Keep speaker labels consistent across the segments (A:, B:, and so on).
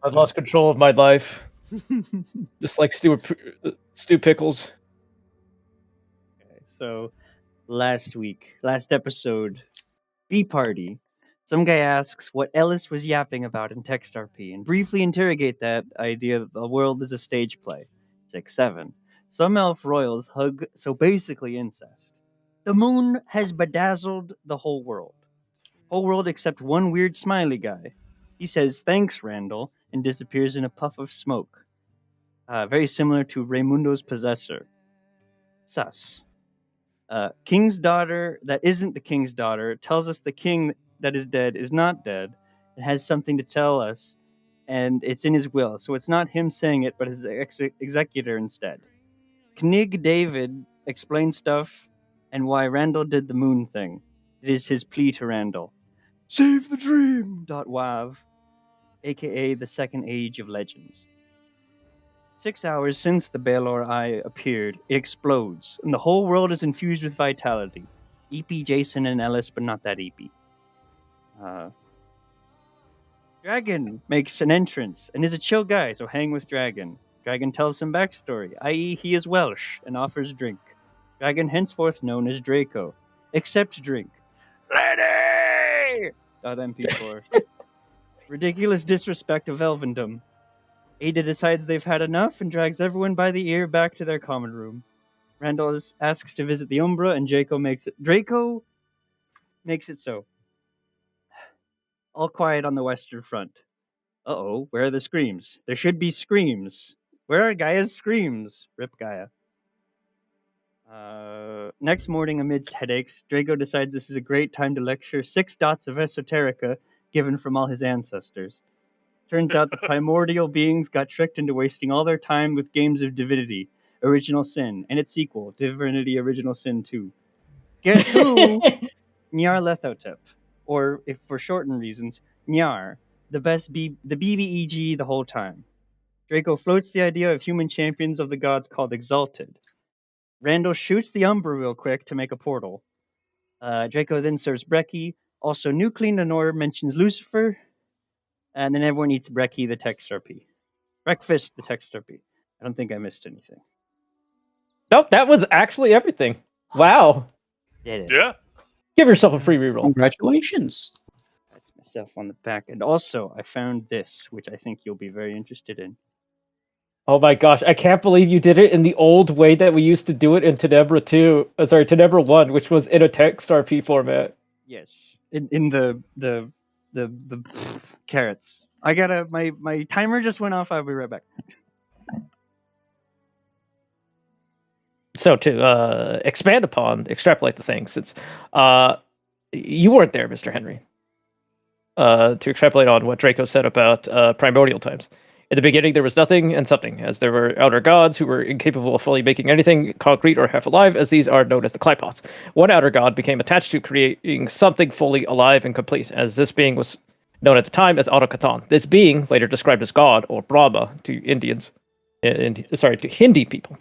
A: I've lost control of my life. Just like Stu Pickles.
B: Okay, so last episode, B Party. Some guy asks what Ellis was yapping about in Text RP and briefly interrogate that idea that the world is a stage play. 6-7. Some elf royals hug, so basically incest. The moon has bedazzled the whole world. Whole world except one weird smiley guy. He says, "Thanks, Randall," and disappears in a puff of smoke. Very similar to Raimundo's possessor. Sus. King's daughter that isn't the king's daughter tells us the king that is dead is not dead and has something to tell us, and it's in his will. So it's not him saying it, but his executor instead. Knig David explains stuff and why Randall did the moon thing. It is his plea to Randall. Save the dream! .wav, aka the second age of legends. 6 hours since the Baelor Eye appeared, it explodes, and the whole world is infused with vitality. EP, Jason, and Ellis, but not that EP. Dragon makes an entrance and is a chill guy, so hang with Dragon. Dragon tells some backstory, i.e. he is Welsh, and offers drink. Dragon henceforth known as Draco. Accept drink. Lady! .mp4. Ridiculous disrespect of Elvendom. Ada decides they've had enough and drags everyone by the ear back to their common room. Randall asks to visit the Umbra, and Draco makes it so. All quiet on the western front. Uh-oh, where are the screams? There should be screams. Where are Gaia's screams? Rip Gaia. Next morning, amidst headaches, Draco decides this is a great time to lecture 6 dots of esoterica given from all his ancestors. Turns out the primordial beings got tricked into wasting all their time with games of Divinity, Original Sin, and its sequel, Divinity Original Sin 2. Guess who? Nyarlathotep, or, if for shortened reasons, Nyar, the BBEG the whole time. Draco floats the idea of human champions of the gods called Exalted. Randall shoots the Umbra real quick to make a portal. Draco then serves Brekkie. Also, Nuclean Lenore mentions Lucifer, and then everyone eats Brekkie, the text RP. Breakfast, the text RP. I don't think I missed anything.
A: Nope, that was actually everything. Wow.
B: Did it.
C: Yeah.
A: Give yourself a free reroll.
D: Congratulations.
B: That's myself on the back. And also, I found this, which I think you'll be very interested in.
A: Oh my gosh, I can't believe you did it in the old way that we used to do it in Tenebra 2. Tenebra 1, which was in a text RP format.
B: Yes. In the carrots. I gotta my timer just went off. I'll be right back.
A: So to extrapolate the thing, since you weren't there, Mr. Henry, to extrapolate on what Draco said about primordial times. In the beginning, there was nothing and something, as there were outer gods who were incapable of fully making anything concrete or half alive, as these are known as the Klipos. One outer god became attached to creating something fully alive and complete, as this being was known at the time as Autokathon. This being, later described as God, or Brahma, to Indians, to Hindi people.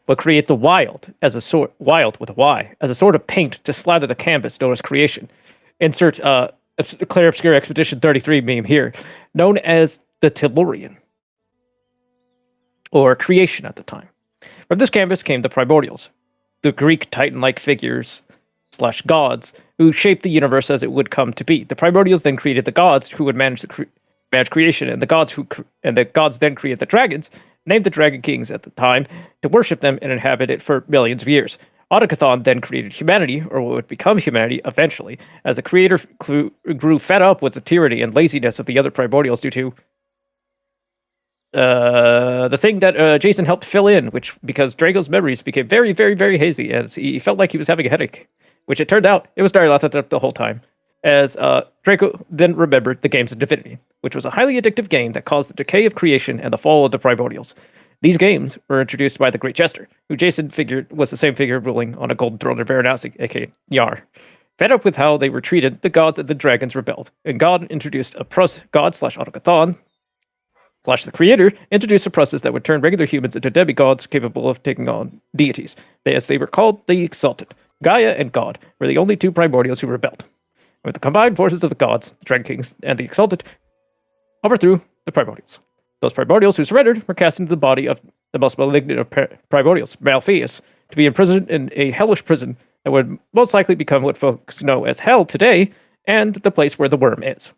A: Would create the wild with a Y, as a sort of paint to slather the canvas known as creation. Insert Claire Obscure Expedition 33 meme here, known as the Tellurian, or creation at the time. From this canvas came the primordials, the Greek titan-like figures / gods who shaped the universe as it would come to be. The primordials then created the gods who would manage creation, and the gods then created the dragons, named the Dragon Kings at the time, to worship them and inhabit it for millions of years. Autokathon then created humanity, or what would become humanity eventually, as the creator grew fed up with the tyranny and laziness of the other primordials due to the thing that Jason helped fill in, because Draco's memories became very, very, very hazy, as he felt like he was having a headache, which it turned out it was Nyarlathotep the whole time, as Draco then remembered the games of Divinity, which was a highly addictive game that caused the decay of creation and the fall of the primordials. These games were introduced by the Great Jester, who Jason figured was the same figure ruling on a golden throne of Varanasi, aka Nyar. Fed up with how they were treated, the gods and the dragons rebelled, and God introduced God/Autokathon / the creator introduced a process that would turn regular humans into demigods capable of taking on deities. As they were called, the Exalted. Gaia and God were the only two primordials who rebelled. With the combined forces of the gods, the Dragon Kings, and the Exalted, overthrew the primordials. Those primordials who surrendered were cast into the body of the most malignant of primordials, Malpheus, to be imprisoned in a hellish prison that would most likely become what folks know as Hell today, and the place where the worm is.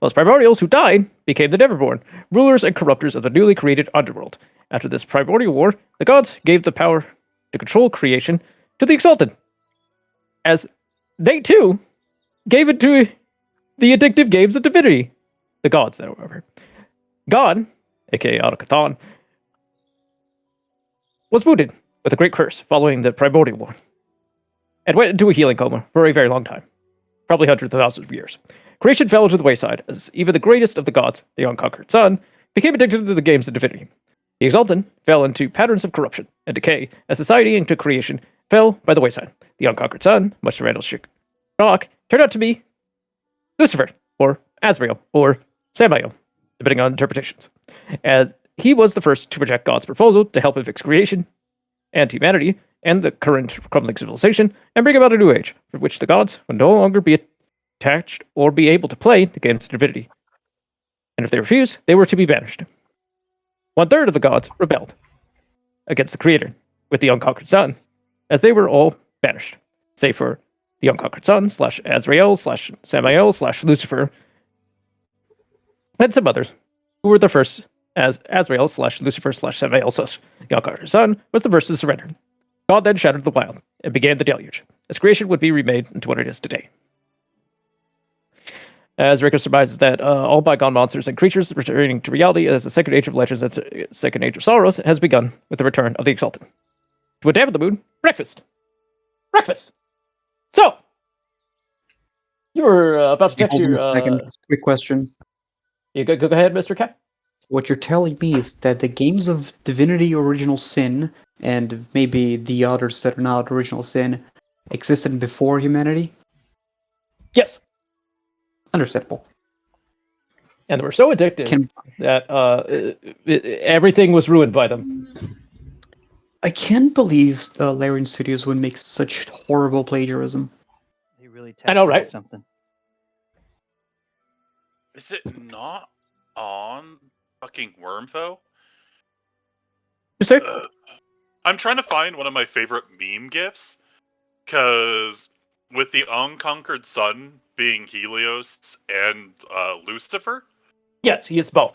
A: Those primordials who died became the Neverborn, rulers and corruptors of the newly created underworld. After this primordial war, the gods gave the power to control creation to the Exalted, as they too gave it to the addictive games of divinity. The gods, however. God, aka Autochthon, was wounded with a great curse following the primordial war, and went into a healing coma for a very long time, probably hundreds of thousands of years. Creation fell to the wayside, as even the greatest of the gods, the unconquered sun, became addicted to the games of divinity. The Exalted fell into patterns of corruption and decay, as society and creation fell by the wayside. The unconquered sun, much to Randall's shock, turned out to be Lucifer, or Azrael, or Samael, depending on interpretations, as he was the first to reject God's proposal to help him fix creation and humanity and the current crumbling civilization and bring about a new age, for which the gods would no longer be attached or be able to play the games of divinity. And if they refused, they were to be banished. 1/3 of the gods rebelled against the Creator with the unconquered sun, as they were all banished, save for the unconquered sun / Azrael / Samael / Lucifer, and some others who were the first, as Azrael / Lucifer / Samael / the unconquered sun was the first to surrender. God then shattered the wild and began the deluge, as creation would be remade into what it is today. As Rico surmises that all bygone monsters and creatures returning to reality as the second age of legends and second age of sorrows has begun with the return of the Exalted. To dampen the mood, breakfast. Breakfast! So, you were about to text
C: Hold on
A: your...
C: a second. Quick question.
A: You go ahead, Mr. Cap.
C: What you're telling me is that the games of Divinity Original Sin, and maybe the others that are not Original Sin, existed before humanity?
A: Yes.
C: Understandable.
A: And they were so addictive that everything was ruined by them.
C: I can't believe Larian Studios would make such horrible plagiarism.
B: They really
A: I know,
B: tapped
A: right?
B: into something.
D: Is it not on fucking Wormfo? I'm trying to find one of my favorite meme gifs, because with the unconquered sun being Helios and Lucifer.
A: Yes, he is both.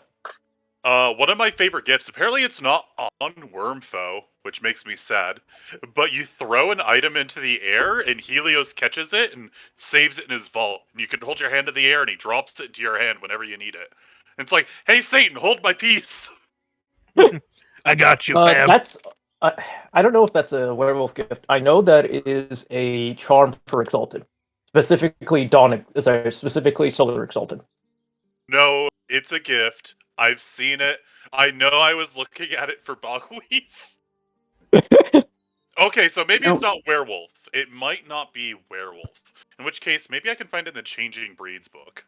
D: One of my favorite gifs, apparently it's not on Wormfo, which makes me sad, but you throw an item into the air and Helios catches it and saves it in his vault. And you can hold your hand in the air and he drops it into your hand whenever you need it. And it's like, hey Satan, hold my piece!
E: I got you, fam.
A: That's... I don't know if that's a werewolf gift. I know that it is a charm for Exalted. Specifically specifically Solar Exalted.
D: No, it's a gift. I've seen it. I know I was looking at it for Bogwees. Okay, so maybe it's not werewolf. It might not be werewolf. In which case, maybe I can find it in the Changing Breeds book.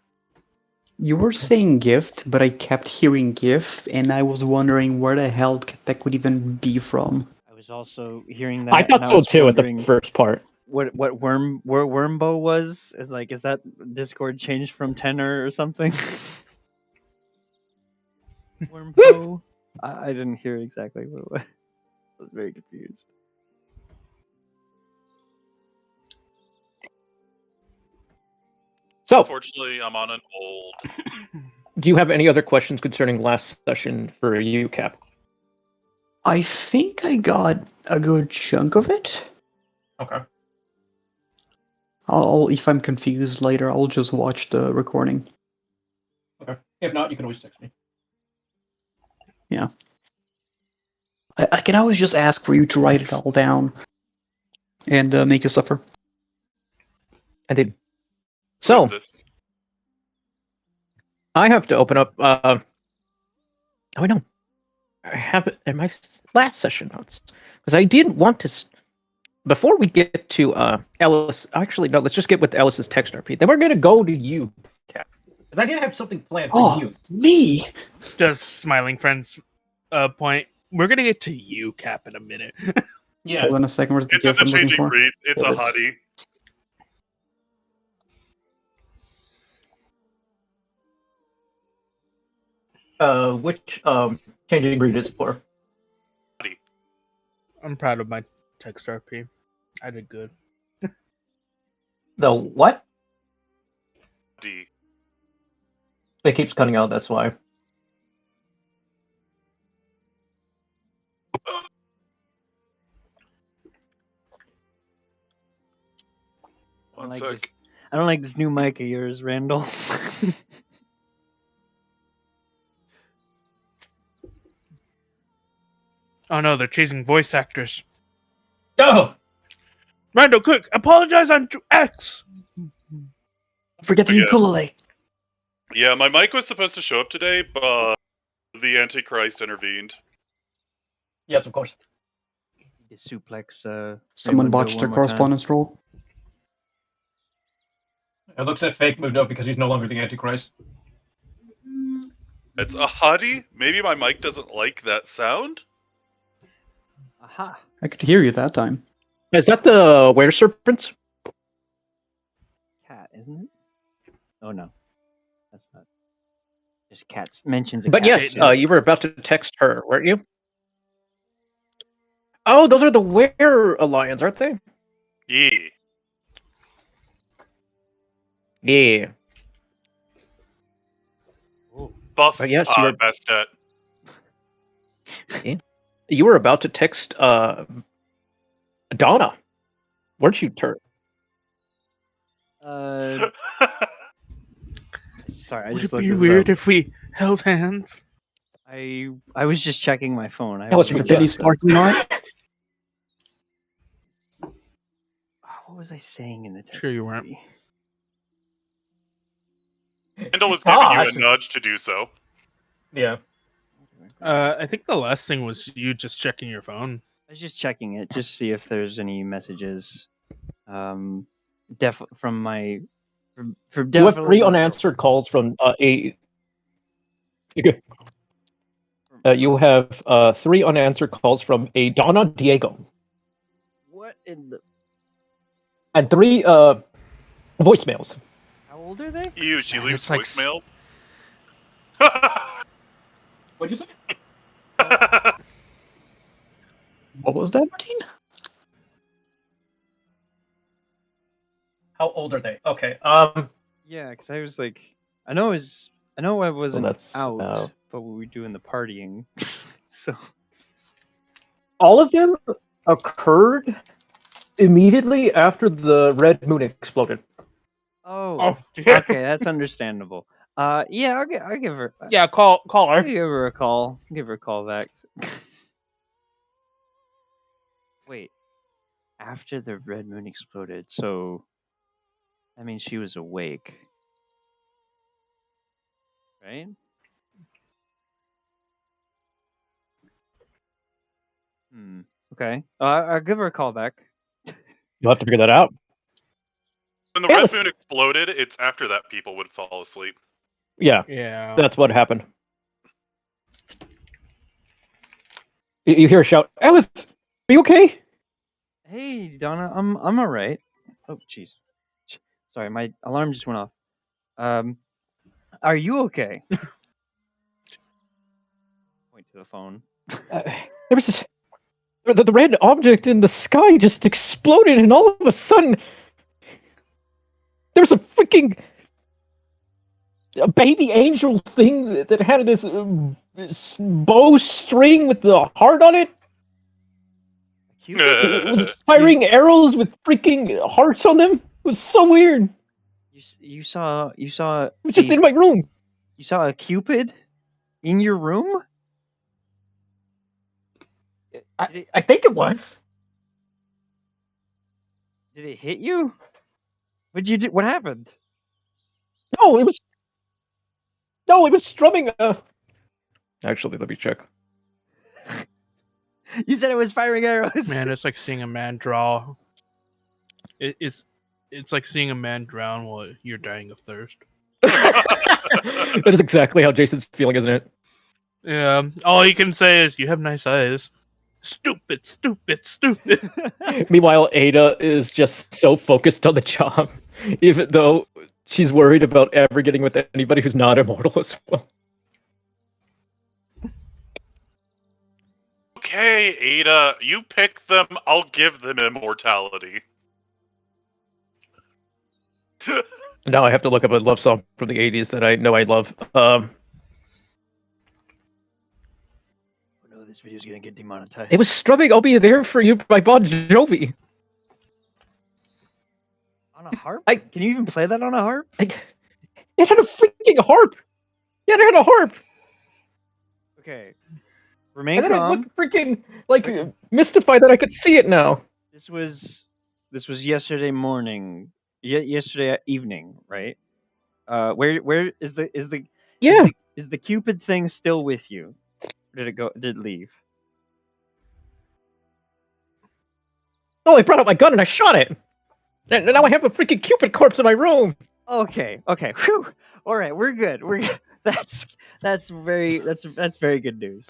C: You were saying gift, but I kept hearing GIF, and I was wondering where the hell that could even be from.
B: I was also hearing that.
A: I thought so too at the first part.
B: What Wormbo was? Is that Discord changed from tenor or something? Wormbo? I didn't hear exactly what it was. I was very confused.
A: So,
D: Unfortunately, I'm on an old...
A: do you have any other questions concerning last session for you, Cap?
C: I think I got a good chunk of it.
A: Okay.
C: If I'm confused later, I'll just watch the recording.
A: Okay. If not, you can always text me.
C: Yeah. I can always just ask for you to write it all down and make you suffer.
A: I did. So,
D: Justice.
A: I have to open up... oh, I know. I have it in my last session notes. Because I didn't want to... Before we get to Ellis... Actually, no, let's just get with Ellis's text RP. Then we're going to go to you, Cap. Because I did have something planned for you.
C: Me?
E: Just smiling friends point. We're going to get to you, Cap, in a minute.
A: Yeah.
C: Hold on a second, where's the
D: It's in
C: GIF
D: the
C: I'm looking
D: Changing
C: for?
D: Breed. It's
C: There
D: a
C: it is.
D: hottie.
A: Which changing breed is it for?
E: I'm proud of my text RP. I did good.
A: The what?
D: D.
A: It keeps cutting out. That's why.
D: One
B: like
D: sec.
B: this. I don't like this new mic of yours, Randall.
E: Oh no, they're chasing voice actors.
A: Oh,
E: Randall, quick, apologize on X.
C: Forget the
D: Yeah.
C: ukulele.
D: Yeah, my mic was supposed to show up today, but the Antichrist intervened.
A: yes, of course.
B: The suplex.
C: Someone
B: Raymundo
C: botched their
B: one more time.
C: correspondence role.
A: It looks like Fake moved up because he's no longer the Antichrist.
D: It's a hottie. Maybe my mic doesn't like that sound.
B: Aha.
C: I could hear you that time.
A: Is that the were serpents?
B: Cat, isn't it? Oh no, that's not. There's cats. Mentions a
A: But
B: cat.
A: yes,
E: no.
A: you were about to text her, weren't you? Oh, those are the Were Alliance, aren't they?
D: Yeah.
A: Yeah.
D: Buff.
A: But yes, you were-
D: best at.
A: You were about to text Donna, weren't you, Turk?
B: Sorry, I
E: Would
B: just
E: it
B: looked
E: be
B: this
E: weird
B: up.
E: if we held hands?
B: I was just checking my phone. I
A: That was
B: wasn't
A: from
C: Denny's
B: about to-
C: parking lot.
B: What was I saying in the text?
E: Sure you weren't.
B: maybe?
D: Kendall was giving you
A: Gosh.
D: a nudge to do so.
A: Yeah.
E: I think the last thing was you just checking your phone.
B: I was just checking it, just see if there's any messages. From my. From
A: You have
B: definitely
A: 3
B: not-
A: unanswered calls from a. You have 3 unanswered calls from a Donna Diego
B: What in the?
A: and 3 voicemails.
B: How old are they?
D: Ew, she
E: Man,
D: leaves
E: it's like
D: voicemail.
A: What did you say?
C: What was that, Martin?
A: How old are they? Okay.
B: Yeah, because I was like, I know I wasn't
A: that's,
B: out, but we were doing the partying. So
A: all of them occurred immediately after the red moon exploded.
B: oh,
E: yeah.
B: okay, that's understandable. Yeah, I'll give her.
E: Yeah, call
B: I'll
E: her.
B: give her a call. Give her a call back. Wait, after the red moon exploded, so that means she was awake, right? Okay. I'll give her a call back.
A: You'll have to figure that out.
D: When the
A: Alice.
D: red moon exploded, it's after that people would fall asleep.
A: Yeah,
E: Yeah.
A: that's what happened. You hear a shout, Alice, are you okay?
B: Hey, Donna, I'm all right. Oh, jeez. Sorry, my alarm just went off. Are you okay? Point to the phone.
A: There was this, the red object in the sky just exploded, and all of a sudden, there's a freaking a baby angel thing that had this bow string with the heart on it. It was firing arrows with freaking hearts on them. It was so weird.
B: You saw
A: It was just in my room.
B: you saw a cupid in your room?
A: I think it was.
B: Did it hit you? What'd you do? What happened?
A: No, it was strumming. Actually, let me check.
B: You said it was firing arrows.
E: Man, it's like seeing a man draw. It's like seeing a man drown while you're dying of thirst.
A: That is exactly how Jason's feeling, isn't it?
E: Yeah. All he can say is, "You have nice eyes." Stupid, stupid, stupid.
A: Meanwhile, Ada is just so focused on the job, even though she's worried about ever getting with anybody who's not immortal as well.
D: Okay, Ada, you pick them. I'll give them immortality.
A: Now I have to look up a love song from the 80s that I know I love.
B: Oh no, this video's gonna get demonetized.
A: It was strumming "I'll Be There For You" by Bon Jovi.
B: on a harp.
A: I-
B: Can you even play that on a harp?
A: It had a freaking harp. Yeah, it had a harp.
B: Okay, remain
A: And then I
B: calm.
A: looked freaking like mystified that I could see it now.
B: This was yesterday morning. Yesterday evening, right? Where is the
A: Yeah.
B: is the Cupid thing still with you? Or did it go? Did it leave?
A: Oh, I brought out my gun and I shot it. And now I have a freaking Cupid corpse in my room.
B: Okay. Whew. All right, we're good. We're good. That's very good news.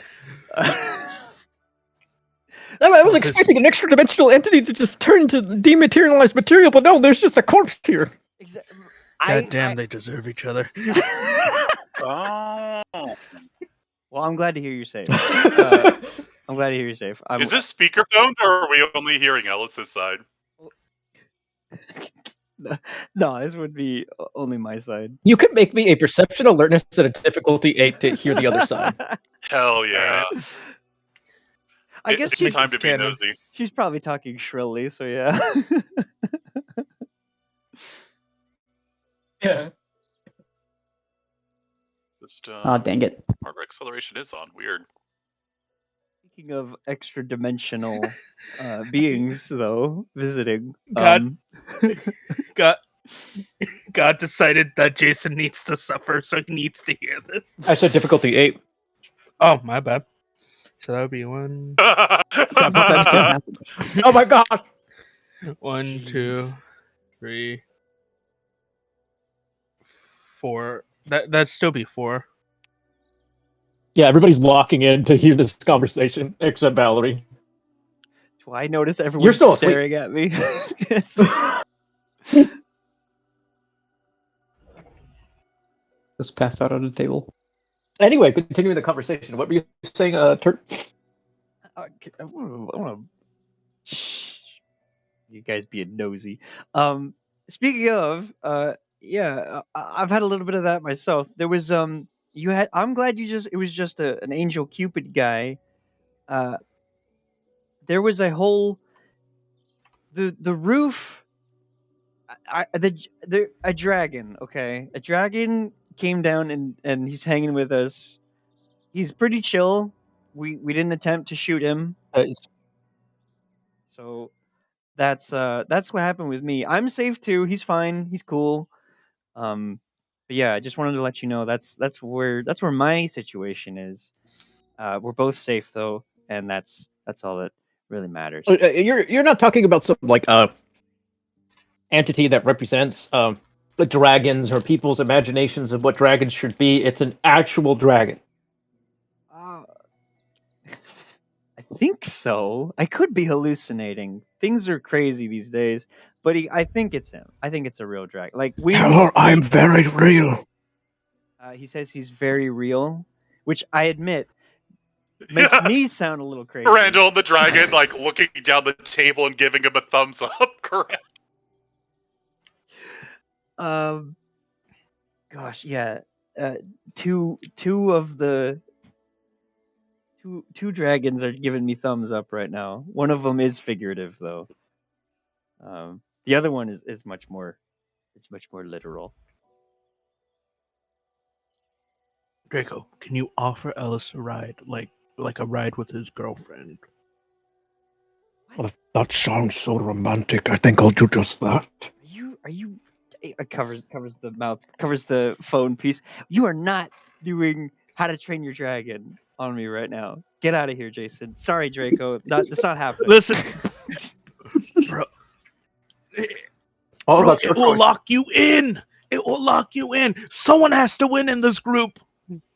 A: I was expecting an extra dimensional entity to just turn into dematerialized material, but no, there's just a corpse here.
E: God damn, they deserve each other.
D: Oh.
B: Well, I'm glad to hear you're safe. I'm glad to hear you're safe.
D: Is this speakerphone, or are we only hearing Ellis's side?
B: No, this would be only my side.
A: You could make me a perception alertness at a difficulty 8 to hear the other side.
D: Hell yeah.
B: I guess
D: it's time to be nosy.
B: She's probably talking shrilly, so yeah.
A: Yeah.
D: Just,
C: Oh, dang it.
D: hardware acceleration is on. Weird.
B: Speaking of extra dimensional beings, though, visiting.
E: God. God decided that Jason needs to suffer, so he needs to hear this.
A: I said difficulty 8.
E: Oh, my bad. So that would be 1,
A: Oh my god!
E: 1, 2, 3, 4. That'd still be 4.
A: Yeah, everybody's locking in to hear this conversation, except Valerie.
B: Do I notice everyone
A: You're still asleep.
B: staring at me? Yes.
C: Just passed out on the table.
A: Anyway, continuing the conversation. What were you saying, Turk?
B: I wanna... You guys being nosy. Speaking of, yeah, I've had a little bit of that myself. There was I'm glad it was just an Angel Cupid guy. There was a whole the roof. A dragon. Okay, a dragon came down and he's hanging with us. He's pretty chill. We didn't attempt to shoot him. So that's what happened with me. I'm safe too. He's fine. He's cool. But yeah, I just wanted to let you know that's where my situation is. We're both safe though, and that's all that really matters.
A: You're not talking about some like entity that represents the dragons or people's imaginations of what dragons should be. It's an actual dragon.
B: I think so. I could be hallucinating. Things are crazy these days, but I think it's him. I think it's a real dragon. Like
A: I'm very real.
B: He says he's very real, which I admit makes me sound a little crazy.
D: Randall and the dragon, like, looking down the table and giving him a thumbs up. Correct.
B: Gosh, yeah. Two dragons are giving me thumbs up right now. One of them is figurative, though. The other one is much more. It's much more literal.
E: Draco, can you offer Ellis a ride, like a ride with his girlfriend?
A: Well, that sounds so romantic. I think I'll do just that.
B: Are you? It covers the mouth, covers the phone piece. You are not doing How to Train Your Dragon on me right now. Get out of here, Jason. Sorry, Draco. It's not happening.
E: Listen, bro. It will lock you in. It will lock you in. Someone has to win in this group.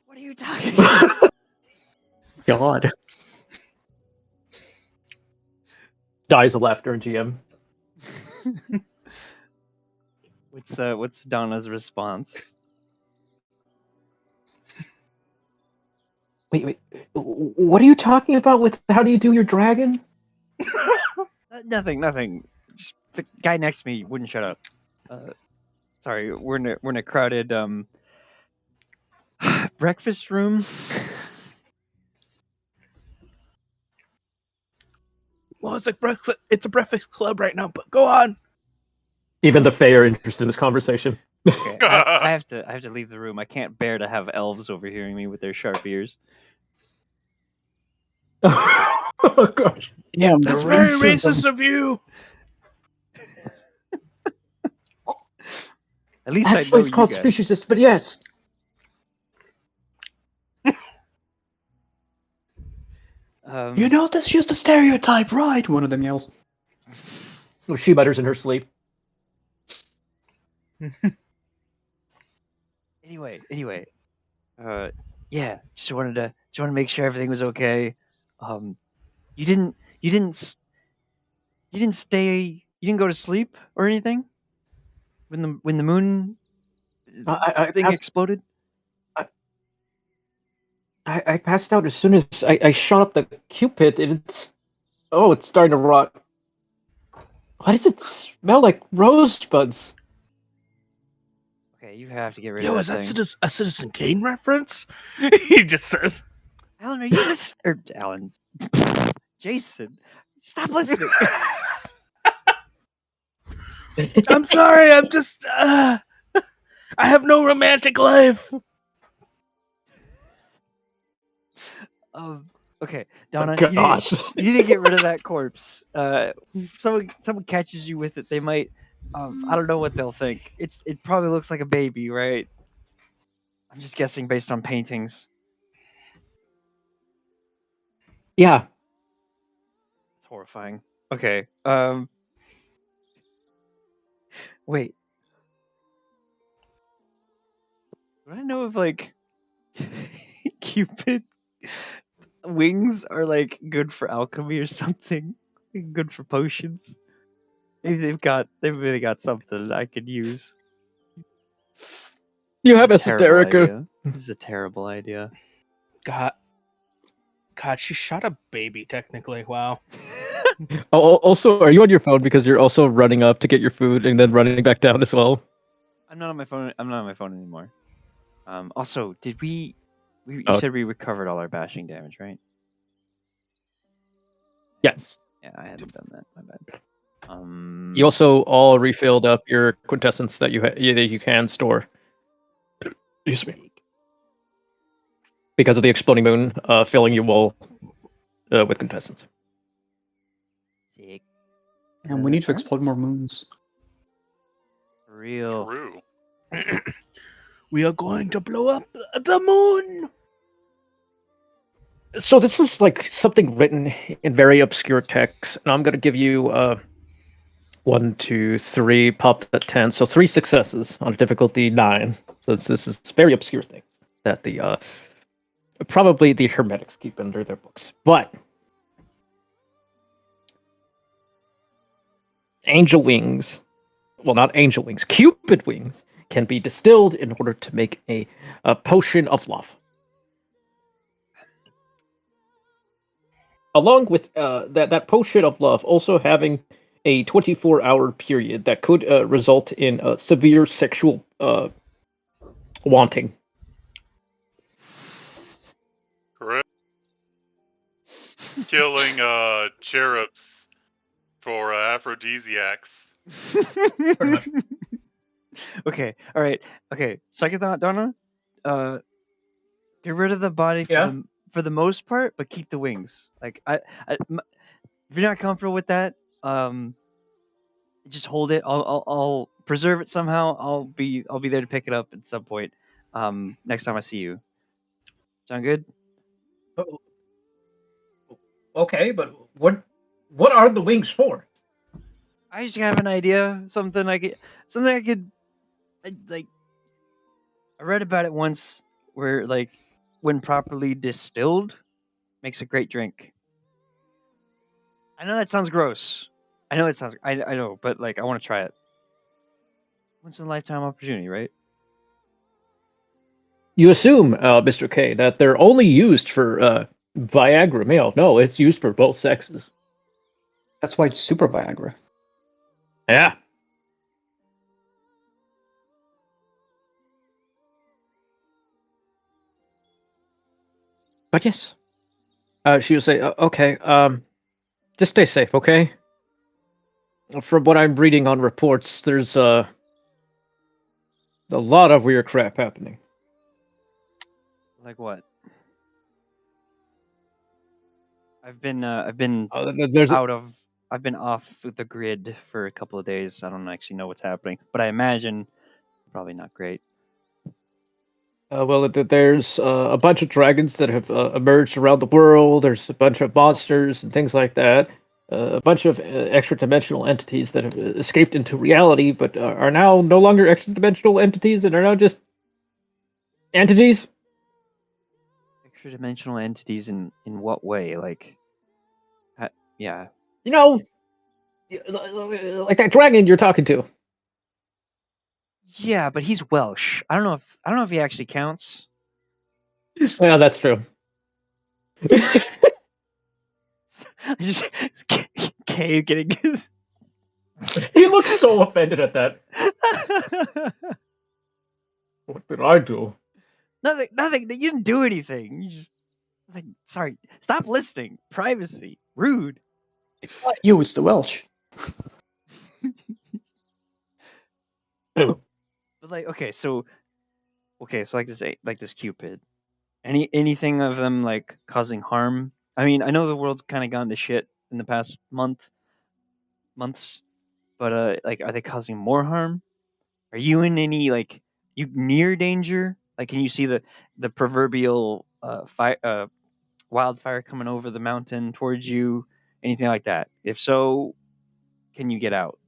B: What are you talking about?
C: God.
A: Dies of laughter in GM.
B: What's Donna's response?
A: Wait. What are you talking about with how do you do your dragon?
B: Nothing. Just the guy next to me wouldn't shut up. Sorry, we're in a crowded breakfast room.
E: Well, it's like breakfast. It's a breakfast club right now. But go on.
A: Even the Fae are interested in this conversation.
B: Okay, I have to leave the room. I can't bear to have elves overhearing me with their sharp ears.
A: Oh gosh.
C: Damn,
E: That's
C: the
E: very
C: racism.
E: racist of you.
B: At least
A: Actually,
B: I know
A: it's called
B: you guys.
A: speciesist, but yes.
C: You know, that's just a stereotype, right? One of them yells.
A: Oh, she mutters in her sleep.
B: Anyway, yeah, just wanted to make sure everything was okay. You didn't go to sleep or anything when the moon
A: I
B: thing
A: passed.
B: exploded.
A: I passed out as soon as I shot up the Cupid, and it's starting to rot. Why does it smell like rosebuds?
B: Okay, you have to get rid
E: Yo,
B: of
E: is
B: that
E: that
B: thing.
E: a Citizen Kane reference? He just says,
B: Alan, are you just or Alan? Jason, stop listening.
E: "I'm sorry. I'm just. I have no romantic life."
B: Okay, Donna,
A: Oh, gosh.
B: you need to get rid of that corpse. Someone catches you with it, they might. I don't know what they'll think. It probably looks like a baby, right? I'm just guessing based on paintings.
A: Yeah.
B: It's horrifying. Okay. Wait. Do I know if like Cupid wings are like good for alchemy or something? Good for potions? Maybe they've really got something I could use.
A: You have
B: This is a terrible
A: esoterica.
B: idea. This is a terrible idea.
E: God, she shot a baby. Technically, wow.
A: Oh, also, are you on your phone because you're also running up to get your food and then running back down as well?
B: I'm not on my phone. I'm not on my phone anymore. Also, did you
A: Oh.
B: said we recovered all our bashing damage, right?
A: Yes.
B: Yeah, I hadn't done that. My bad.
A: You also all refilled up your quintessence that that you can store. Excuse me. Because of the exploding moon filling you all with quintessence.
B: Sick.
C: And we need to explode more moons.
B: For real.
D: True.
E: We are going to blow up the moon.
A: So this is like something written in very obscure text, and I'm going to give you 1, 2, 3, popped at 10, so 3 successes on a difficulty 9. So this is very obscure thing that the probably the Hermetics keep under their books, but angel wings, well, not angel wings, Cupid wings can be distilled in order to make a potion of love. Along with that potion of love also having a 24-hour period that could result in severe sexual wanting.
D: Correct. Killing cherubs for aphrodisiacs.
A: much.
B: Okay. All right. Okay. Second thought, Donna. Get rid of the body for the most part, but keep the wings. Like if you're not comfortable with that, just hold it. I'll preserve it somehow. I'll be there to pick it up at some point. Next time I see you. Sound good?
A: Okay, but what are the wings for?
B: I just have an idea. Something I could like. I read about it once, where like when properly distilled, makes a great drink. I know that sounds gross. I know it sounds. I know, but like I want to try it. Once in a lifetime opportunity, right?
A: You assume, Mr. K, that they're only used for Viagra male. No, it's used for both sexes.
C: That's why it's Super Viagra.
A: Yeah. But yes, she would say, "Okay, just stay safe, okay?" From what I'm reading on reports, there's a lot of weird crap happening.
B: Like what? I've been
A: There's
B: I've been off the grid for a couple of days. I don't actually know what's happening, but I imagine probably not great.
A: there's a bunch of dragons that have emerged around the world. There's a bunch of monsters and things like that. A bunch of extra-dimensional entities that have escaped into reality, but are now no longer extra-dimensional entities and are now just entities.
B: Extra dimensional entities in what way? Like, yeah.
A: You know, like that dragon you're talking to.
B: Yeah, but he's Welsh. I don't know if he actually counts.
A: Yeah, that's true.
B: Just Kay getting his.
A: He looks so offended at that. What did I do?
B: Nothing. You didn't do anything. You just like sorry. Stop listening. Privacy. Rude.
C: It's not you, it's the Welsh.
B: But like so like this Cupid. Anything of them like causing harm? I mean, I know the world's kind of gone to shit in the past months, but like, are they causing more harm? Are you in any like you near danger? Like, can you see the proverbial wildfire coming over the mountain towards you? Anything like that? If so, can you get out?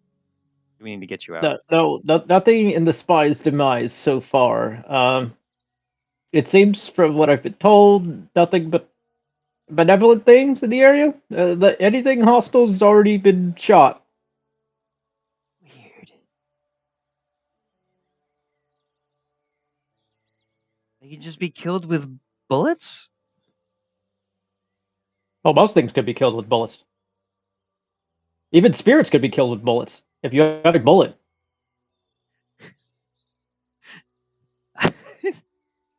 B: Do we need to get you out?
A: Nothing in the spy's demise so far. It seems, from what I've been told, nothing but benevolent things in the area. Anything hostile has already been shot.
B: Weird. They can just be killed with bullets?
A: Oh, most things could be killed with bullets. Even spirits could be killed with bullets if you have a bullet.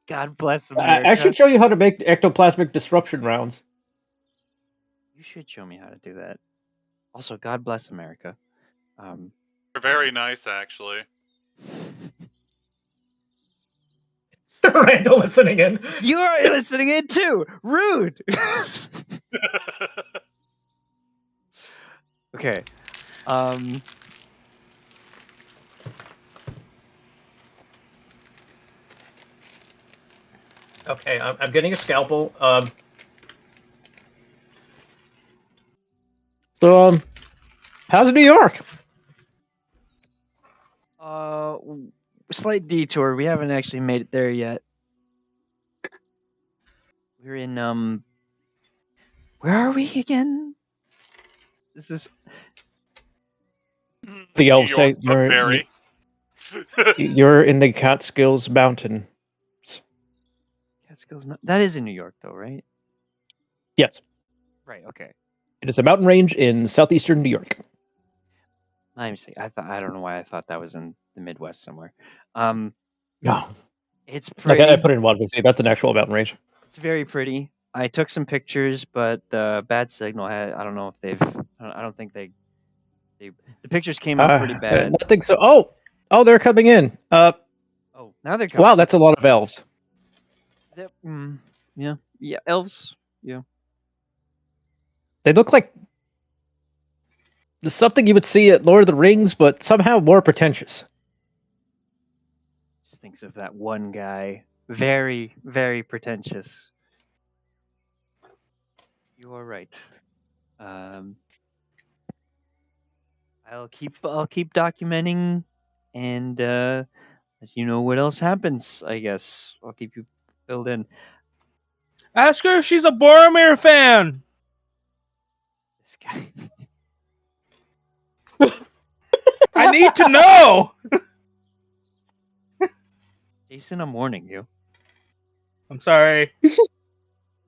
B: God bless
A: I
B: America.
A: should show you how to make ectoplasmic disruption rounds.
B: You should show me how to do that. Also, God bless America.
D: They're very nice, actually.
A: Randall listening in.
B: You are listening in too. Rude. Okay.
A: Okay, I'm getting a scalpel. How's New York?
B: Slight detour. We haven't actually made it there yet. We're in where are we again? This is
A: The
D: New
A: elves say
D: York, but very.
A: you're in the Catskills Mountain.
B: Catskills. That is in New York, though, right?
A: Yes,
B: Right. Okay.
A: it is a mountain range in southeastern New York.
B: My mistake. I don't know why I thought that was in the Midwest somewhere.
A: No,
B: It's
A: like
B: pretty.
A: I put in Waterbury. That's an actual mountain range.
B: It's very pretty. I took some pictures, but the bad signal I don't know if they've. I don't think they. The pictures came out pretty bad.
A: Nothing. So, oh, they're coming in.
B: Oh, now they're coming.
A: Wow, that's a lot of elves.
B: Yeah, elves. Yeah.
A: They look like something you would see at Lord of the Rings, but somehow more pretentious.
B: Just thinks of that one guy. Very, very pretentious. You are right. I'll keep documenting and let you know what else happens, I guess. I'll keep you filled in.
E: Ask her if she's a Boromir fan.
B: This guy.
E: I need to know.
B: Jason, I'm warning you.
E: I'm sorry.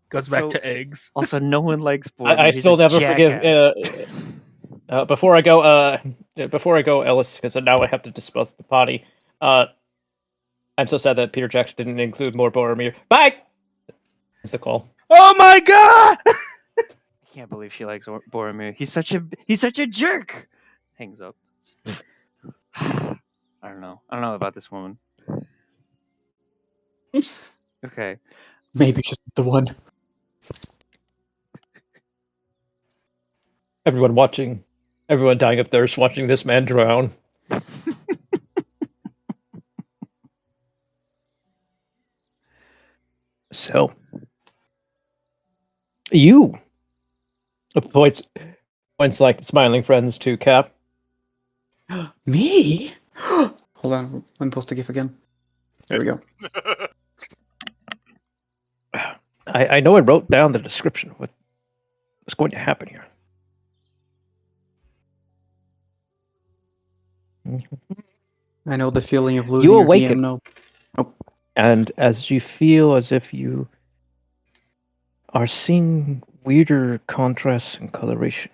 E: Goes back
B: So-
E: to eggs.
B: Also, no one likes Boromir.
A: I
B: He's
A: still
B: a
A: never forgive.
B: jackass.
A: Before I go, Ellis, because now I have to dispose of the potty. I'm so sad that Peter Jackson didn't include more Boromir. Bye. Is the call?
E: Oh my god!
B: I can't believe she likes Boromir. He's such a jerk. Hangs up. I don't know. I don't know about this woman. Okay.
C: Maybe just the one.
A: Everyone dying of thirst watching this man drown. So, you points like smiling friends to Cap.
C: Me? Hold on, let me post the GIF again. There we go.
A: I know I wrote down the description of what's going to happen here.
C: I know the feeling of losing
A: You
C: your
A: awaken.
C: DM now.
A: And as you feel as if you are seeing weirder contrasts and coloration.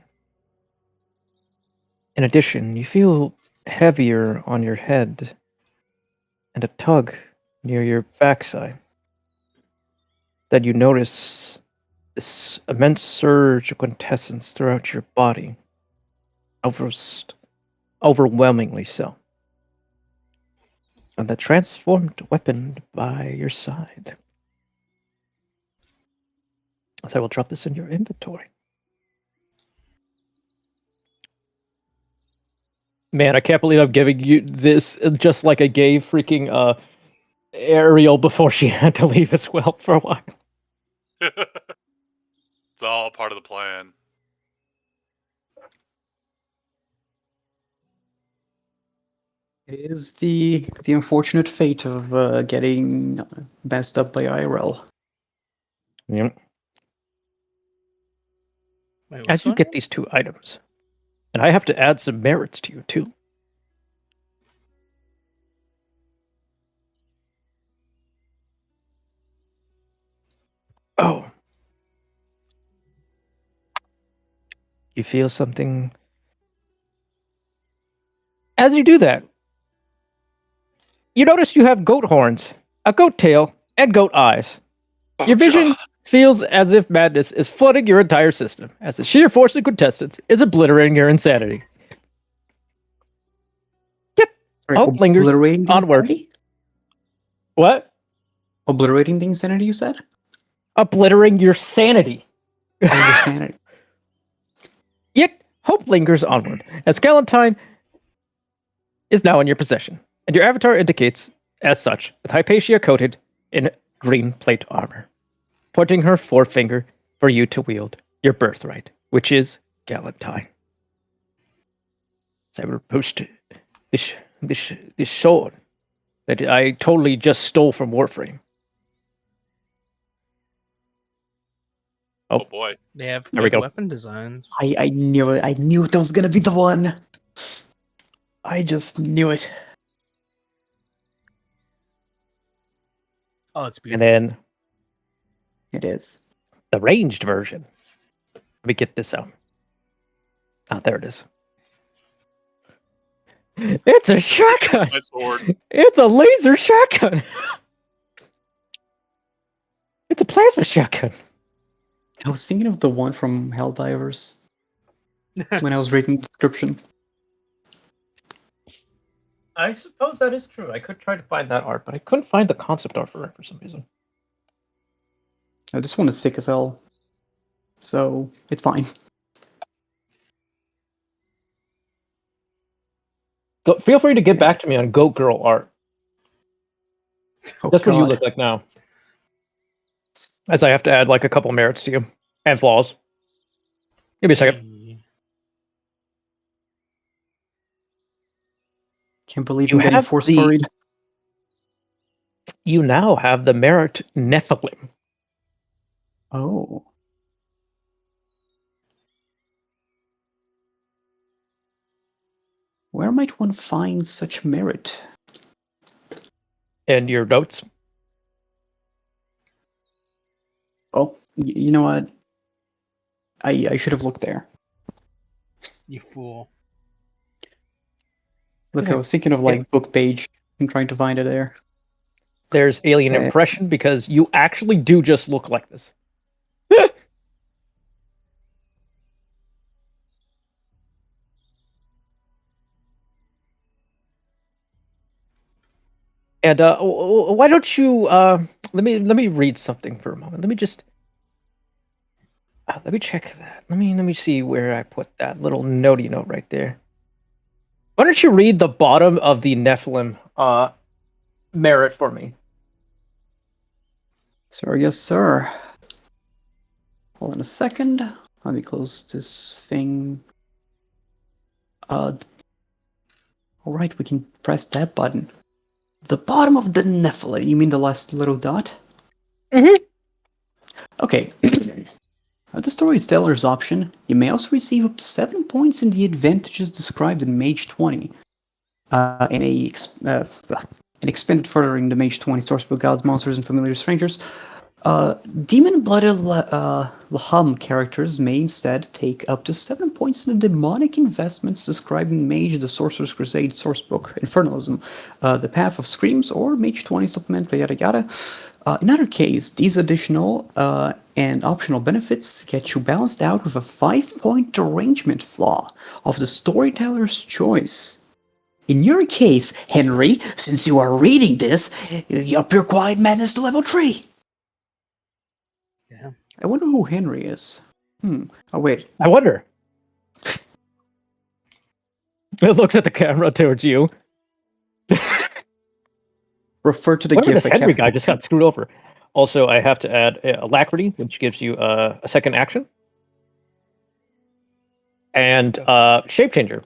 A: In addition, you feel heavier on your head and a tug near your backside. Then you notice this immense surge of quintessence throughout your body, overwhelmingly so. And the transformed weapon by your side. So I will drop this in your inventory. Man, I can't believe I'm giving you this just like I gave freaking Ariel before she had to leave as well for a while.
D: It's all part of the plan.
C: It is the unfortunate fate of getting messed up by IRL.
A: Yep.
E: Wait, what's
A: As you
E: going
A: get
E: on?
A: these two items, and I have to add some merits to you too. Oh. You feel something. As you do that, you notice you have goat horns, a goat tail, and goat eyes. Your vision feels as if madness is flooding your entire system, as the sheer force of quintessence is obliterating your insanity.
C: Right,
A: Hope lingers
C: obliterating the
A: onward.
C: insanity?
A: What?
C: Obliterating the insanity, you said?
A: Obliterating your sanity.
C: Oh, your sanity.
A: Yet, hope lingers onward, as Galentine is now in your possession, and your avatar indicates, as such, with Hypatia coated in green plate armor, pointing her forefinger for you to wield your birthright, which is Galentine. So I will post this sword that I totally just stole from Warframe.
D: Oh boy.
E: They have
A: There we
E: good
A: go.
E: weapon designs.
C: I knew it. I knew that was gonna be the one. I just knew it.
E: Oh, it's
A: And
E: beautiful.
A: then
C: It is.
A: the ranged version. Let me get this out. Ah, there it is. It's a shotgun.
D: My sword.
A: It's a laser shotgun. It's a plasma shotgun.
C: I was thinking of the one from Helldivers when I was reading the description.
A: I suppose that is true. I could try to find that art, but I couldn't find the concept art for it for some reason.
C: This one is sick as hell. So, it's fine.
A: Feel free to get back to me on Goat Girl art.
C: Oh,
A: That's what you
C: God.
A: look like now. As I have to add like a couple merits to you. And flaws. Give me a second.
C: Can't believe
A: You
C: I'm getting
A: have
C: force
A: the-
C: furried.
A: You now have the merit Nephilim.
C: Oh. Where might one find such merit?
A: In your notes.
C: Oh, you know what? I should have looked there.
E: You fool.
C: Look, I was thinking of like book page and trying to find it there.
A: There's alien
C: Okay.
A: impression because you actually do just look like this. And why don't you let me read something for a moment. Let me just let me check that. Let me see where I put that little notey note right there. Why don't you read the bottom of the Nephilim merit for me?
C: Sir, yes, sir. Hold on a second. Let me close this thing. Alright, we can press that button. The bottom of the Nephilim. You mean the last little dot?
A: Mm-hmm.
C: Okay. At the storyteller's option, you may also receive up to 7 points in the advantages described in Mage 20. And expanded further in the Mage 20 sourcebook gods, monsters, and familiar strangers. Demon-blooded Laham characters may instead take up to 7 points in the demonic investments described in Mage the Sorcerer's Crusade sourcebook, Infernalism, The Path of Screams, or Mage 20 supplement, yada yada. In either case, these additional and optional benefits get you balanced out with a 5-point derangement flaw of the storyteller's choice. In your case, Henry, since you are reading this, up your quiet madness to level 3.
E: Yeah.
C: I wonder who Henry is. Oh, wait.
A: I wonder. It looks at the camera towards you.
C: Refer to the
A: Whoever
C: GIF
A: this
C: I
A: Henry
C: kept
A: guy just got screwed over. Also, I have to add Alacrity, which gives you a second action. And Shape Changer.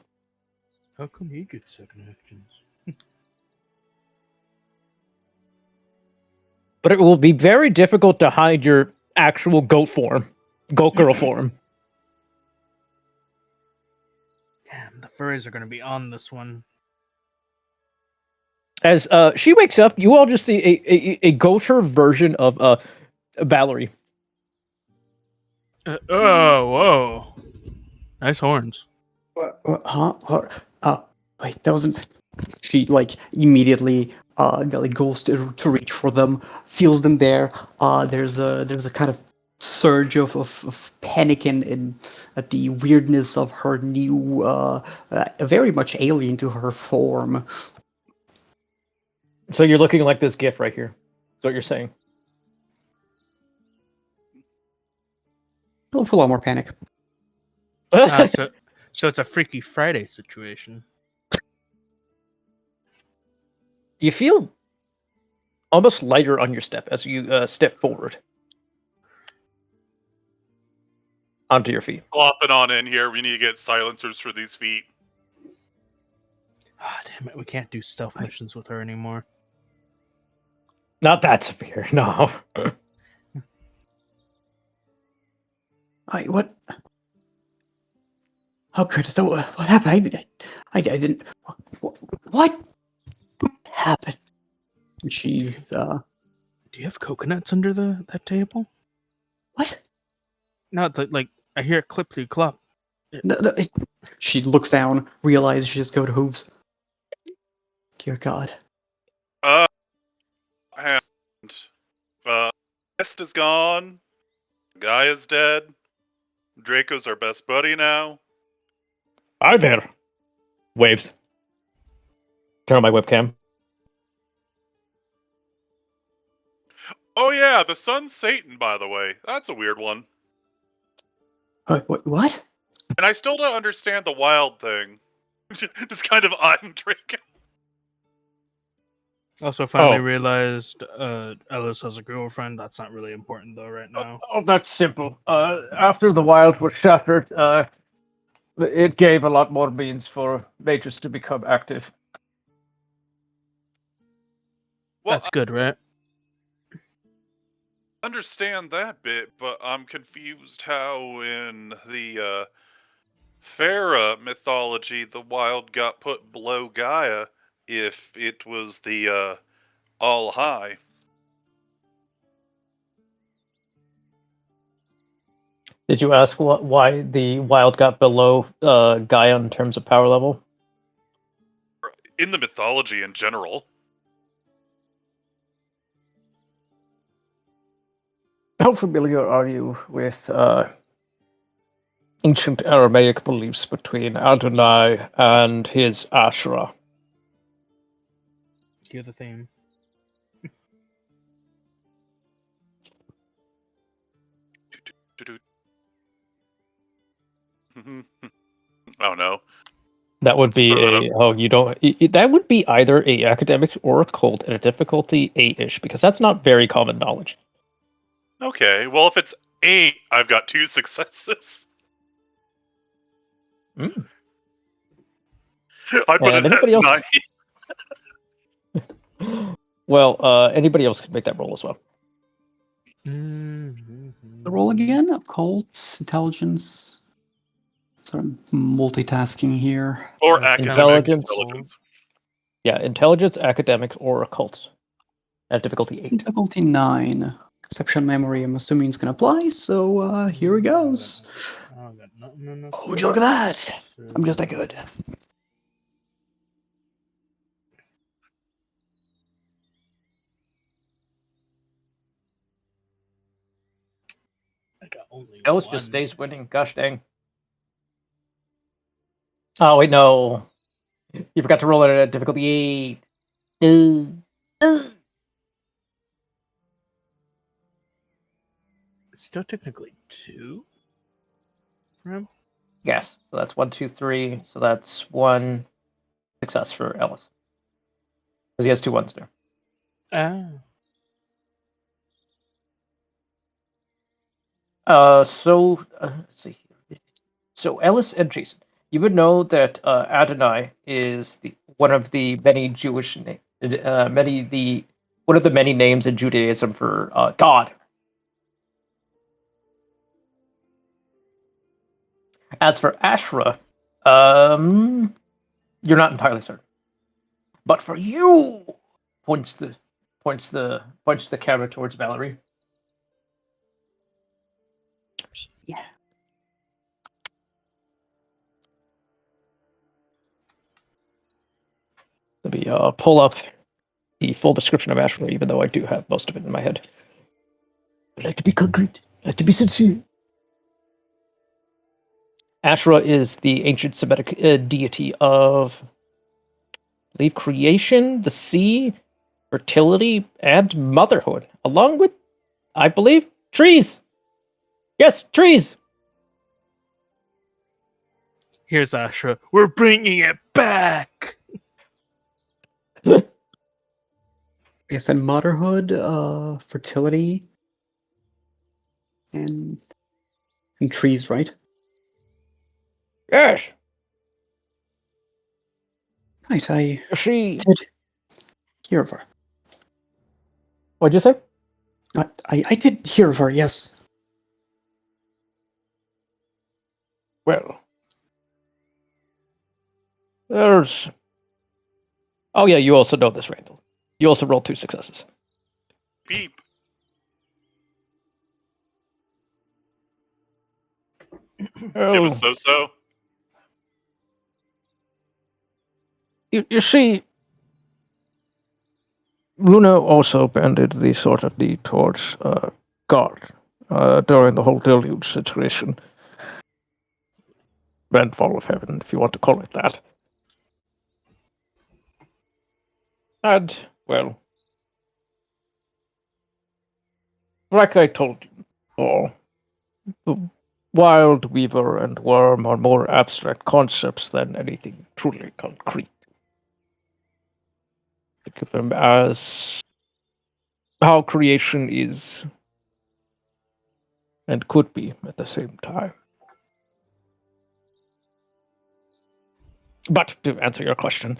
E: How come he gets second actions?
A: But it will be very difficult to hide your actual goat form. Goat girl form.
E: Damn, the furries are going to be on this one.
A: As she wakes up, you all just see a gaucher version of Valerie.
E: Oh, whoa. Nice horns.
C: Huh? Oh, wait, that wasn't... She, like, immediately goes to reach for them, feels them there. There's a kind of surge of panic and at the weirdness of her new, very much alien to her form.
A: So you're looking like this gif right here. That's what you're saying.
C: A lot more panic.
E: So it's a Freaky Friday situation.
A: You feel almost lighter on your step as you step forward onto your feet.
D: Flopping on in here. We need to get silencers for these feet.
E: Ah, damn it. We can't do stealth missions with her anymore.
A: Not that severe, no.
C: What? How could so? What happened? I didn't. What happened? She's
E: Do you have coconuts under that table?
C: what?
E: No, like I hear it clippity clop.
C: No, she looks down, realizes she just go to hooves. Dear God.
D: And Est is gone. Guy is dead. Draco's our best buddy now.
A: Hi there. Waves. Turn on my webcam.
D: Oh yeah, the sun's Satan, by the way. That's a weird one.
C: What?
D: And I still don't understand the wild thing. Just kind of eyeing Draco.
E: Also, finally realized Ellis has a girlfriend. That's not really important though right now.
A: Oh, that's simple. After the wild was shattered, it gave a lot more means for mages to become active.
D: Well,
E: That's good, right?
D: I understand that bit, but I'm confused how in the Farah mythology the wild got put below Gaia if it was the All High.
A: Did you ask why the wild got below Gaia in terms of power level?
D: In the mythology in general.
A: How familiar are you with ancient Aramaic beliefs between Adonai and his Asherah?
E: Here's the theme.
D: Oh no.
A: That would be
D: Throw that
A: a you don't. That would be either a academic or a cult at a difficulty 8-ish, because that's not very common knowledge.
D: Okay, well if it's 8, I've got 2 successes.
A: Mm.
D: I put
A: And
D: it at
A: anybody else?
D: 9.
A: Well, anybody else can make that roll as well.
C: The roll again? Occult, intelligence. Sort of multitasking here.
D: Or academic
A: Intelligence.
D: intelligence.
A: Yeah, intelligence, academics, or occult at difficulty 8.
C: Difficulty 9. Exception memory, I'm assuming it's going to apply, so here it goes. Oh, would you look at that? I'm just that good.
E: I got only
A: Ellis
E: one.
A: just stays winning. Gosh dang. Oh, wait, no. You forgot to roll it at difficulty 8.
E: It's still technically 2 for him.
A: Yes, so that's 1, 2, 3. So that's 1 success for Ellis. Because he has 2 ones there.
E: Ah.
A: Let's see here. So Ellis and Jason, you would know that Adonai is one of the many Jewish one of the many names in Judaism for God. As for Asherah, you're not entirely certain. But for you, points the camera towards Valerie.
C: Yeah.
A: Let me pull up the full description of Asherah, even though I do have most of it in my head. I like to be concrete. I like to be sincere. Asherah is the ancient Semitic deity of, I believe, creation, the sea, fertility, and motherhood, along with, I believe, trees. Yes, trees.
E: Here's Asherah. We're bringing it back.
C: I said motherhood, fertility, and trees, right?
A: Yes.
C: Right, I
A: She.
C: did hear of her.
A: What'd you say?
C: I did hear of her, yes.
A: Well, there's. Oh yeah, you also know this, Randall. You also rolled 2 successes.
D: Beep. Give
A: Oh,
D: a so-so.
A: you see, Luna also bended the sort of knee towards God during the whole deluge situation. Landfall of heaven, if you want to call it that. And, well, like I told you before, the Wild Weaver and Worm are more abstract concepts than anything truly concrete. Think of them as how creation is and could be at the same time. But to answer your question,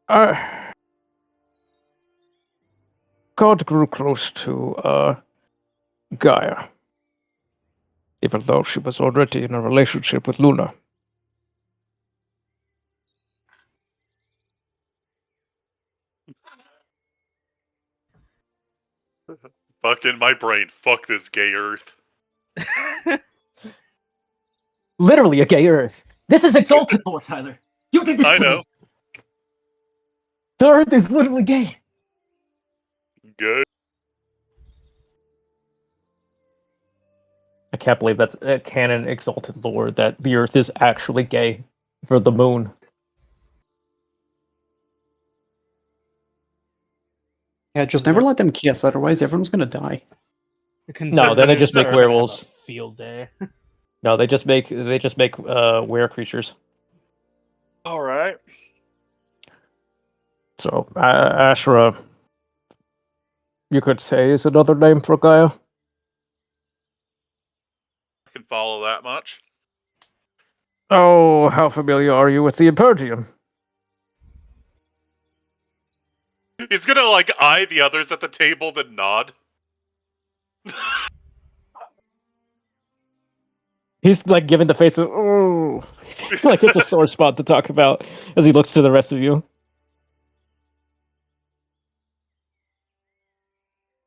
A: God grew close to Gaia, even though she was already in a relationship with Luna.
D: Fucking my brain. Fuck this gay Earth.
A: Literally a gay Earth. This is exalted lore, Tyler. You did this
D: I
A: to
D: know.
A: me. The Earth is literally gay.
D: Good.
A: I can't believe that's a canon exalted lore that the Earth is actually gay for the moon.
C: Yeah, just never let them kiss, otherwise everyone's gonna die.
A: No, then they just make
E: They're gonna have a
A: werewolves.
E: field day.
A: No, they just make were creatures.
D: All right.
A: So Ashra, you could say, is another name for Gaia.
D: I can follow that much.
A: Oh, how familiar are you with the Impergium?
D: He's gonna like eye the others at the table, then nod.
A: He's like giving the face of oh, like it's a sore spot to talk about as he looks to the rest of you.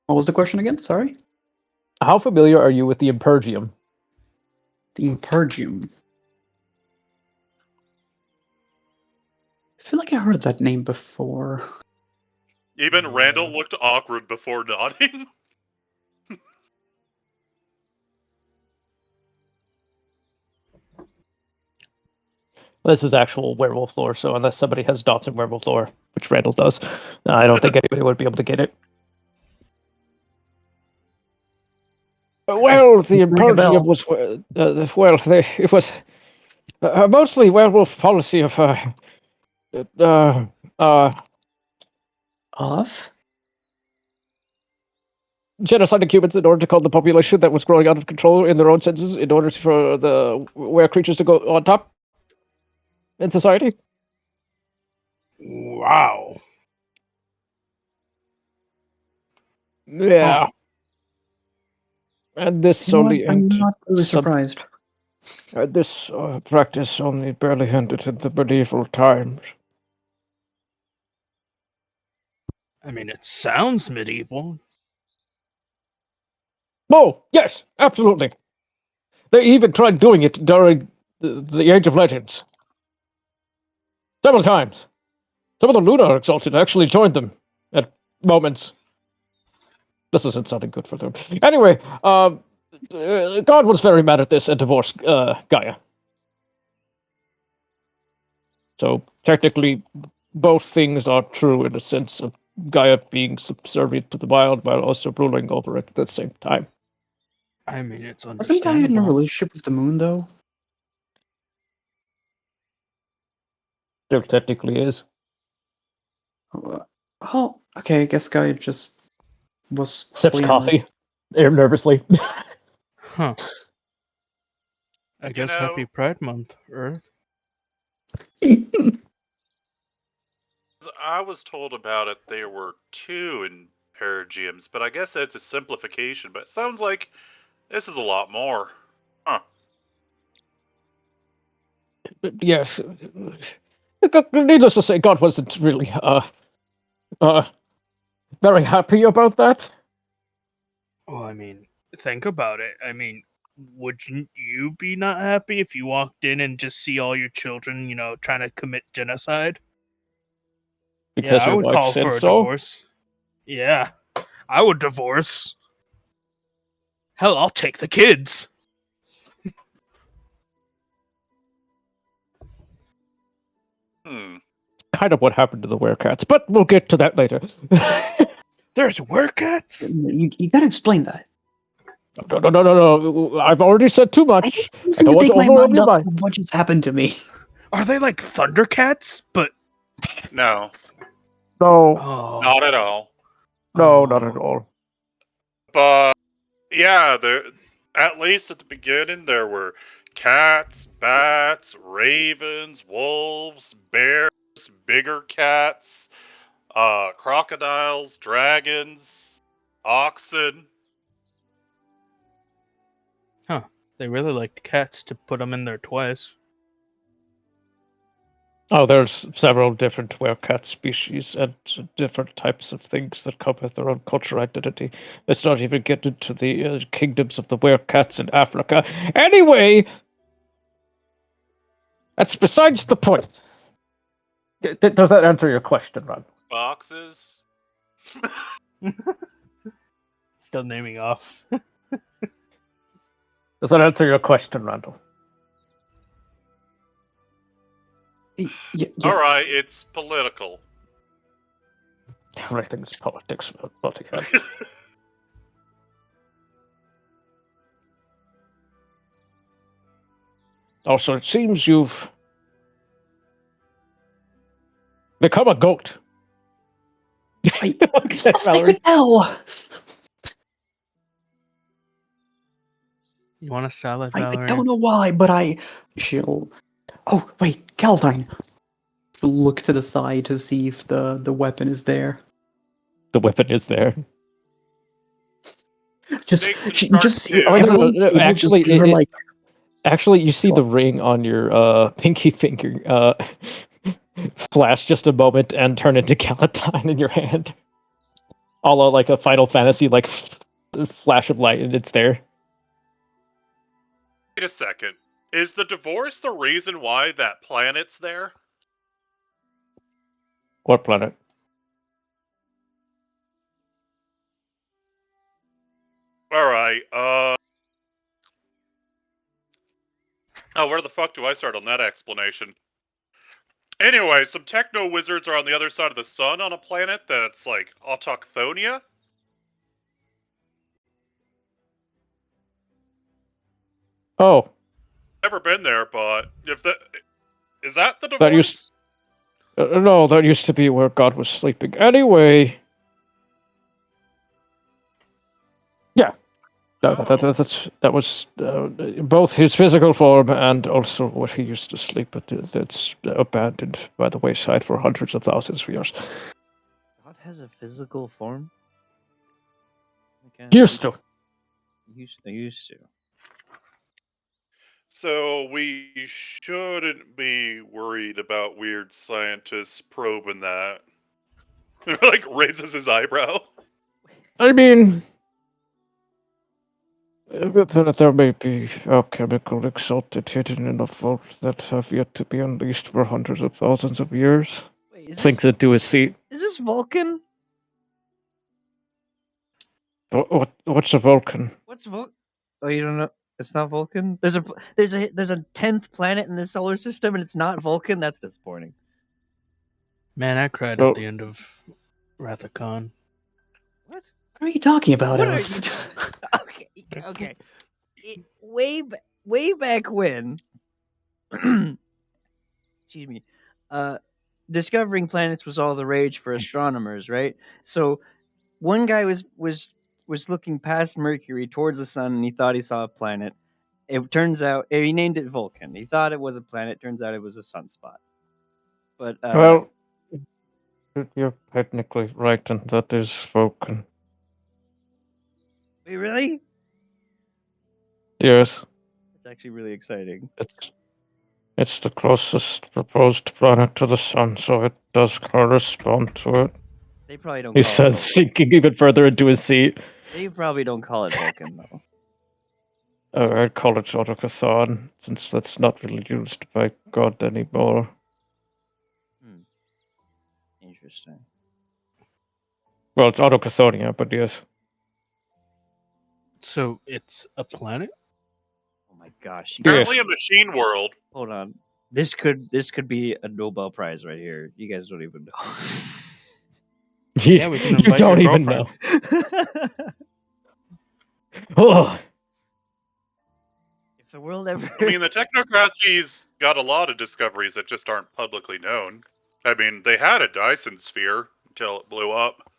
C: What was the question again? Sorry?
A: How familiar are you with the Impergium?
C: The Impergium. I feel like I heard that name before.
D: Even Randall looked awkward before nodding.
A: This is actual werewolf lore, so unless somebody has dots in werewolf lore, which Randall does, I don't think anybody would be able to get it. Well, the
C: Ring a bell.
A: Impergium was it was mostly werewolf policy of
C: Of?
A: genociding humans in order to calm the population that was growing out of control in their own senses, in order for the were creatures to go on top in society.
E: Wow.
A: Yeah. And this
C: You know what?
A: only
C: I'm
A: ended.
C: not really surprised.
A: This practice only barely ended in the medieval times.
E: I mean, it sounds medieval.
A: Oh, yes, absolutely. They even tried doing it during the Age of Legends. Several times. Some of the Lunar Exalted actually joined them at moments. This isn't sounding good for them. Anyway, God was very mad at this and divorced Gaia. So technically, both things are true in the sense of Gaia being subservient to the wild while also ruling over it at the same time.
E: I mean, it's
C: Wasn't Gaia in a
E: understandable.
C: relationship with the moon, though?
A: There technically is.
C: Oh, okay, I guess Gaia just was
A: Sips
C: polyamorous.
A: coffee nervously.
E: Huh. I guess happy Pride Month, Earth.
D: I was told about it. There were two Impergiums, but I guess it's a simplification. But it sounds like this is a lot more. Huh.
A: Yes. Needless to say, God wasn't really very happy about that.
E: Well, I mean, think about it. I mean, wouldn't you be not happy if you walked in and just see all your children, trying to commit genocide?
A: Because
E: Yeah, I
A: your
E: would
A: wife
E: call
A: said
E: for a
A: so.
E: divorce. Yeah, I would divorce. Hell, I'll take the kids.
A: Kind of what happened to the werecats, but we'll get to that later.
E: There's werecats?
C: You gotta explain that.
A: No. I've already said too
C: I
A: much.
C: need
A: I
C: something
A: don't
C: to
A: want
C: take
A: to
C: my
A: overwhelm
C: mind
A: your
C: up
A: mind.
C: from what just happened to me.
E: Are they like Thundercats? But
D: No,
A: No,
E: oh,
D: not at all.
A: no, not at all.
D: But yeah, at least at the beginning there were cats, bats, ravens, wolves, bears, bigger cats, crocodiles, dragons, oxen.
E: They really liked cats to put them in there twice.
A: Oh, there's several different werecat species and different types of things that come with their own cultural identity. Let's not even get into the kingdoms of the werecats in Africa. Anyway, that's besides the point. Does that answer your question, Ron?
D: Boxes.
E: Still naming off.
A: Does that answer your question, Randall?
C: Yes.
D: All right, it's political.
A: Everything's politics, bloody hell. Also, it seems you've become a goat. Looks at
C: Yes, I
A: Valerie.
C: could tell.
E: You want a salad,
C: I
E: Valerie?
C: don't know why, but she'll. Oh wait, Caldine. She'll look to the side to see if the weapon is there.
A: The weapon is there.
C: Just
D: Snakes and
C: you just
D: sharks
C: see
D: too.
A: Oh, no,
C: everyone.
A: no,
C: You'll just
A: actually,
C: see her like.
A: Actually, you see
C: Go
A: the ring on your pinky finger flash just a moment and turn into Calatine in your hand. All like a Final Fantasy like flash of light, and it's there.
D: Wait a second. Is the divorce the reason why that planet's there?
A: What planet?
D: Alright, Oh, where the fuck do I start on that explanation? Anyway, some techno wizards are on the other side of the sun on a planet that's like autochthonia.
A: Oh,
D: Never been there, but if that is that the
A: That
D: divorce?
A: used- no, that used to be where God was sleeping. Anyway, yeah, that was both his physical form and also where he used to sleep. But it's abandoned by the wayside for hundreds of thousands of years.
B: God has a physical form? Okay.
A: Used to.
B: Used to.
D: So we shouldn't be worried about weird scientists probing that. Like raises his eyebrow.
A: I mean, there may be alchemical exalted hidden in the vault that have yet to be unleashed for hundreds of thousands of years.
B: Wait,
A: Sinks into his seat.
B: is this Vulcan?
A: What's a Vulcan?
B: What's Vulcan? Oh, you don't know? It's not Vulcan. There's a 10th planet in the solar system, and it's not Vulcan. That's disappointing.
E: Man, I cried
A: Oh.
E: at the end of Wrath of Khan.
B: What?
C: What are you talking about,
B: What are
C: Alice?
B: Okay. Okay. Way back when. Excuse me. Discovering planets was all the rage for astronomers, right? So one guy was looking past Mercury towards the sun, and he thought he saw a planet. It turns out he named it Vulcan. He thought it was a planet. Turns out it was a sunspot. But
A: Well, you're technically right, and that is Vulcan.
B: wait, really?
A: Yes,
B: It's actually really exciting.
A: it's the closest proposed planet to the sun, so it does correspond to it.
B: They probably don't.
A: He
B: call
A: says,
B: it
A: sinking even further into his seat.
B: Vulcan. They probably don't call it Vulcan though.
A: I'd call it Autochthon, since that's not really used by God anymore.
B: Interesting.
A: Well, it's Autochthonia, but yes.
E: So it's a planet?
B: Oh my gosh!
D: Apparently a machine world.
B: Hold on. This could be a Nobel Prize right here. You guys don't even know.
E: Yeah, we can
A: You
E: invite
A: don't
E: your
A: even know.
E: girlfriend.
A: Oh,
B: If the world ever.
D: I mean, the technocracy's got a lot of discoveries that just aren't publicly known. I mean, they had a Dyson sphere until it blew up.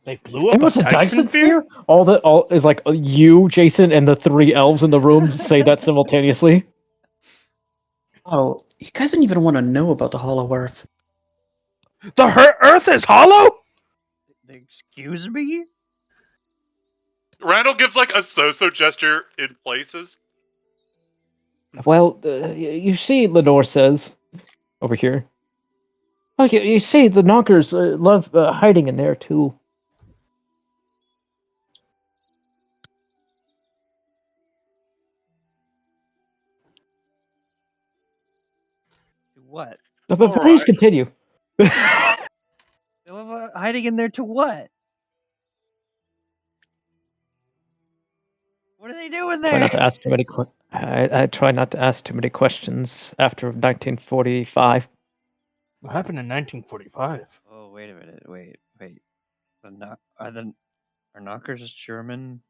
E: They blew
A: and
E: up
A: what's
E: a
A: a
E: Dyson sphere?
A: All is like you, Jason, and the three elves in the room say that simultaneously.
C: Oh, you guys don't even want to know about the Hollow Earth.
E: The Earth is hollow?
B: Excuse me?
D: Randall gives like a so-so gesture in places.
A: Well, you see, Lenore says over here. Oh, you see, the knockers love hiding in there too.
B: To what?
A: But
D: All
A: please
D: right.
A: continue.
B: They love hiding in there to what? What are they doing
A: Try
B: there?
A: not to ask too many. I try not to ask too many questions after 1945.
E: What happened in 1945?
B: Oh, wait a minute. Wait. Are knockers German?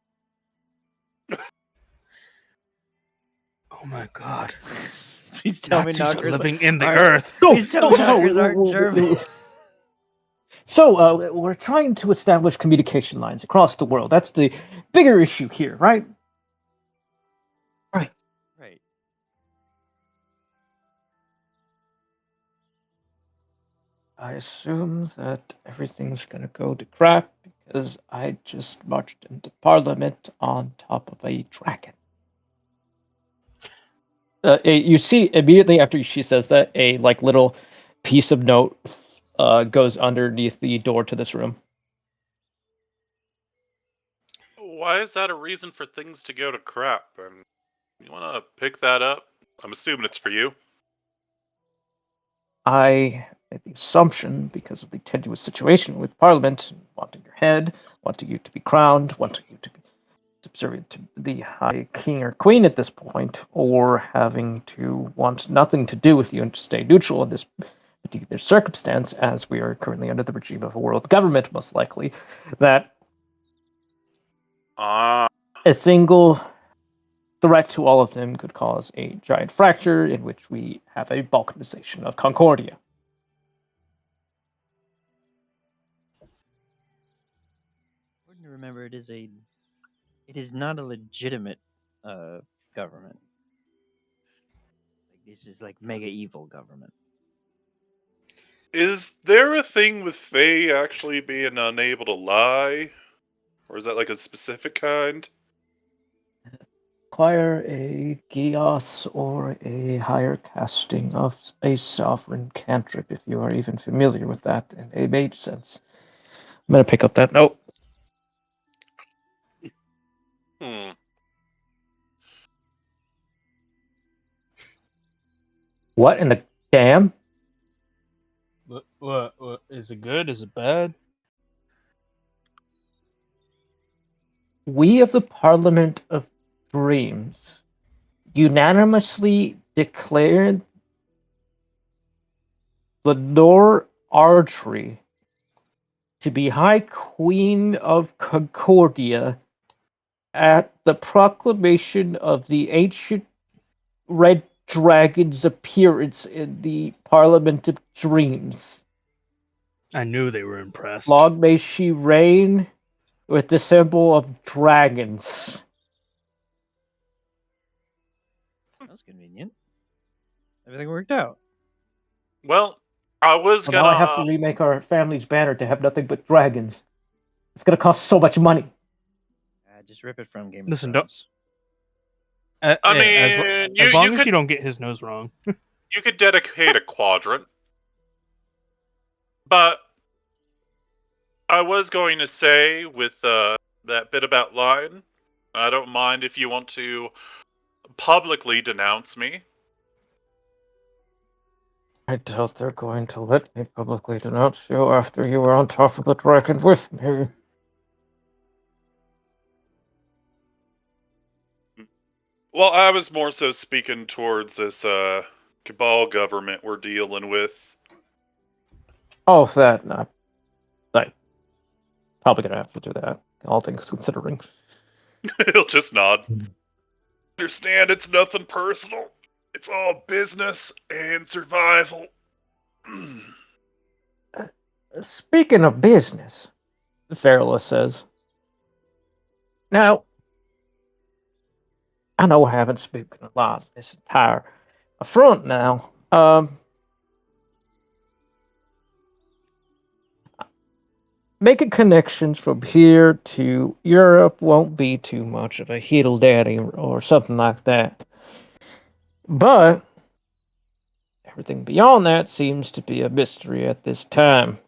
E: Oh my god.
B: Please tell me
E: Nazis are
B: knockers
E: living in the
B: aren't-
E: earth.
B: Please tell me knockers aren't German.
A: So we're trying to establish communication lines across the world. That's the bigger issue here, right?
B: Right.
A: I assume that everything's gonna go to crap because I just marched into Parliament on top of a dragon. You see immediately after she says that, a like little piece of note goes underneath the door to this room.
D: Why is that a reason for things to go to crap? You want to pick that up? I'm assuming it's for you.
A: I made the assumption, because of the tenuous situation with Parliament, wanting your head, wanting you to be crowned, wanting you to be subservient to the High King or Queen at this point, or having to want nothing to do with you and to stay neutral in this particular circumstance, as we are currently under the regime of a world government, most likely, that
D: Ah,
A: a single threat to all of them could cause a giant fracture in which we have a balkanization of Concordia.
B: Important to remember, it is not a legitimate government. Like, this is like mega evil government.
D: is there a thing with Faye actually being unable to lie? Or is that like a specific kind?
A: Require a Gios or a higher casting of a sovereign cantrip, if you are even familiar with that in a mage sense. I'm gonna pick up that note.
D: Hmm.
A: What in the damn?
E: What? Is it good? Is it bad?
A: We of the Parliament of Dreams unanimously declared Lenore Ardtree to be High Queen of Concordia at the proclamation of the ancient Red Dragon's appearance in the Parliament of Dreams.
E: I knew they were impressed.
A: Long may she reign with the symbol of dragons.
B: That was convenient. Everything worked out.
D: Well, I was
A: Well, now I have to
D: gonna.
A: remake our family's banner to have nothing but dragons. It's gonna cost so much money.
B: Just rip it from Game of
E: Listen,
B: Thrones.
D: I
E: as
D: mean,
E: long
D: you
E: as
D: could
E: you don't get his nose wrong.
D: you could dedicate a quadrant, but I was going to say with that bit about lying, I don't mind if you want to publicly denounce me.
A: I doubt they're going to let me publicly denounce you after you were on top of the dragon with me.
D: Well, I was more so speaking towards this cabal government we're dealing with.
A: All of that, no. I probably gonna have to do that, all things considering.
D: He'll just nod.
A: Mhm.
D: Understand, it's nothing personal. It's all business and survival.
A: Speaking of business, Farrell says. Now, I know I haven't spoken a lot this entire front now. Making connections from here to Europe won't be too much of a heedle daddy or something like that. But everything beyond that seems to be a mystery at this time.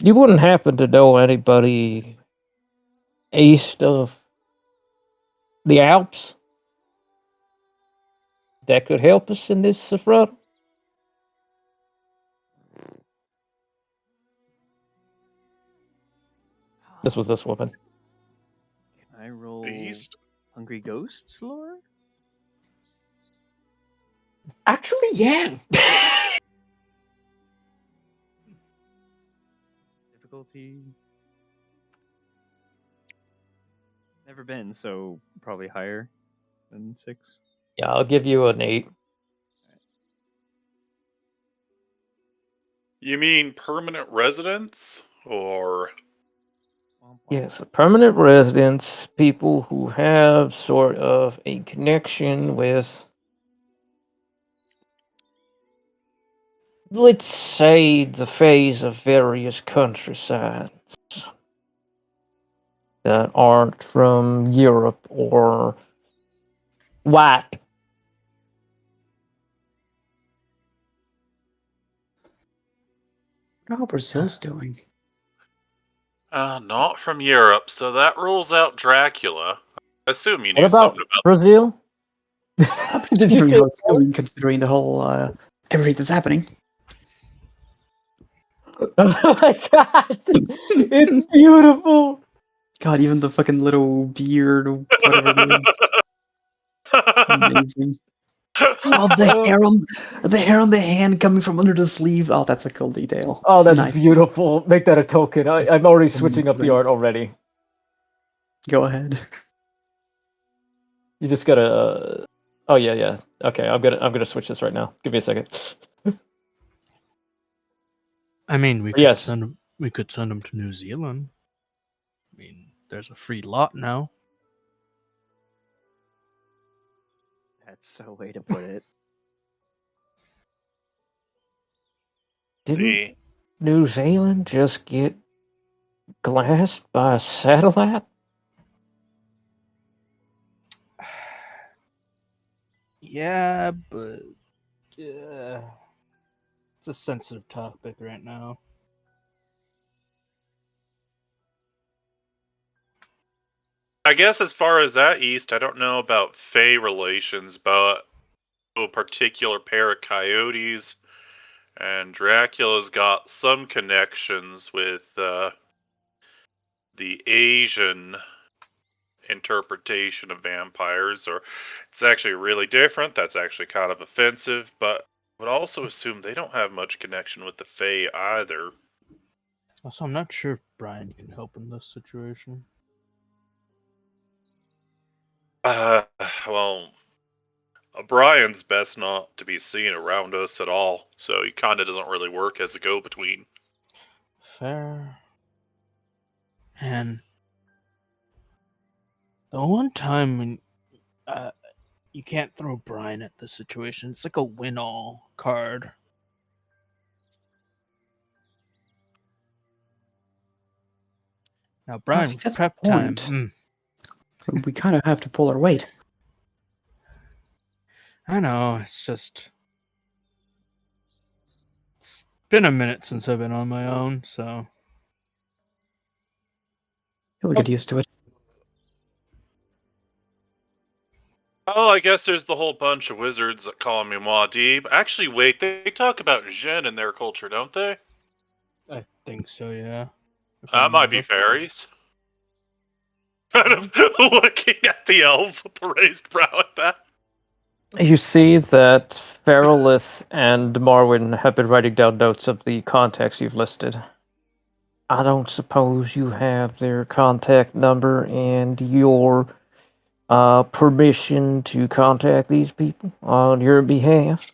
A: You wouldn't happen to know anybody east of the Alps that could help us in this front? This was this woman.
B: Can I roll
D: East?
B: Hungry Ghosts lore?
C: Actually, yeah.
B: Difficulty. Never been, so probably higher than 6.
A: Yeah, I'll give you an 8.
D: You mean permanent residents? Or.
A: Yes, permanent residents, people who have sort of a connection with, let's say, the phase of various countrysides that aren't from Europe or white.
C: How Brazil's doing?
D: Not from Europe, so that rules out Dracula. I assume you
A: What
D: knew
A: about
D: something about.
A: Brazil?
C: I'm
A: Did you
C: considering
A: say
C: how it's doing, considering the whole everything that's happening.
A: Oh my god! It's beautiful!
C: God, even the fucking little beard, or whatever it is, amazing. Oh, the hair on the hand coming from under the sleeve. Oh, that's a cool detail.
A: Oh, that's
C: Nice.
A: beautiful. Make that a token. I'm already switching up the
C: Right.
A: art already.
C: Go ahead.
A: You just gotta. Oh yeah. Okay, I'm gonna switch this right now. Give me a second.
E: I mean, we could
A: Yes.
E: send him. We could send him to New Zealand. I mean, there's a free lot now.
B: That's a way to put it.
A: Didn't
D: The
A: New Zealand just get glassed by a satellite?
E: Yeah, but it's a sensitive topic right now.
D: I guess as far as that east, I don't know about Fey relations, but a particular pair of coyotes, and Dracula's got some connections with the Asian interpretation of vampires, or it's actually really different. That's actually kind of offensive, but I would also assume they don't have much connection with the Fae either.
E: Also, I'm not sure if Brian can help in this situation.
D: Well, Brian's best not to be seen around us at all, so he kind of doesn't really work as a go-between.
E: Fair. And the one time when you can't throw Brian at this situation, it's like a win-all card. Now, Brian,
C: see,
E: with
C: that's the
E: prep time.
C: point. We kind of have to pull our weight.
E: I know, it's been a minute since I've been on my own, so.
C: He'll get used to it.
D: Oh, I guess there's the whole bunch of wizards that call me Muad'Dib. Actually, wait, they talk about Jinn in their culture, don't they?
E: I think so, yeah. If I
D: That might be
E: remember.
D: fairies. Kind of looking at the elves with the raised brow at that.
A: You see that Feralith and Marwyn have been writing down notes of the contacts you've listed. I don't suppose you have their contact number and your permission to contact these people on your behalf?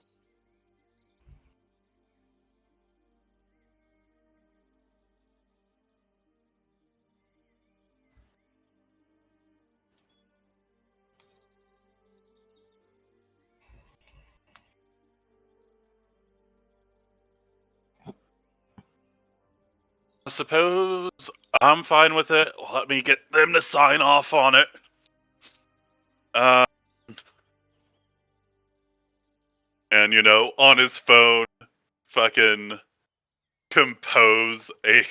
D: suppose I'm fine with it. Let me get them to sign off on it. And, on his phone, fucking compose a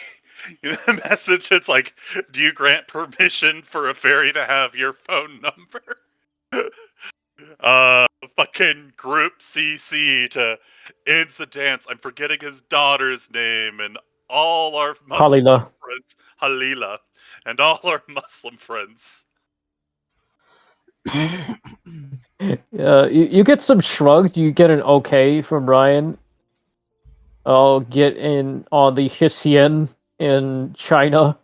D: message. It's like, do you grant permission for a fairy to have your phone number? Fucking group CC to Ends the Dance. I'm forgetting his daughter's name and all our Muslim
A: Halila.
D: friends. Halila. And all our Muslim friends.
A: You get some shrugged. You get an okay from Ryan. I'll get in on the Hsien in China.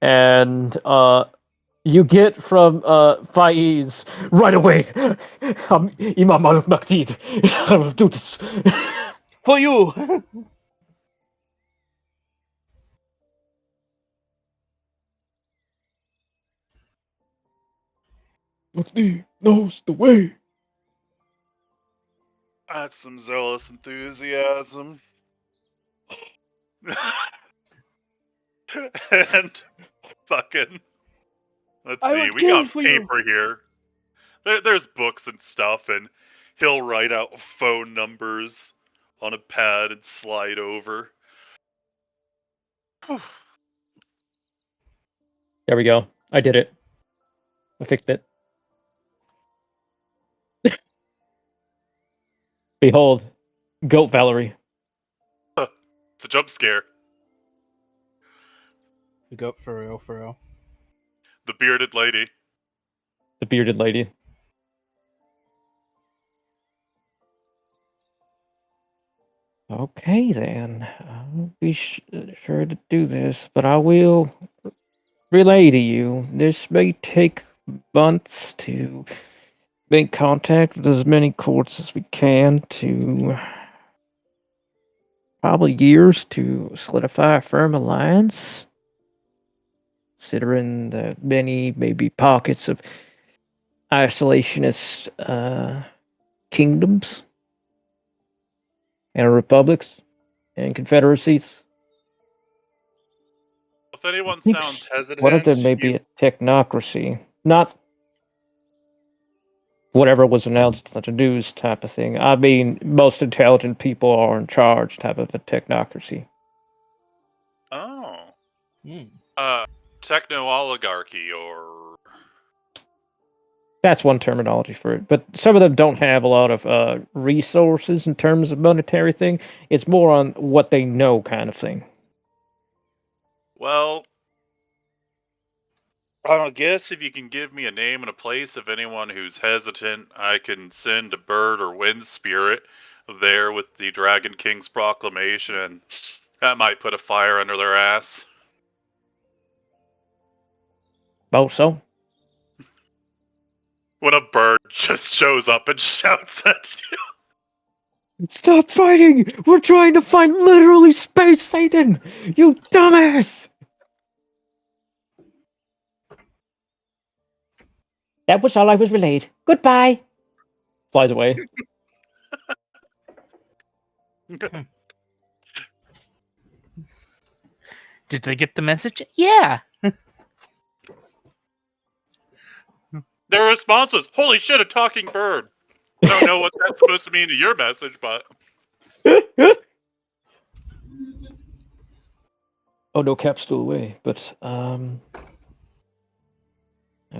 A: And you get from Faiz right away. I'm Imam al Mahdi. I will do this.
E: For you.
A: Mahdi knows the way.
D: That's some zealous enthusiasm. And fucking, let's
E: I
D: see,
E: would
D: we
E: kill
D: got
E: for you.
D: paper here. There's books and stuff, and he'll write out phone numbers on a pad and slide over.
A: There we go. I did it. I fixed it. Behold, Goat Valerie.
D: It's a jump scare.
E: You go for real, for real.
D: The bearded lady.
A: The bearded lady. Okay, then. I'll be sure to do this, but I will relay to you. This may take months to make contact with as many courts as we can to probably years to solidify a firm alliance. Considering the many, maybe pockets of isolationist kingdoms and republics and confederacies.
D: If anyone
A: I think
D: sounds
A: one of them
D: hesitant,
A: may be a technocracy, not whatever was announced on the news type of thing. I mean, most intelligent people are in charge type of a technocracy.
D: Oh.
E: Hmm.
D: Techno-oligarchy, or...
A: That's one terminology for it. But some of them don't have a lot of resources in terms of monetary thing. It's more on what they know kind of thing.
D: Well, I guess if you can give me a name and a place of anyone who's hesitant, I can send a bird or wind spirit there with the Dragon King's proclamation, and that might put a fire under their ass.
A: Oh, so?
D: When a bird just shows up and shouts at you.
A: Stop fighting! We're trying to find literally Space Satan! You dumbass! That was all I was relayed. Goodbye! Flies away.
E: Did they get the message? Yeah.
D: Their response was, "Holy shit, a talking bird." I don't know what that's supposed to mean to your message, but...
A: Oh, no, Cap's still away, but, well,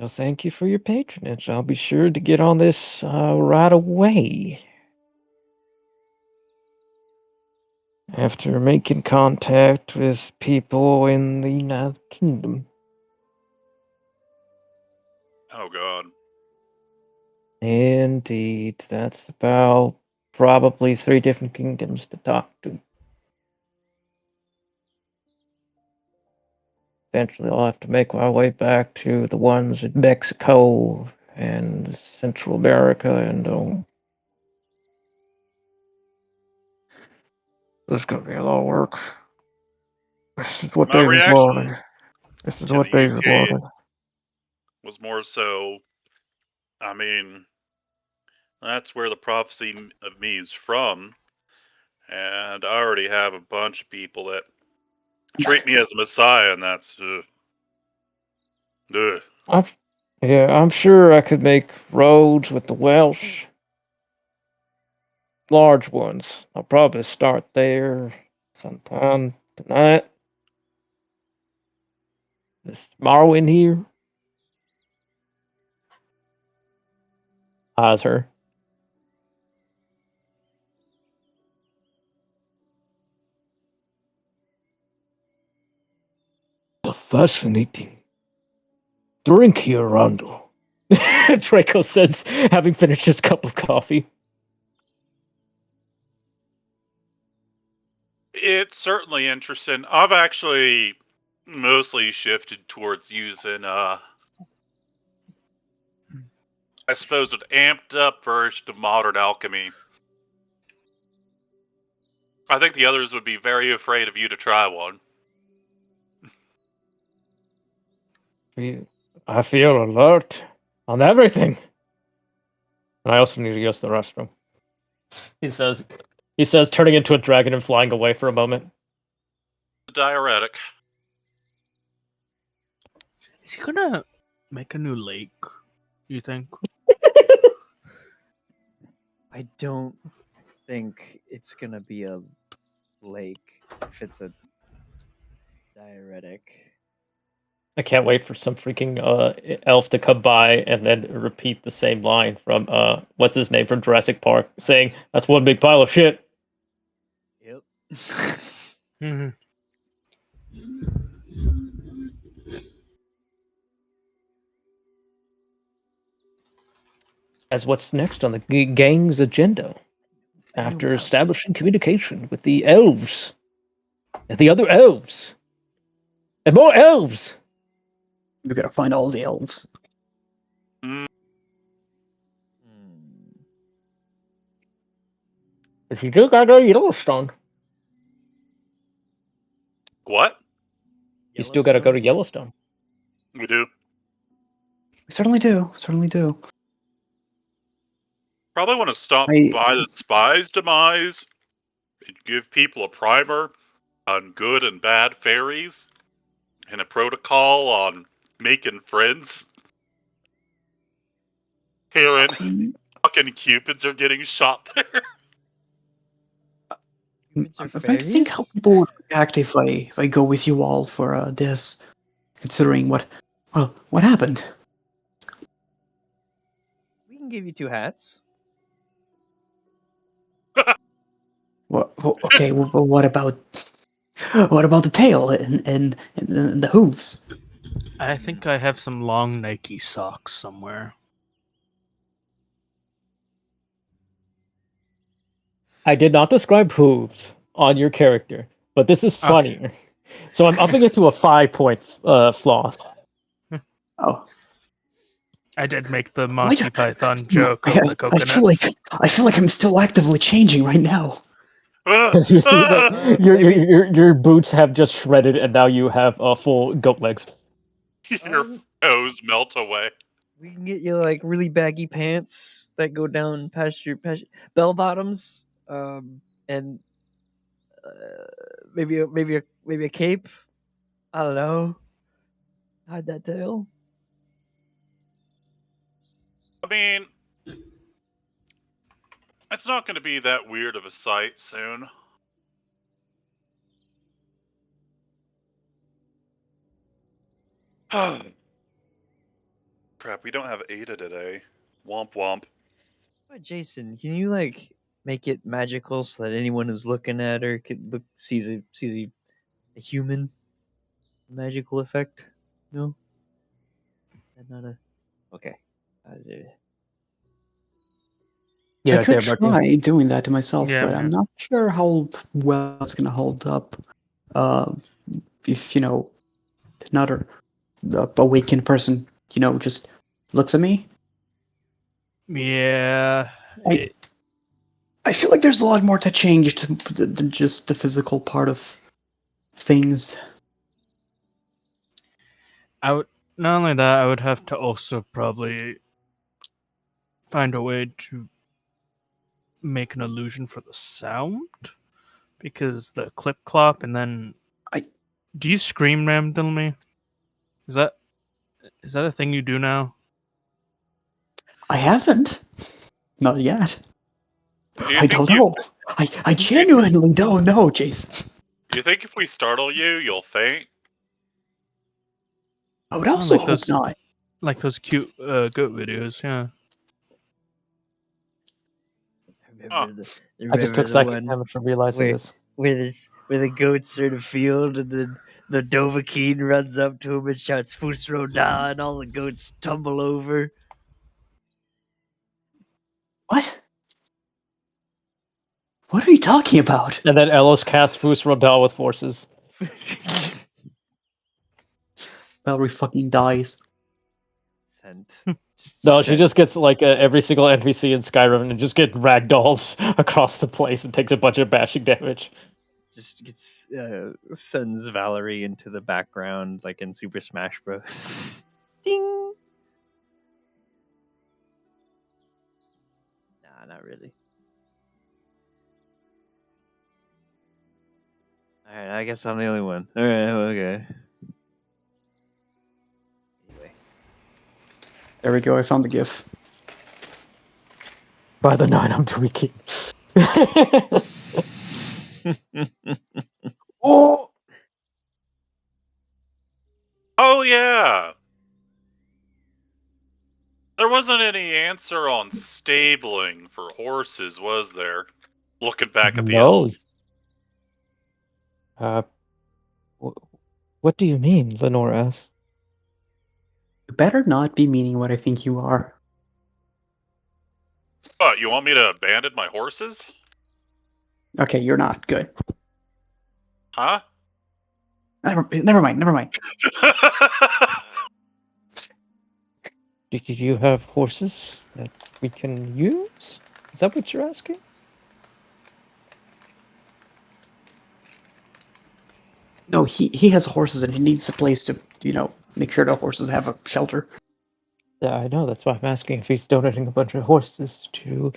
A: thank you for your patronage. I'll be sure to get on this, right away. After making contact with people in the United Kingdom.
D: Oh, God.
A: Indeed, that's about probably 3 different kingdoms to talk to. Eventually, I'll have to make my way back to the ones in Mexico and Central America, and this is gonna be a lot of work. This is what
D: My
A: David
D: reaction
A: wanted. This is
D: to
A: what
D: the
A: David
D: UK
A: wanted.
D: was more so, I mean, that's where the prophecy of me is from, and I already have a bunch of people that treat me as a messiah, and that's. Ugh.
A: I'm sure I could make roads with the Welsh. Large ones. I'll probably start there sometime tonight. Is Morrow in here? Eyes her. Fascinating. Drink here, Randall. Draco says, having finished his cup of coffee.
D: It's certainly interesting. I've actually mostly shifted towards using, I suppose, an amped up version of modern alchemy. I think the others would be very afraid of you to try one.
A: I feel alert on everything. And I also need to use the restroom. He says, turning into a dragon and flying away for a moment.
D: Diuretic.
E: Is he gonna make a new lake? You think?
B: I don't think it's gonna be a lake if it's a diuretic.
A: I can't wait for some freaking elf to come by and then repeat the same line from what's his name from Jurassic Park, saying that's one big pile of shit.
B: Yep.
E: Mm-hmm.
A: As what's next on the gang's agenda, after establishing communication with the elves and the other elves and more elves.
C: We gotta find all the elves.
A: If you do gotta go to Yellowstone.
D: What?
A: You still gotta go to Yellowstone.
D: We do.
C: We certainly do. Certainly do.
D: Probably want to stop by the Spy's demise and give people a primer on good and bad fairies and a protocol on making friends. Hearing fucking cupids are getting shot there.
C: I'm trying to think how people would react if I go with you all for this, considering what happened.
B: We can give you 2 hats.
C: Okay, well, what about the tail and the hooves?
E: I think I have some long Nike socks somewhere.
A: I did not describe hooves on your character, but this is funnier. Okay. So I'm upping it to a 5-point flaw.
C: Oh.
E: I did make the Monty Python joke of the coconuts.
C: I feel like I'm still actively changing right now.
A: Because you see that your boots have just shredded, and now you have full goat legs.
D: Your toes melt away.
B: We can get you like really baggy pants that go down past your bell bottoms, and maybe a cape. I don't know. Hide that tail.
D: I mean, it's not going to be that weird of a sight soon. Crap, we don't have Ada today. Womp womp.
B: But Jason, can you like make it magical so that anyone who's looking at her could sees a human magical effect? No? That's not a okay.
C: I could try doing that to myself, but I'm not sure how well it's gonna hold up. If another awakened person, just looks at me.
E: Yeah.
C: I feel like there's a lot more to change than just the physical part of things.
E: Not only that, I would have to also probably find a way to make an illusion for the sound, because the clip clop and then Do you scream randomly? Is that a thing you do now?
C: I haven't. Not yet.
D: Do you
C: I
D: think
C: don't know. I genuinely don't know, Jason.
D: You think if we startle you, you'll faint?
C: I would also
E: like
C: hope
E: those-
C: not.
E: Like those cute goat videos, yeah.
A: I just took
B: the
A: psychic
B: one
A: damage from realizing
B: where,
A: this.
B: where the goats are in a field and then the Dovahkiin runs up to him and shouts Fusro Da and all the goats tumble over.
C: What? What are you talking about?
A: And then Ellis casts Fus Rodal with forces.
C: Valerie fucking dies.
B: Sent.
A: No, she just gets like every single NPC in Skyrim and just get ragdolls across the place and takes a bunch of bashing damage.
B: Just gets sends Valerie into the background like in Super Smash Bros. Ding. Nah, not really. Alright, I guess I'm the only one. Alright, okay. Anyway.
C: There we go, I found the GIF.
A: By the 9, I'm tweaking. Oh!
D: Oh yeah. There wasn't any answer on stabling for horses, was there? Looking back at the
A: No.
D: elves.
A: What do you mean? Lenore asks.
C: You better not be meaning what I think you are.
D: What, you want me to abandon my horses?
C: Okay, you're not. Good.
D: Huh?
C: Never mind.
A: Do you have horses that we can use? Is that what you're asking?
C: No, he has horses and he needs a place to, make sure the horses have a shelter.
A: Yeah, I know. That's why I'm asking if he's donating a bunch of horses to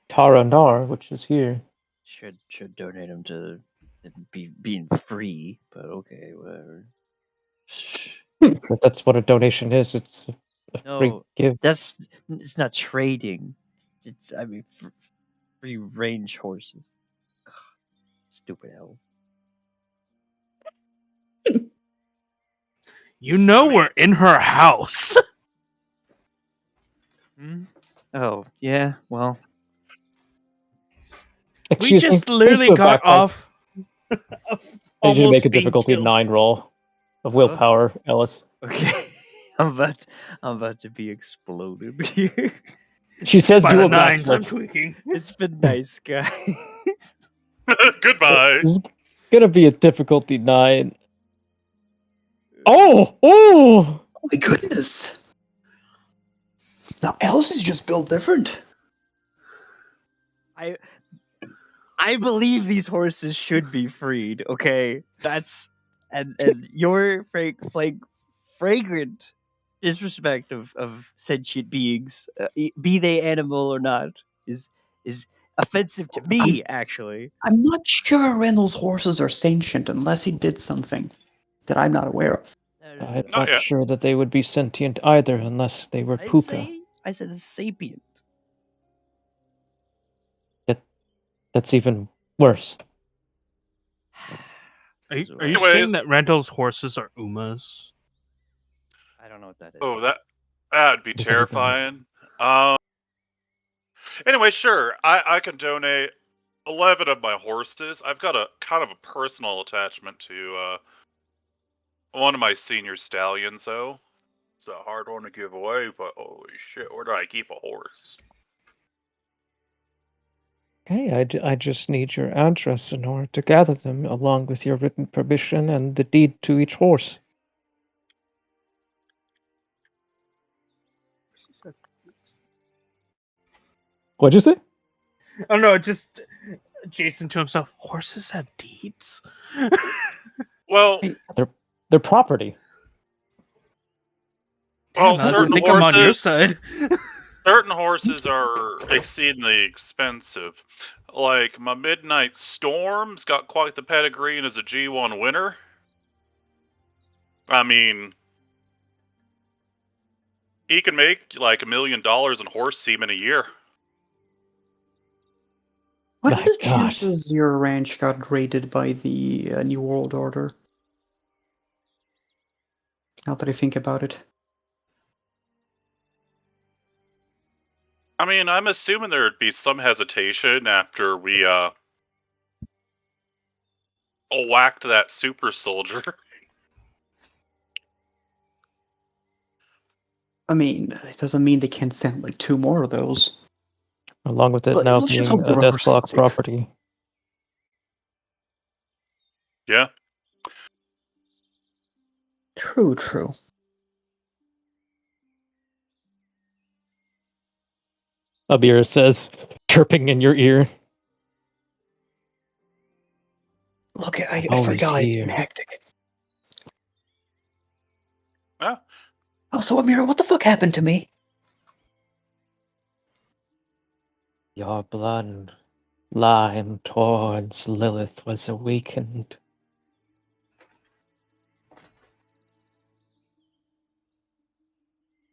A: Tara Nar, which is here.
B: Should donate them to being free, but okay, whatever.
A: But that's what a donation is. It's a free
B: No,
A: gift.
B: it's not trading. It's I mean free range horses. Stupid hell.
E: You know we're in her house.
B: Hmm? Oh yeah, well.
E: We
A: Excuse me,
E: just
A: please
E: literally
A: do a
E: got
A: backflip.
E: off.
A: I need you to make a
E: almost being
A: difficulty
E: killed.
A: 9 roll of willpower, Ellis.
B: Okay. I'm about to be exploded here.
A: She says
E: By
A: do
E: the
A: a
E: nines, I'm
A: backflip.
E: tweaking.
B: It's been nice, guys.
D: Goodbye.
A: This is gonna be a difficulty 9. Oh! Oh!
C: Oh my goodness! Now, Alice is just built different.
B: I believe these horses should be freed. Okay, that's and your fragrant disrespect of sentient beings, be they animal or not, is offensive to me. Actually,
C: I'm not sure Randall's horses are sentient unless he did something that I'm not aware of.
A: I'm
D: Not
A: not
D: yet.
A: sure that they would be sentient either unless they were puka.
B: I said sapient.
A: That's even worse.
E: Are you
D: Anyways.
E: saying that Randall's horses are Umas?
B: I don't know what that is.
D: Oh, that'd be
A: Does that even-
D: terrifying. Anyway, sure. I can donate 11 of my horses. I've got a kind of a personal attachment to one of my senior stallions, though. It's a hard one to give away, but holy shit, where do I keep a horse?
A: Okay, I just need your address in order to gather them, along with your written permission and the deed to each horse. What'd you say?
E: Oh no, just Jason to himself. Horses have deeds.
D: Well,
A: They're property.
D: well,
E: Damn, I
D: certain
E: think I'm on your
D: horses,
E: side.
D: certain horses are exceedingly expensive. Like my Midnight Storm's got quite the pedigree and is a G1 winner. I mean, he can make like $1 million in horse semen a year.
C: What
A: My
C: are the
A: God.
C: chances your ranch got raided by the New World Order? Now that I think about it.
D: I mean, I'm assuming there'd be some hesitation after we whacked that super soldier.
C: I mean, it doesn't mean they can't send like 2 more of those.
A: Along with it
C: But
A: now
C: let's just
A: being
C: hope the
A: a
C: runner's
A: Deathlock
C: safe.
A: property.
D: Yeah.
C: True.
A: Abir says, chirping in your ear.
C: Look, I
A: Always
C: forgot it's been
A: here.
C: hectic.
D: Yeah.
C: Oh, so Amira, what the fuck happened to me?
A: Your blood line towards Lilith was awakened.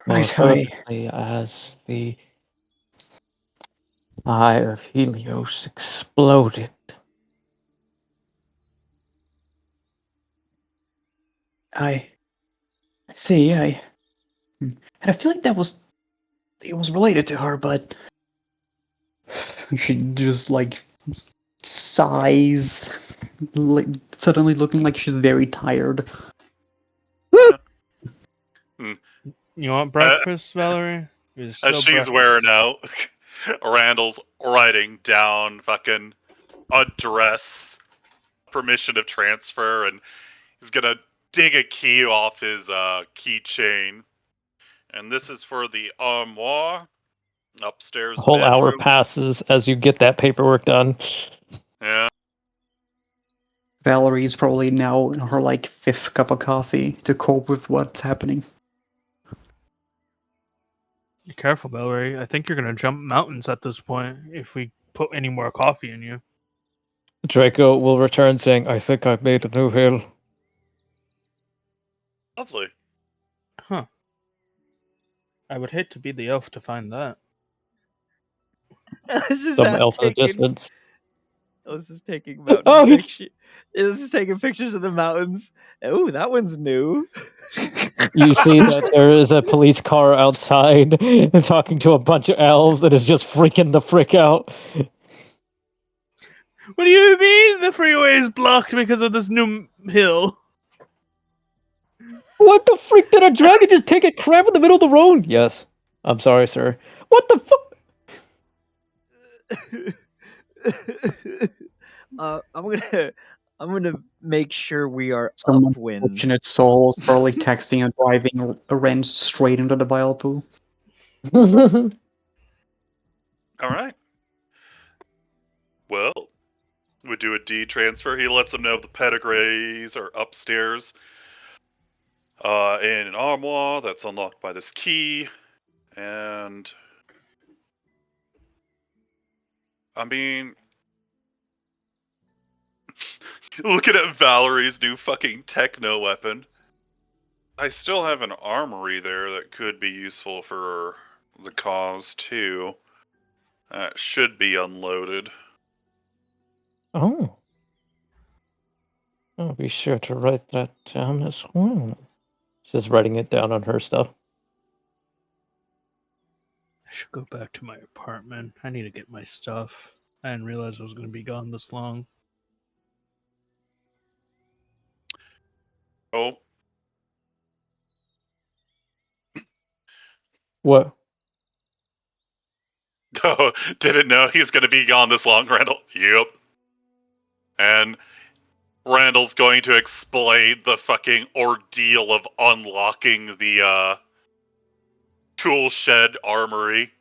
A: More
C: Right,
A: fervently as the eye of Helios exploded.
C: I see, and I feel like it was related to her, but she just like sighs, like suddenly looking like she's very tired.
E: You want breakfast, Valerie? You're
D: As
E: so
D: she's wearing out, Randall's writing down fucking address, permission of transfer, and he's gonna dig a key off his keychain. And this is for the armoire upstairs
A: A whole hour
D: bedroom.
A: passes as you get that paperwork done.
D: Yeah.
C: Valerie's probably now in her like 5th cup of coffee to cope with what's happening.
E: Be careful, Valerie. I think you're gonna jump mountains at this point if we put any more coffee in you.
A: Draco will return saying, I think I've made a new hill.
D: Lovely.
E: Huh. I would hate to be the elf to find that.
B: This is
A: Some elf in the
B: taking.
A: distance.
B: This is taking mountain
A: Oh, he's-
B: picture. This is taking pictures of the mountains. Oh, that one's new.
A: You see that there is a police car outside and talking to a bunch of elves that is just freaking the frick out.
E: What do you mean the freeway is blocked because of this new hill?
A: What the freak did a dragon just take a crap in the middle of the road? Yes. I'm sorry, sir. What the fuck?
B: I'm gonna make sure we are
C: Some
B: upwind.
C: unfortunate soul is probably texting and driving a wrench straight into the bile pool.
D: All right. Well, we do a D transfer. He lets them know the pedigrees are upstairs in an armoire that's unlocked by this key. And I mean, looking at Valerie's new fucking techno weapon, I still have an armory there that could be useful for the cause too. That should be unloaded.
A: Oh. I'll be sure to write that down as well. She's writing it down on her stuff.
E: I should go back to my apartment. I need to get my stuff. I didn't realize I was going to be gone this long.
D: Oh,
A: What?
D: oh, didn't know he's gonna be gone this long, Randall. Yep. And Randall's going to explain the fucking ordeal of unlocking the tool shed armory,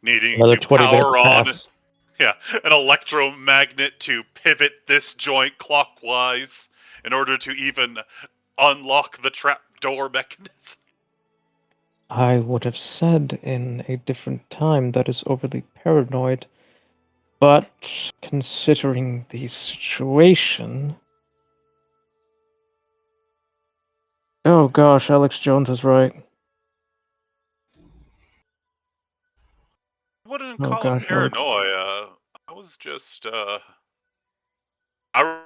D: needing
A: Another
D: to
A: 20 minutes
D: power on
A: pass.
D: an electromagnet to pivot this joint clockwise in order to even unlock the trapdoor mechanism.
A: I would have said in a different time that is overly paranoid, but considering the situation, Oh gosh, Alex Jones is right.
D: I wouldn't
A: Oh,
D: call
A: gosh,
D: it
A: Alex.
D: paranoia. I was just, I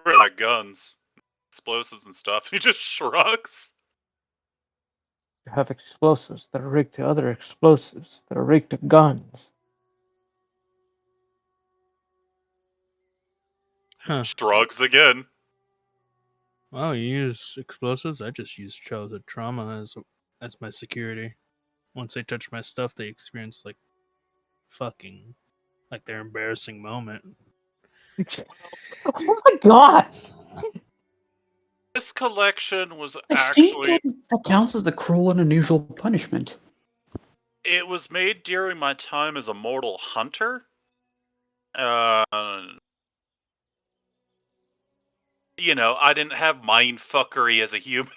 D: really like guns, explosives and stuff. He just shrugs.
A: You have explosives that are rigged to other explosives that are rigged to guns.
E: Huh.
D: Shrugs again.
E: Wow, you use explosives? I just use childhood trauma as my security. Once they touch my stuff, they experience like fucking like their embarrassing moment.
A: Oh my gosh!
D: This collection was
C: I think
D: actually,
C: that counts as the cruel and unusual punishment.
D: it was made during my time as a mortal hunter. Uh, I didn't have mindfuckery as a human.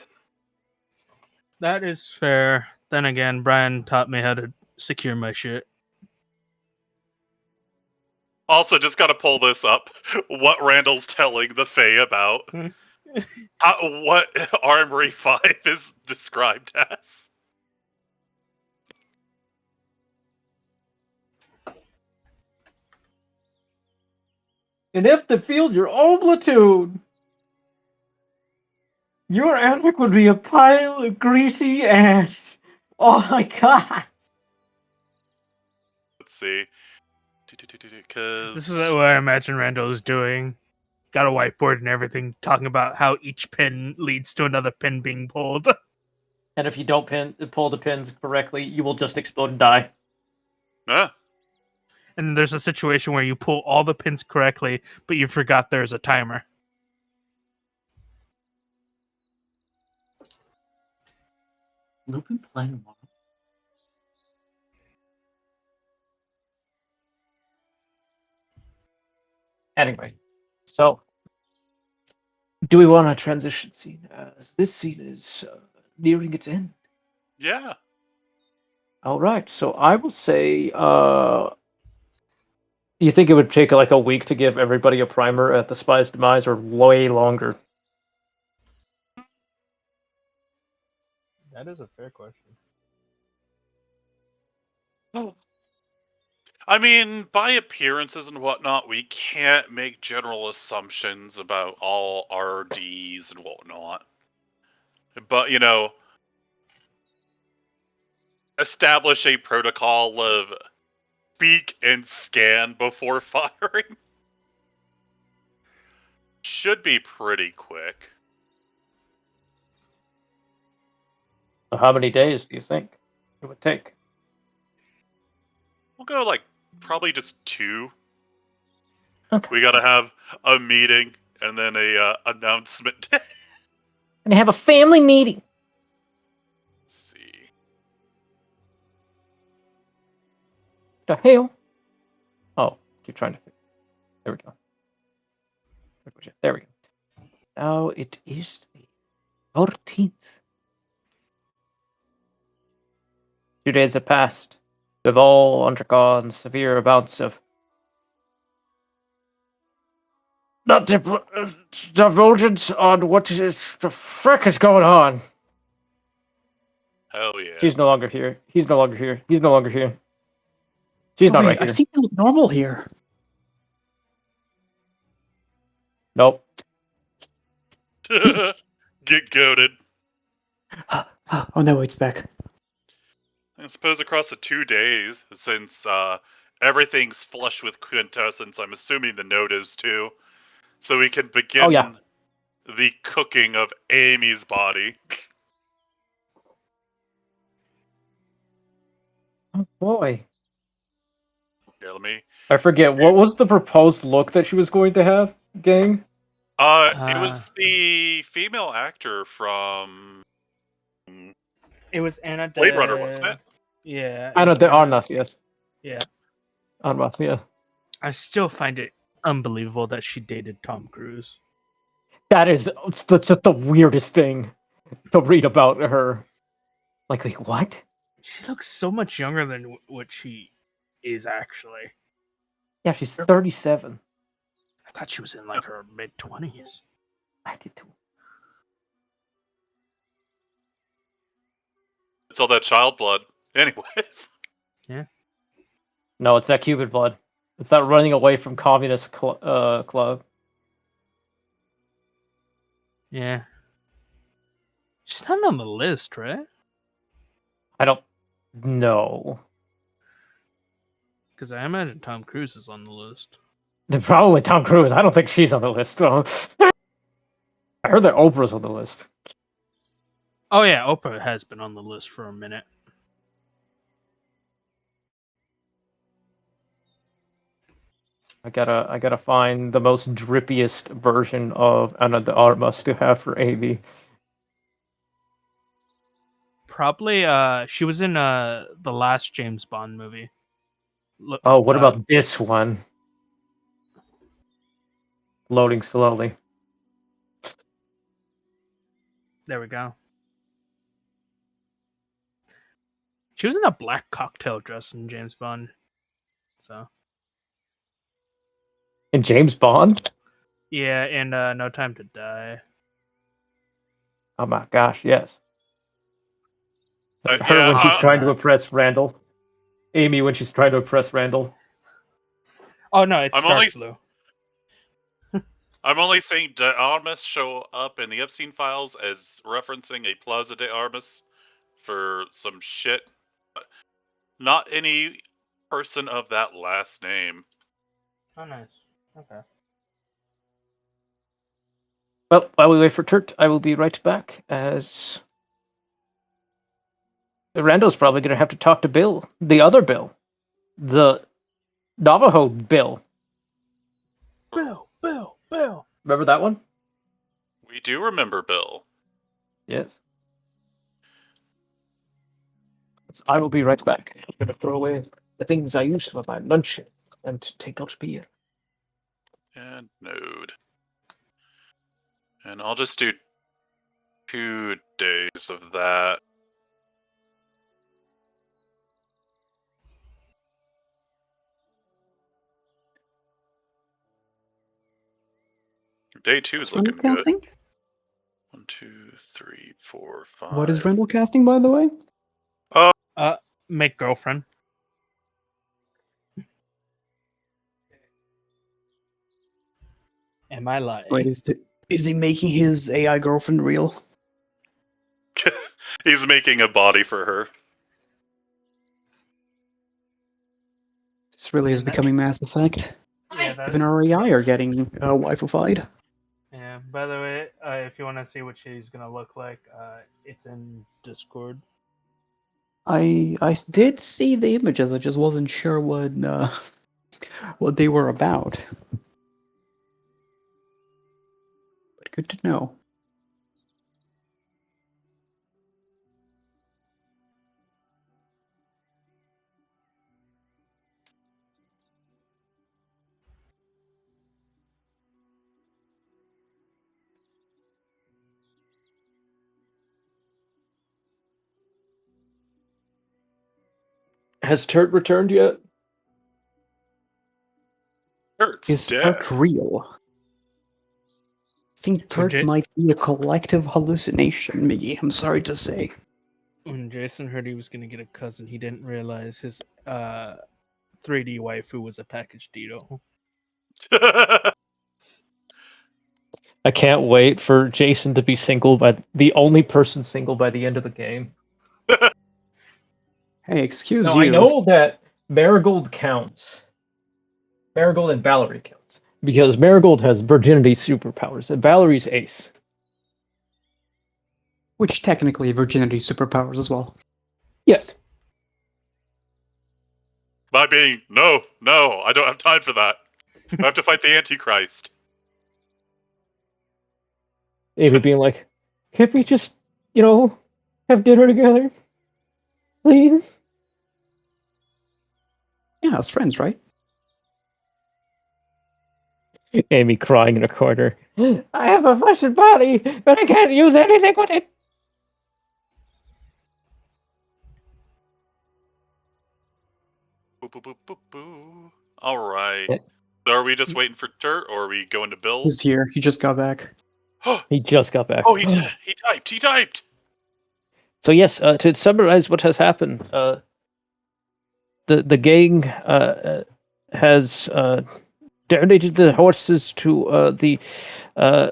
E: That is fair. Then again, Brian taught me how to secure my shit.
D: Also, just gotta pull this up. What Randall's telling the Fae about what Armory 5 is described as.
A: And if to field your own platoon, your Alec would be a pile of greasy ash. Oh my god!
D: Let's see.
E: This
D: Because
E: is what I imagine Randall is doing. Got a whiteboard and everything, talking about how each pin leads to another pin being pulled.
A: And if you don't pull the pins correctly, you will just explode and die.
E: And there's a situation where you pull all the pins correctly, but you forgot there's a timer.
A: Lupin playing one. Anyway, so do we want a transition scene? As this scene is nearing its end.
D: yeah.
A: All right, so I will say, you think it would take like a week to give everybody a primer at the Spy's demise, or way longer?
E: That is a fair question.
D: I mean, by appearances and whatnot, we can't make general assumptions about all RDs and whatnot. But, establish a protocol of speak and scan before firing. Should be pretty quick.
A: So how many days do you think it would take?
D: We'll go, probably just 2.
A: Okay.
D: We gotta have a meeting and then a announcement. Let's
A: And have a family meeting.
D: see.
A: The hell? Oh, keep trying to. There we go. There we go. Now it is the 14th. 2 days have passed. We've all undergone severe amounts of not divulgence on what the frick is going on.
D: Hell yeah.
A: She's no longer here. He's no longer here. He's no longer here. She's not right
C: I
A: here.
C: think they look normal here.
A: Nope.
D: Get goaded.
C: Oh no, it's back.
D: I suppose across the 2 days, since everything's flush with quintessence, I'm assuming the note is too. So we can begin
A: Oh, yeah.
D: the cooking of Amy's body.
A: Oh boy.
D: Here, let me.
A: I forget, what was the proposed look that she was going to have, gang?
D: It was the female actor from
E: It was Anna
D: Blade Runner, wasn't it?
E: Yeah.
A: I know, the Arnas, yes.
E: Yeah.
A: Arnas, yeah.
E: I still find it unbelievable that she dated Tom Cruise.
A: That's just the weirdest thing to read about her. Like, wait, what?
E: She looks so much younger than what she is actually.
A: Yeah, she's 37.
E: I thought she was in like her mid-20s.
A: I did too.
D: It's all that child blood. Anyways.
A: No, it's that Cuban blood. It's that running away from communist club.
E: Yeah. She's not on the list, right?
A: I don't know.
E: Because I imagine Tom Cruise is on the list.
A: Probably Tom Cruise. I don't think she's on the list, though. I heard that Oprah's on the list.
E: Oh yeah, Oprah has been on the list for a minute.
A: I gotta find the most drippiest version of Ana de Armas to have for Amy.
E: Probably, she was in the last James Bond movie. Look,
A: Oh, what about this one? Loading slowly.
E: There we go. She was in a black cocktail dress in James Bond. So
A: And James Bond?
E: yeah, and No Time to Die.
A: Oh my gosh, yes. Her
D: Yeah,
A: when she's trying to impress Randall. Amy when she's trying to impress Randall.
E: Oh no, it's
D: I'm
E: dark
D: only-
E: blue.
D: I'm only saying De Armas show up in the Epstein files as referencing a Plaza de Armas for some shit. Not any person of that last name.
E: Oh nice. Okay.
A: Well, while we wait for Turt, I will be right back, as Randall's probably going to have to talk to Bill. The other Bill. The Navajo Bill.
E: Bill.
A: Remember that one?
D: We do remember Bill.
A: Yes. I will be right back. I'm going to throw away the things I use for my lunch and take out beer.
D: And Node. And I'll just do 2 days of that. Day 2 is looking
C: Randall
D: good.
C: casting?
D: 1, 2, 3, 4, 5.
C: What is Randall casting, by the way?
E: Make girlfriend. Am I lying?
C: Wait, is he making his AI girlfriend real?
D: He's making a body for her.
C: This really is becoming Mass Effect.
E: Yeah,
C: Even our AI are getting waifified.
E: yeah. By the way, if you want to see what she's gonna look like, it's in Discord.
C: I did see the images. I just wasn't sure what they were about. But good to know.
A: Has Turt returned yet?
D: Hurts
C: Is
D: dead.
C: Turk real? I think Turk
E: Legit.
C: might be a collective hallucination, Miggy. I'm sorry to say.
E: When Jason heard he was gonna get a cousin, he didn't realize his 3D waifu was a packaged Dito.
A: I can't wait for Jason to be single, but the only person single by the end of the game.
C: Hey, excuse
A: Now,
C: you.
A: I know that Marigold counts. Marigold and Valerie counts. Because Marigold has virginity superpowers, and Valerie's ace.
C: Which technically virginity superpowers as well.
A: Yes.
D: By being, no, I don't have time for that. I have to fight the Antichrist.
A: Amy being like, can't we just, have dinner together? Please?
C: Yeah, as friends, right?
A: Amy crying in a corner. I have a flesh and body, but I can't use anything with it.
D: Boo, boo, boo, boo, boo. All right.
A: Yeah.
D: So are we just waiting for Turt, or are we going to Bill?
C: He's here. He just got back.
A: He just got back.
D: Oh, he typed.
A: So yes, to summarize what has happened, the gang has donated the horses to the uh,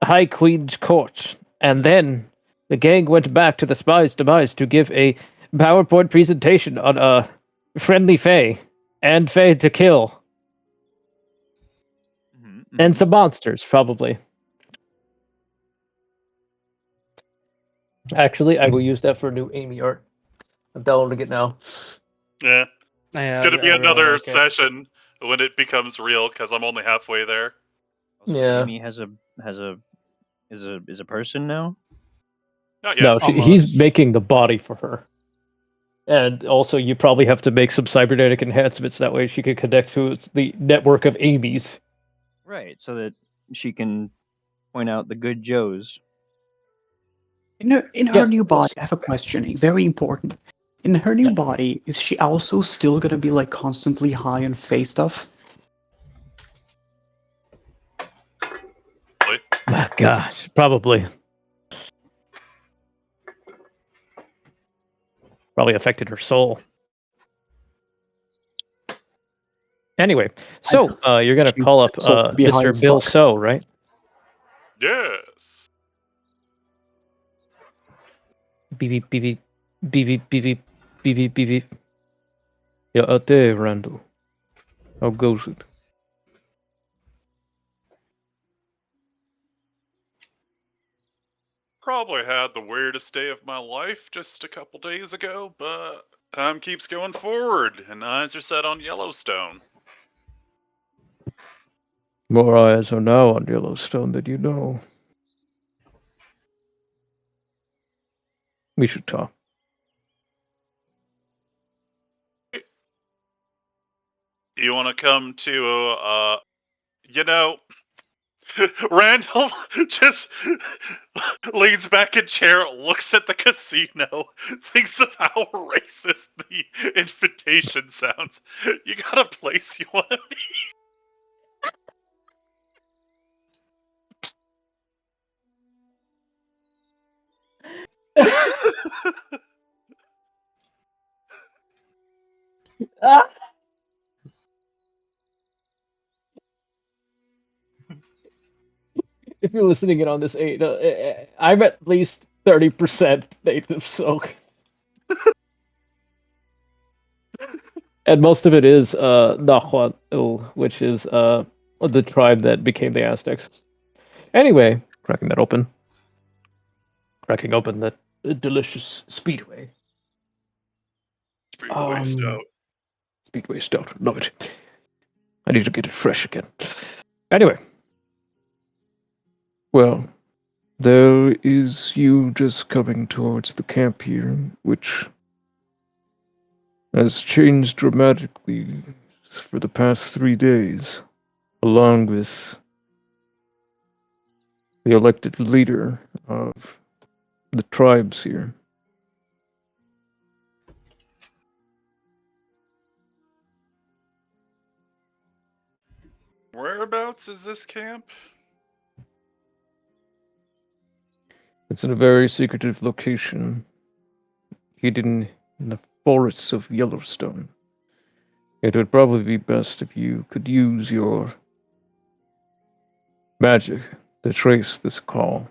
A: High Queen's court, and then the gang went back to the spy's demise to give a PowerPoint presentation on friendly Fae and Fae to kill, and some monsters probably. Actually, I will use that for a new Amy art. I'm downloading it now.
D: Yeah,
E: Yeah,
D: it's gonna be
E: I really
D: another
E: like it.
D: session when it becomes real because I'm only halfway there.
B: Also,
A: Yeah.
B: Amy is a person now.
D: Not yet.
A: No, he's
E: Almost.
A: making the body for her. And also, you probably have to make some cybernetic enhancements that way she can connect to the network of Amy's.
B: Right, so that she can point out the good Joes.
C: In her
A: Yes,
C: new
A: of course.
C: body, I have a question. Very important. In her new
A: Yeah.
C: body, is she also still gonna be like constantly high on face stuff?
A: My gosh, probably. Probably affected her soul. Anyway, so you're gonna
C: She-
A: call up
C: so be high
A: Mr.
C: as
A: Bill
C: fuck.
A: So, right?
D: Yes.
A: Beep beep beep beep beep beep beep beep beep beep beep. You're out there, Randall. How goes it?
D: Probably had the weirdest day of my life just a couple days ago, but time keeps going forward, and eyes are set on Yellowstone.
A: More eyes are now on Yellowstone than you know. We should talk.
D: You want to come to, Randall just leans back in chair, looks at the casino, thinks of how racist the invitation sounds. You got a place you want to be?
A: If you're listening in on this, I'm at least 30% native, so. And most of it is Nahuatl, which is the tribe that became the Aztecs. Anyway, cracking that open. Cracking open that delicious Speedway.
D: Speedway Stout.
A: Speedway Stout. Love it. I need to get it fresh again. Anyway. Well, there is you just coming towards the camp here, which has changed dramatically for the past 3 days, along with the elected leader of the tribes here.
D: Whereabouts is this camp?
A: It's in a very secretive location, hidden in the forests of Yellowstone. It would probably be best if you could use your magic to trace this call.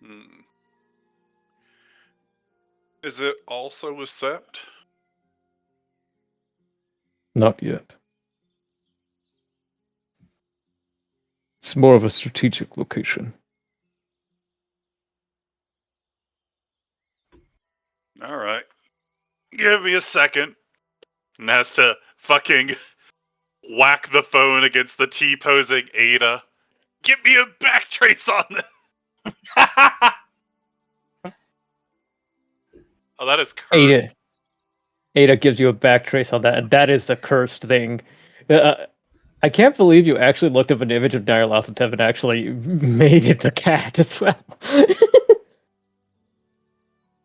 D: Hmm. Is it also a sept?
A: Not yet. It's more of a strategic location.
D: Alright. Give me a second. And has to fucking whack the phone against the T-posing Ada. Give me a backtrace on this! Oh, that is cursed.
A: Ada gives you a backtrace on that, and that is a cursed thing. I can't believe you actually looked up an image of Nyarlathotep and actually made it a cat as well.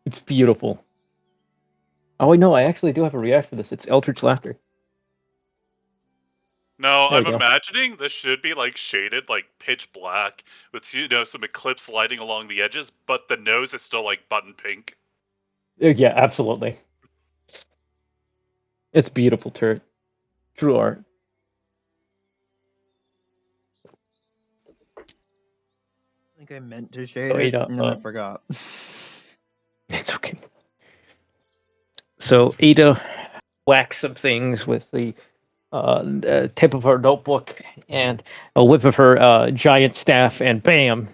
A: It's beautiful. Oh, wait, no, I actually do have a react for this. It's Eldritch Laughter.
D: No,
A: There
D: I'm
A: we go.
D: imagining this should be like shaded, like pitch black, with some eclipse lighting along the edges, but the nose is still like button pink.
A: Yeah, absolutely. It's beautiful, turret. True art.
B: I think I meant to shade
A: So,
B: it,
A: Ada,
B: and then I forgot.
A: it's okay. So Ada whacks some things with the tip of her notebook and a whip of her giant staff, and bam,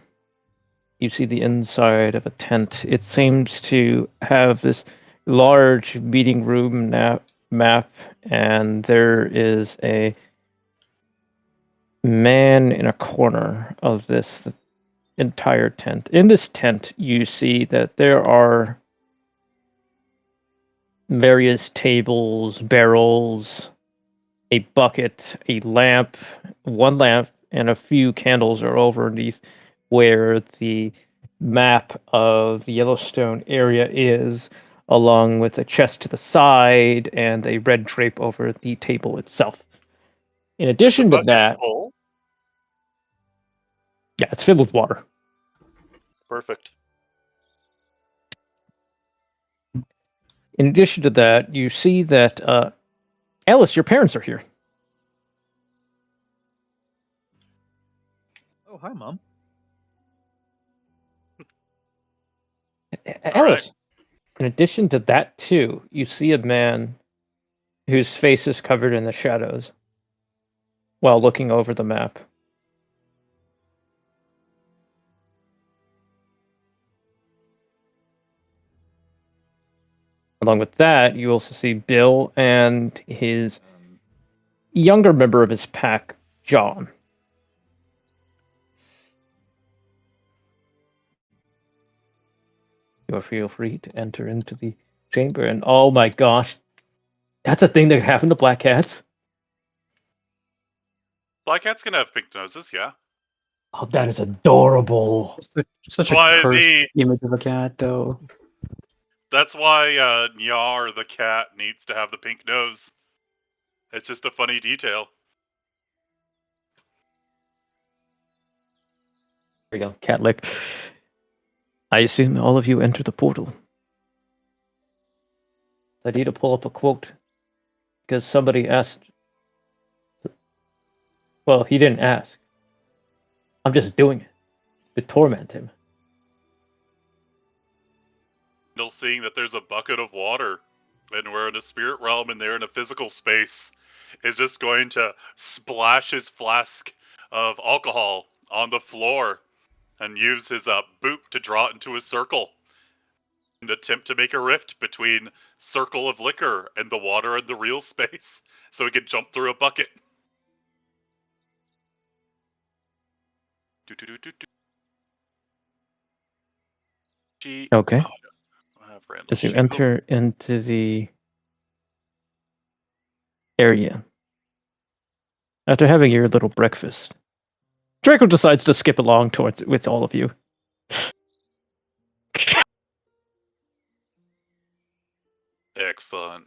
A: you see the inside of a tent. It seems to have this large meeting room map, and there is a man in a corner of this entire tent. In this tent, you see that there are various tables, barrels, a bucket, a lamp, one lamp, and a few candles are overneath where the map of the Yellowstone area is, along with a chest to the side and a red drape over the table itself. In
D: Is the
A: addition to
D: bucket
A: that,
D: full?
A: yeah, it's filled with water.
D: Perfect.
A: In addition to that, you see that Alice, your parents are here.
B: Oh, hi, Mom.
A: Alice. In addition to that, too, you see a man whose face is covered in the shadows while looking over the map. Along with that, you also see Bill and his younger member of his pack, John. You feel free to enter into the chamber, and oh my gosh, that's a thing that could happen to black cats.
D: Black cats can have pink noses, yeah.
A: Oh, that is adorable.
C: Such a
D: Why
C: cursed
D: the
C: image of a cat, though.
D: That's why Nyar the cat needs to have the pink nose. It's just a funny detail.
A: There we go, cat lick. I assume all of you enter the portal. I need to pull up a quote because somebody asked. Well, he didn't ask. I'm just doing it to torment him.
D: Still seeing that there's a bucket of water, and we're in a spirit realm, and they're in a physical space, is just going to splash his flask of alcohol on the floor and use his boot to draw it into a circle and attempt to make a rift between circle of liquor and the water in the real space so he can jump through a bucket.
A: Okay.
D: I have Randall's
A: As you
D: sheet.
A: enter into the area, after having your little breakfast, Draco decides to skip along towards with all of you.
D: Excellent.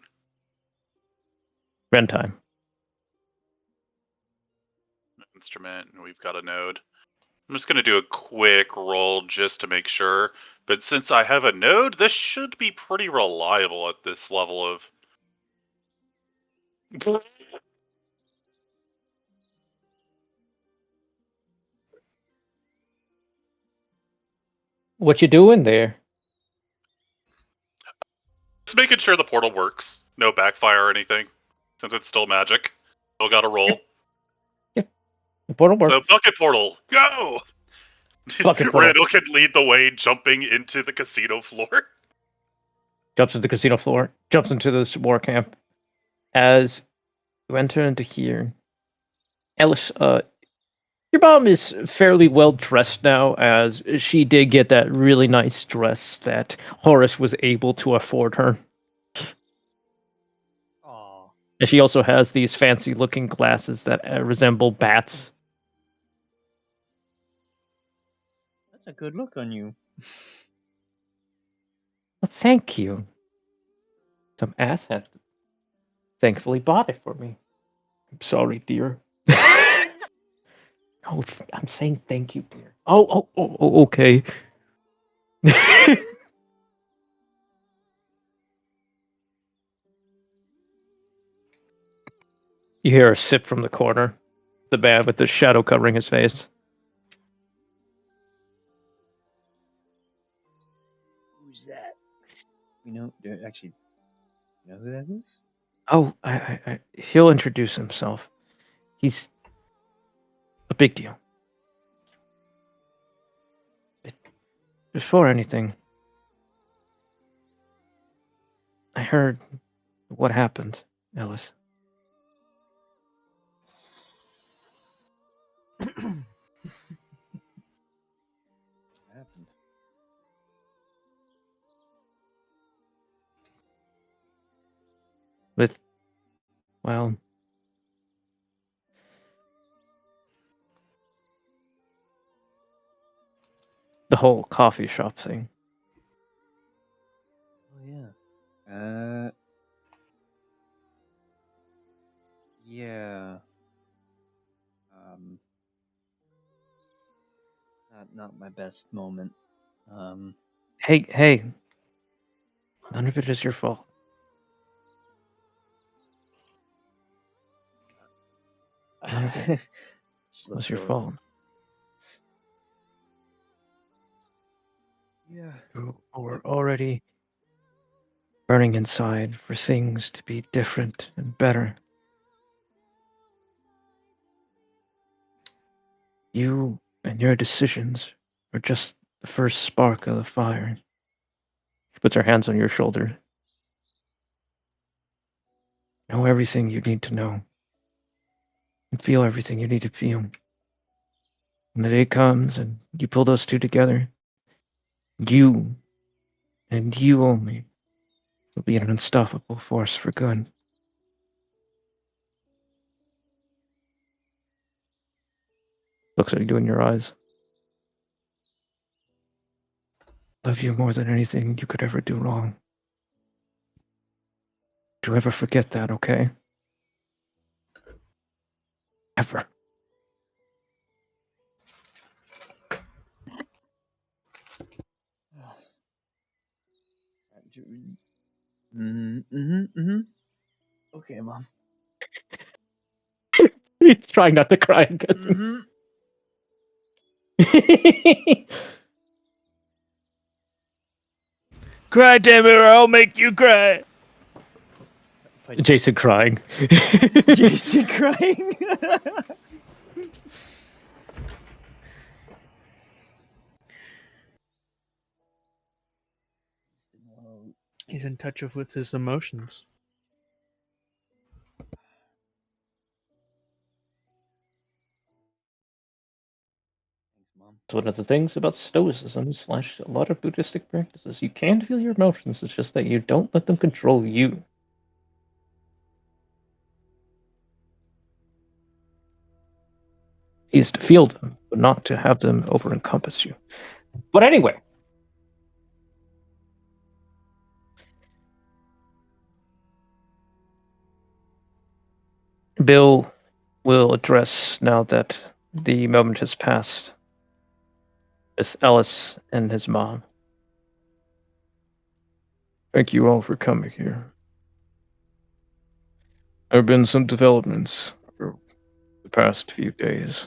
A: Rent time.
D: Instrument, and we've got a node. I'm just going to do a quick roll just to make sure. But since I have a node, this should be pretty reliable at this level of...
A: What you doing there?
D: Just making sure the portal works. No backfire or anything. Since it's still magic. Still got to roll.
A: Yep. The portal works.
D: So, bucket portal, go!
A: Bucket portal.
D: Randall can lead the way, jumping into the casino floor.
A: Jumps to the casino floor. Jumps into this war camp. As you enter into here, Ellis, your mom is fairly well dressed now, as she did get that really nice dress that Horace was able to afford her.
B: Aw.
A: And she also has these fancy looking glasses that resemble bats.
B: That's a good look on you.
A: Well, thank you. Some asshat thankfully bought it for me. I'm sorry, dear. Oh, I'm saying thank you, dear. Oh, okay. You hear a sip from the corner. The man with the shadow covering his face.
B: Who's that? Actually, you know who that is?
A: Oh, he'll introduce himself. He's a big deal. Before anything, I heard what happened, Ellis.
B: What happened?
A: With, well, the whole coffee shop thing.
B: Oh yeah. Yeah. Not my best moment.
A: Hey, none of it is your fault. None of it
B: Just let
A: was your
B: go of it.
A: fault.
B: Yeah.
A: You were already burning inside for things to be different and better. You and your decisions were just the first spark of the fire. She puts her hands on your shoulder. Know everything you need to know. And feel everything you need to feel. When the day comes and you pull those two together, you and you only will be an unstoppable force for good. Looks at you in your eyes. Love you more than anything you could ever do wrong. Don't ever forget that, okay? Ever.
B: Okay, Mom.
A: He's trying not to cry again.
E: Cry, damn it, or I'll make you cry.
A: Jason crying.
B: Jason crying.
E: He's in touch with his emotions.
B: Thanks, Mom.
A: It's one of the things about Stoicism / a lot of Buddhistic practices. You can feel your emotions, it's just that you don't let them control you. Is to feel them, but not to have them over encompass you. But anyway. Bill will address, now that the moment has passed, with Ellis and his mom. Thank you all for coming here. There have been some developments over the past few days,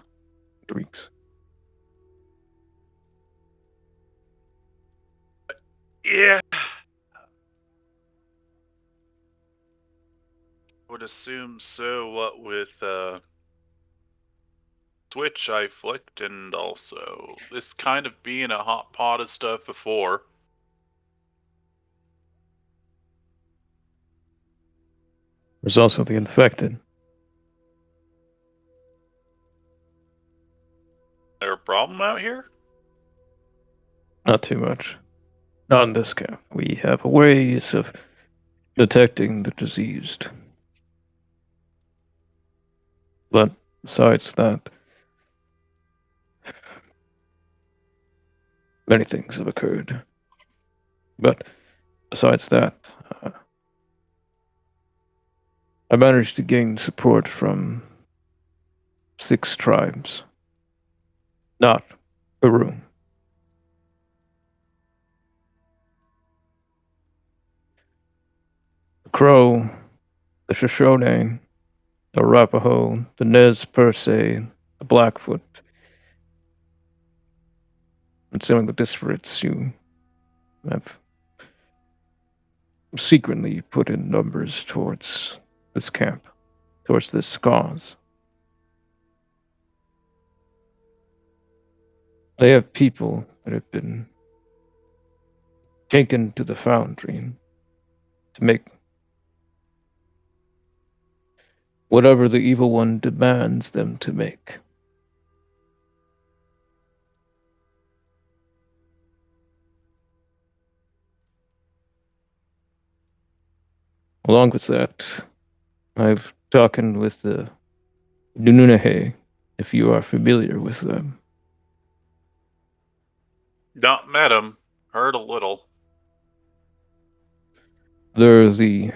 A: weeks.
D: Yeah. Would assume so. What with Switch I flicked, and also this kind of being a hot pot of stuff before.
A: There's also the infected.
D: There a problem out here?
A: Not too much. Not in this camp. We have ways of detecting the diseased. But besides that, many things have occurred. But besides that, I managed to gain support from 6 tribes. Not Peru. The Crow, the Shoshone, the Arapaho, the Nez Perce, the Blackfoot, and some of the districts you have secretly put in numbers towards this camp, towards this cause. They have people that have been taken to the foundry to make whatever the evil one demands them to make. Along with that, I've talked with the Nununehe, if you are familiar with them.
D: Not met him. Heard a little.
A: They're the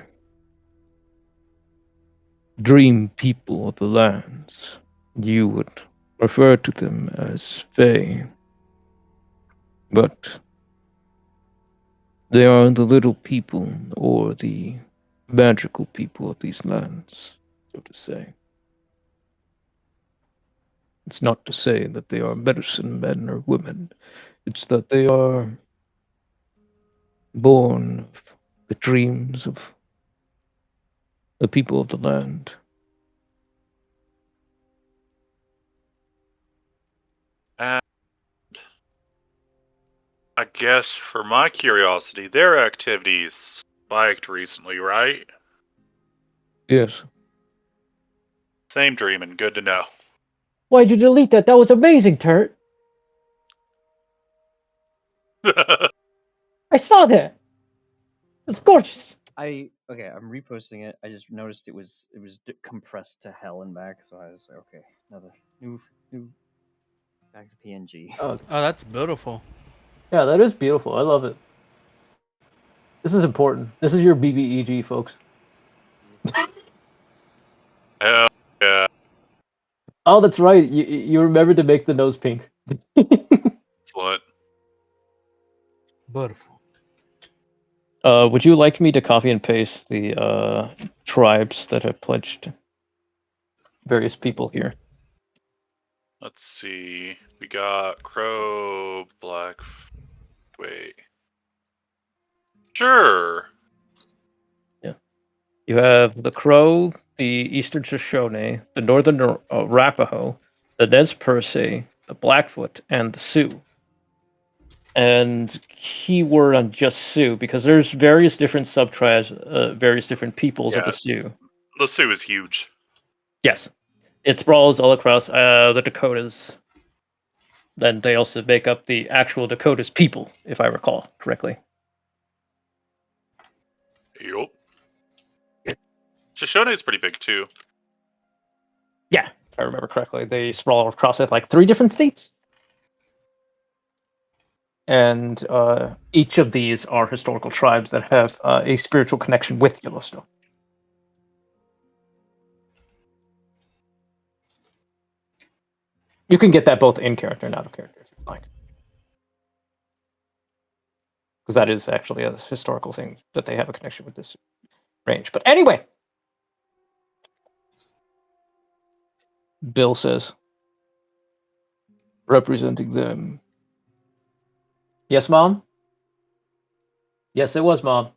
A: dream people of the lands. You would refer to them as Fae. But they are the little people, or the magical people of these lands, so to say. It's not to say that they are medicine men or women. It's that they are born of the dreams of the people of the land.
D: And I guess for my curiosity, their activities spiked recently, right?
A: Yes.
D: Same dreaming. Good to know.
A: Why'd you delete that? That was amazing, Turt. I saw that. It's gorgeous.
B: I'm reposting it. I just noticed it was compressed to hell and back, so I was like, okay, another new back to PNG.
E: Oh, that's beautiful.
A: Yeah, that is beautiful. I love it. This is important. This is your BBEG, folks.
D: Hell yeah.
A: Oh, that's right. You remembered to make the nose pink.
D: Excellent.
E: Beautiful.
A: Would you like me to copy and paste the tribes that have pledged various people here?
D: Let's see. We got Crow, Black. Wait. Sure.
A: You have the Crow, the Eastern Shoshone, the Northern Arapaho, the Nez Perce, the Blackfoot, and the Sioux. And keyword on just Sioux, because there's various different sub-tribes, various different peoples of the Sioux.
D: The Sioux is huge.
A: Yes. It sprawls all across the Dakotas. Then they also make up the actual Dakotas people, if I recall correctly.
D: Yup. Shoshone is pretty big too.
A: Yeah, if I remember correctly. They sprawl across it like 3 different states. And each of these are historical tribes that have a spiritual connection with Yellowstone. You can get that both in character and out of character if you like. Because that is actually a historical thing, that they have a connection with this range. But anyway, Bill says, representing them. Yes, Mom? Yes, it was, Mom.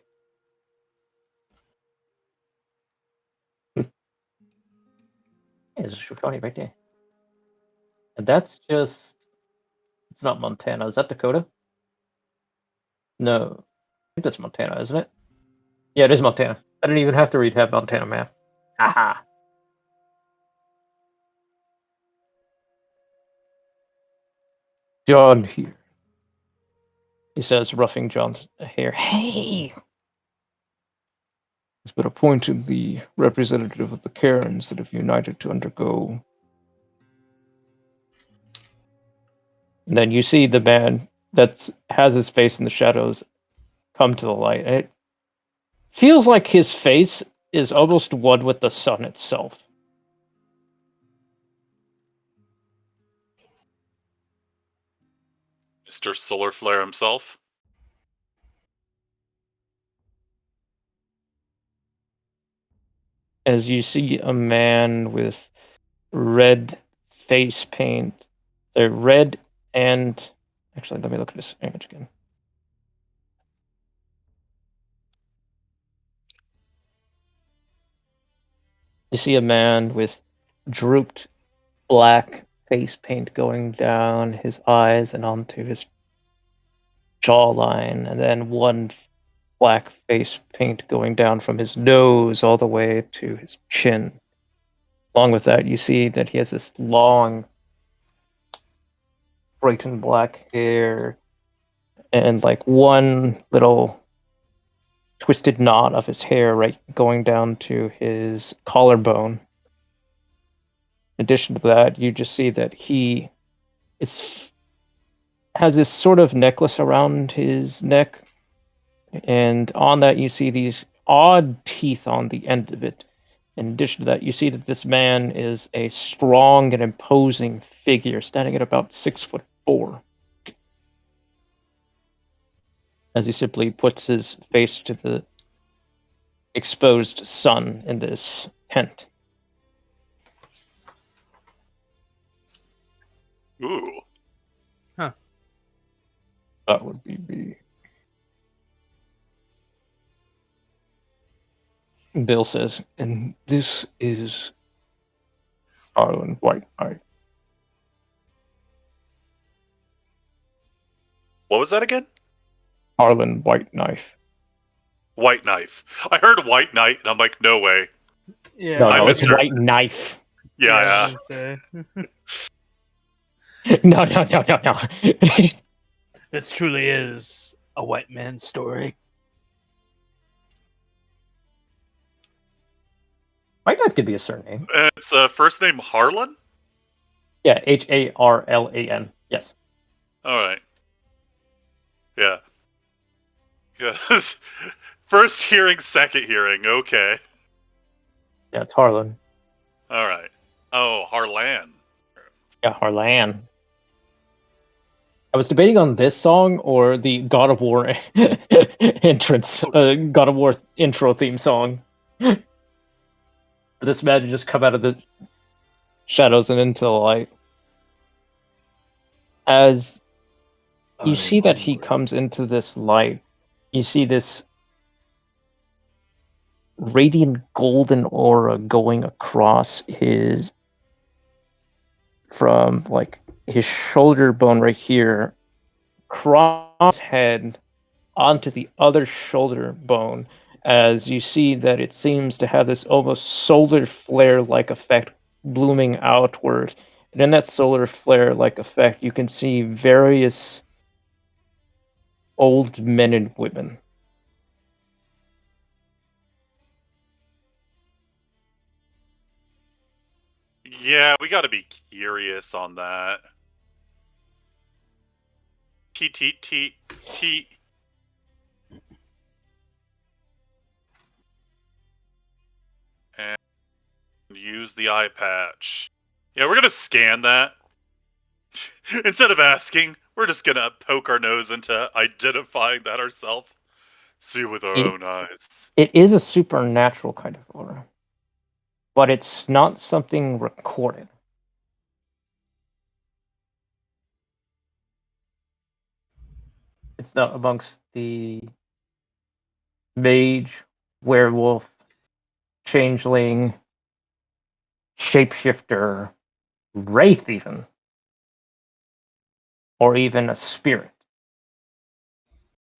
A: There's a Shoshone right there. And that's just... It's not Montana. Is that Dakota? No. I think that's Montana, isn't it? Yeah, it is Montana. I didn't even have to have Montana map. Haha. John here. He says, roughing John's hair. Hey! Has been appointed the representative of the Karens that have united to undergo. And then you see the man that has his face in the shadows come to the light. And it feels like his face is almost one with the sun itself.
D: Mr. Solar Flare himself.
A: As you see a man with red face paint, they're red and actually, let me look at this image again. You see a man with drooped black face paint going down his eyes and onto his jawline, and then one black face paint going down from his nose all the way to his chin. Along with that, you see that he has this long, bright and black hair, and like one little twisted knot of his hair right going down to his collarbone. In addition to that, you just see that he has this sort of necklace around his neck, and on that you see these odd teeth on the end of it. In addition to that, you see that this man is a strong and imposing figure, standing at about 6'4", as he simply puts his face to the exposed sun in this tent.
D: Ooh.
A: That would be me. Bill says, and this is Harlan White Knight.
D: What was that again?
A: Harlan White Knife.
D: White Knife. I heard White Knight, and I'm like, no way.
E: Yeah,
A: No,
D: I
A: no, it's
D: missed her.
A: White Knife.
D: Yeah,
E: I
D: yeah.
E: was gonna say.
A: No, no, no, no, no.
E: This truly is a white man's story.
A: White Knife could be a surname.
D: It's first name Harlan?
A: Yeah, Harlan. Yes.
D: Alright. Yeah. Yes. First hearing, second hearing. Okay.
A: Yeah, it's Harlan.
D: Alright. Oh, Harlan.
A: Yeah, Harlan. I was debating on this song or the God of War entrance, God of War intro theme song. This man to just come out of the shadows and into the light. As you see that he comes into this light, you see this radiant golden aura going across his, from like his shoulder bone right here, across his head onto the other shoulder bone, as you see that it seems to have this almost solar flare like effect blooming outward. And in that solar flare like effect, you can see various old men and women.
D: Yeah, we gotta be curious on that. T. And use the eye patch. Yeah, we're gonna scan that. Instead of asking, we're just gonna poke our nose into identifying that ourselves. See with our own eyes.
A: It is a supernatural kind of aura, but it's not something recorded. It's not amongst the mage, werewolf, changeling, shapeshifter, wraith even, or even a spirit.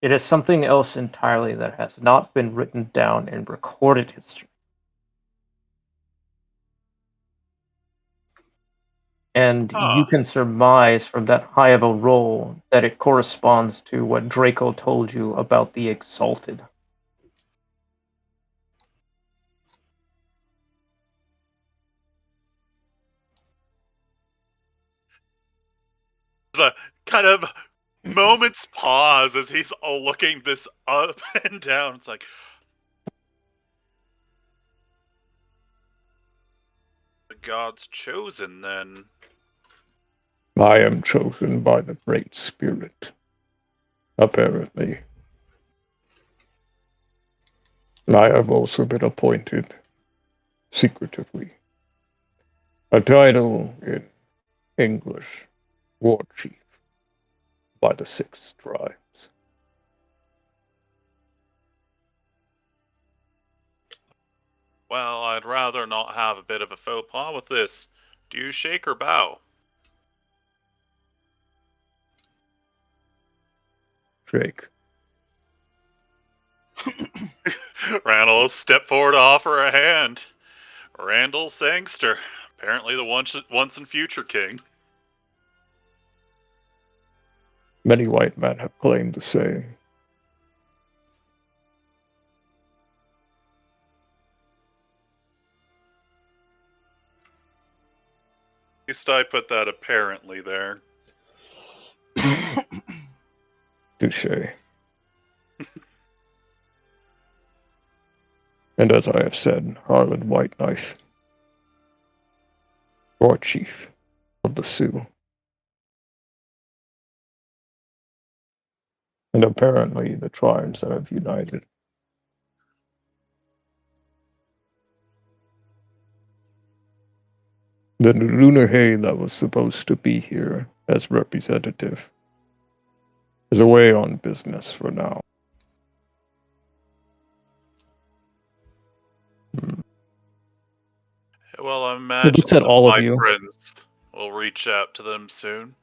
A: It is something else entirely that has not been written down in recorded history. And you can surmise from that high of a roll that it corresponds to what Draco told you about the Exalted.
D: There's a kind of moment's pause as he's all looking this up and down. It's like, the gods chosen then.
A: I am chosen by the Great Spirit, apparently. I have also been appointed, secretively, a title in English, War Chief, by the 6 tribes.
D: Well, I'd rather not have a bit of a faux pas with this. Do you shake or bow?
A: Shake.
D: Randall will step forward to offer a hand. Randall Sangster, apparently the once and future king.
A: Many white men have claimed the same.
D: At least I put that apparently there.
A: Touche. And as I have said, Harlan White Knife, War Chief of the Sioux. And apparently the tribes that have united. The lunar hay that was supposed to be here as representative is away on business for now.
D: Well, I imagine
A: looks at
D: some
A: all
D: of
A: of
D: my
A: you.
D: friends will reach out to them soon.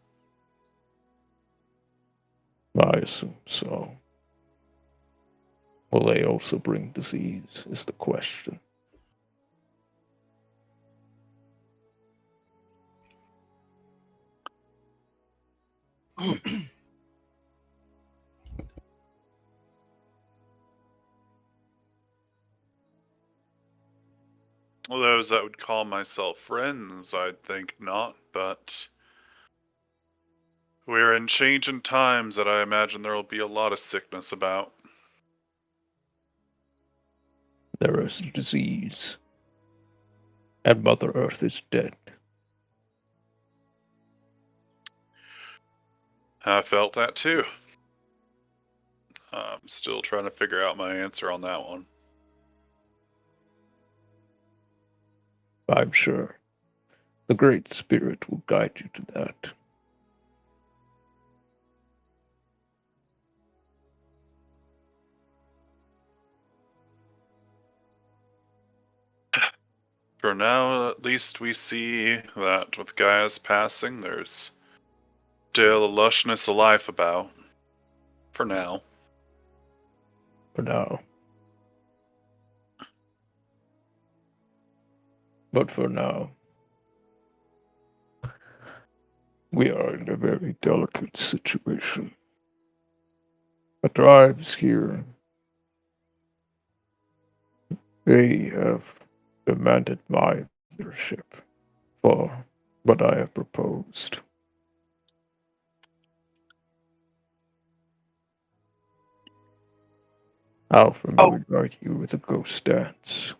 A: I assume so. Will they also bring disease, is the question.
D: Well, those that would call myself friends, I'd think not, but we're in changing times that I imagine there will be a lot of sickness about.
A: There is disease, and Mother Earth is dead.
D: I felt that too. I'm still trying to figure out my answer on that one.
A: I'm sure the Great Spirit will guide you to that.
D: For now, at least we see that with Gaia's passing, there's still a lushness of life about. For now.
A: For now. But for now, we are in a very delicate situation. The tribes here, they have demanded my leadership for what I have proposed. How familiar are you with the ghost dance?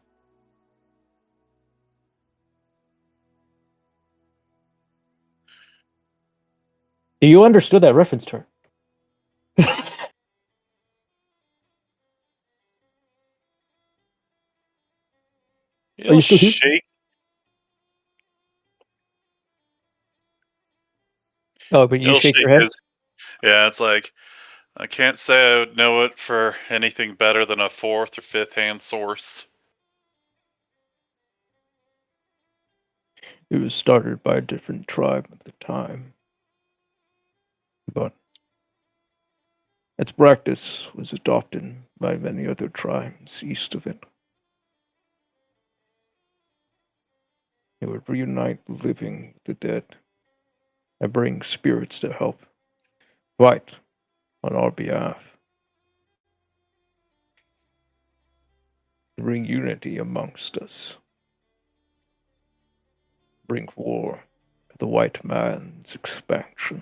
A: You understood that reference term. Are you still here?
D: Shake.
A: Oh, but you
D: He'll
A: shake
D: shake
A: your head?
D: his. Yeah, it's like I can't say I would know it for anything better than a 4th or 5th hand source.
A: It was started by a different tribe at the time. But its practice was adopted by many other tribes east of it. It would reunite the living with the dead and bring spirits to help fight on our behalf. To bring unity amongst us. Bring war to the white man's expansion.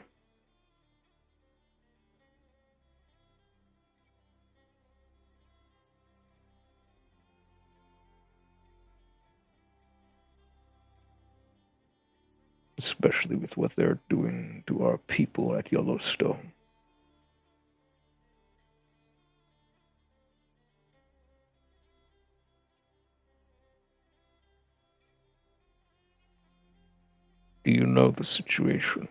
A: especially with what they're doing to our people at Yellowstone. Do you know the situation?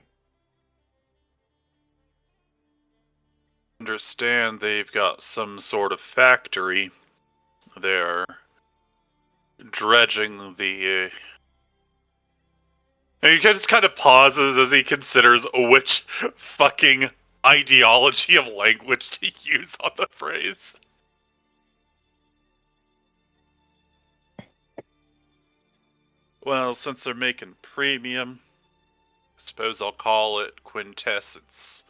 D: Understand they've got some sort of factory. They're dredging the. And he just kind of pauses as he considers which fucking ideology of language to use on the phrase. Well, since they're making premium, I suppose I'll call it quintessence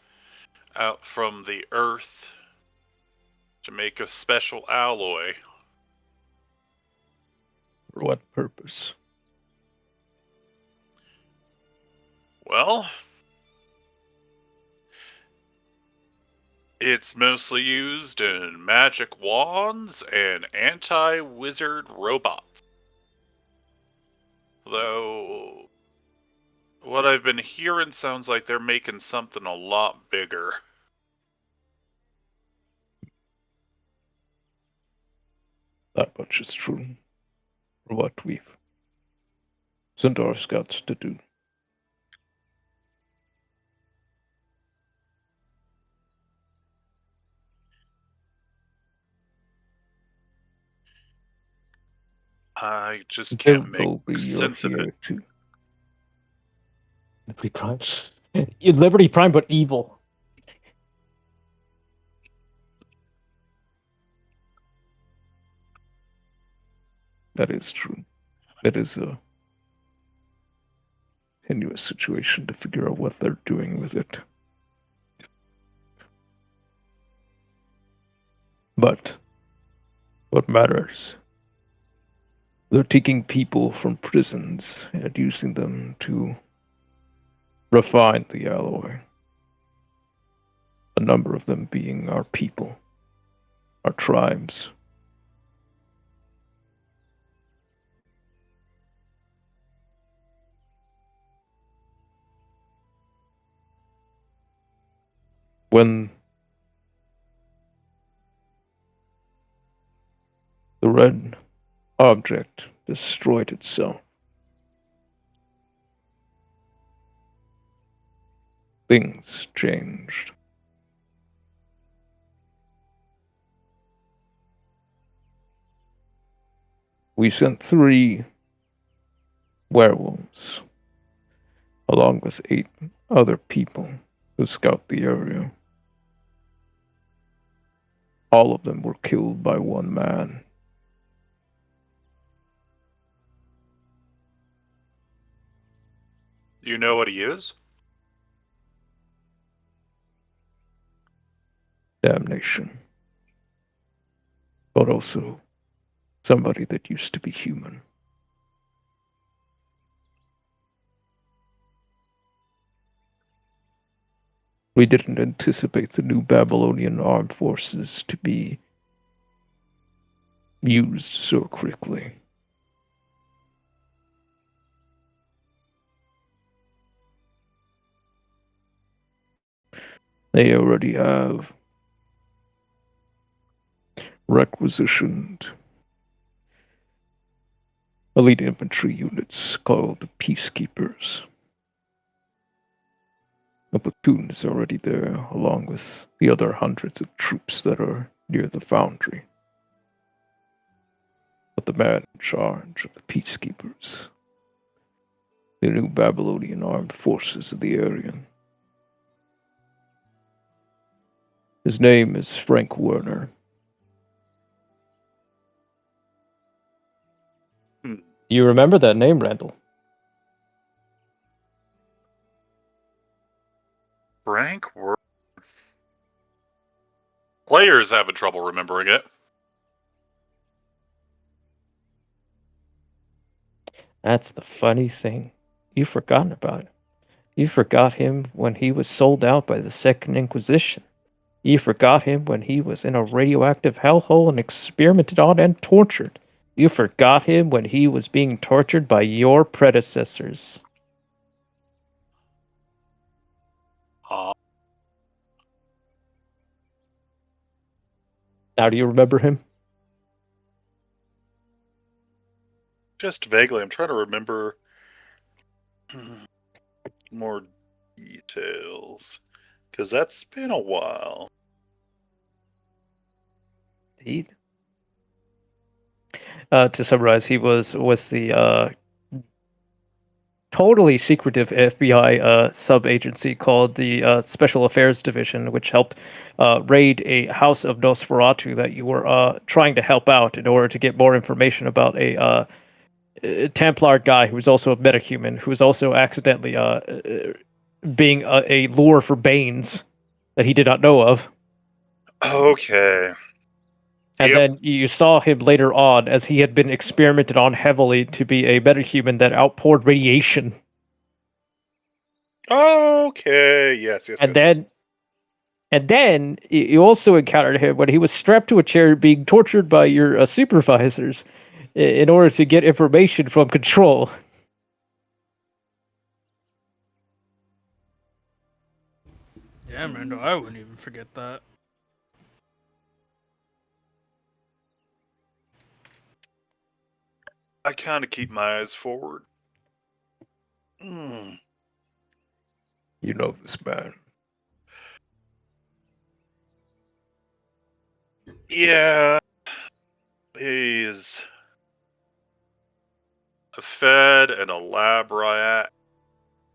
D: out from the earth to make a special alloy.
A: For what purpose?
D: Well, it's mostly used in magic wands and anti-wizard robots. Though, what I've been hearing sounds like they're making something a lot bigger.
A: That much is true. For what we've sent our scouts to do.
D: I just can't make sense of
A: here
D: it.
A: too. Liberty Prime. Liberty Prime, but evil. That is true. It is a tenuous situation to figure out what they're doing with it. But what matters? They're taking people from prisons and using them to refine the alloy. A number of them being our people, our tribes. When the red object destroyed itself, things changed. We sent 3 werewolves, along with 8 other people, to scout the area. All of them were killed by one man.
D: You know what he is?
A: Damnation. But also somebody that used to be human. We didn't anticipate the new Babylonian armed forces to be used so quickly. They already have requisitioned elite infantry units called Peacekeepers. A platoon is already there, along with the other hundreds of troops that are near the foundry. But the man in charge of the Peacekeepers, the new Babylonian armed forces of the area, his name is Frank Werner. You remember that name, Randall?
D: Frank Werner. Players having trouble remembering it.
A: That's the funny thing. You've forgotten about him. You forgot him when he was sold out by the Second Inquisition. You forgot him when he was in a radioactive hellhole and experimented on and tortured. You forgot him when he was being tortured by your predecessors. Now, do you remember him?
D: Just vaguely. I'm trying to remember more details. Because that's been a while.
A: Indeed. To summarize, he was with the totally secretive FBI sub-agency called the Special Affairs Division, which helped raid a house of Nosferatu that you were trying to help out in order to get more information about a Templar guy who was also a metahuman, who was also accidentally being a lure for Banes that he did not know of.
D: Okay.
A: And
D: Yep.
A: then you saw him later on as he had been experimented on heavily to be a metahuman that outpoured radiation.
D: Okay. Yes.
A: And then you also encountered him when he was strapped to a chair being tortured by your supervisors in order to get information from Control.
E: Damn, Randall, I wouldn't even forget that.
D: I kind of keep my eyes forward. Hmm.
A: You know this man.
D: Yeah. He's a fed and a lab rat.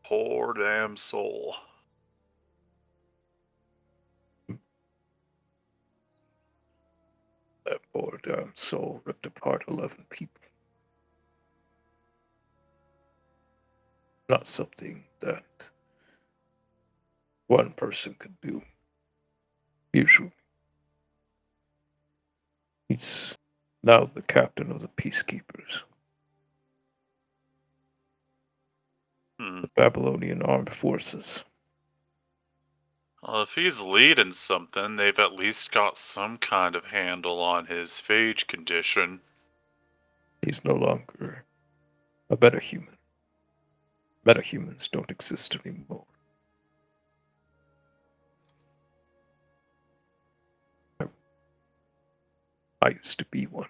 D: Poor damn soul.
A: That poor damn soul ripped apart 11 people. Not something that one person could do. Usually. He's now the captain of the Peacekeepers, the Babylonian armed forces.
D: Well, if he's leading something, they've at least got some kind of handle on his phage condition.
A: He's no longer a metahuman. Metahumans don't exist anymore. I used to be one.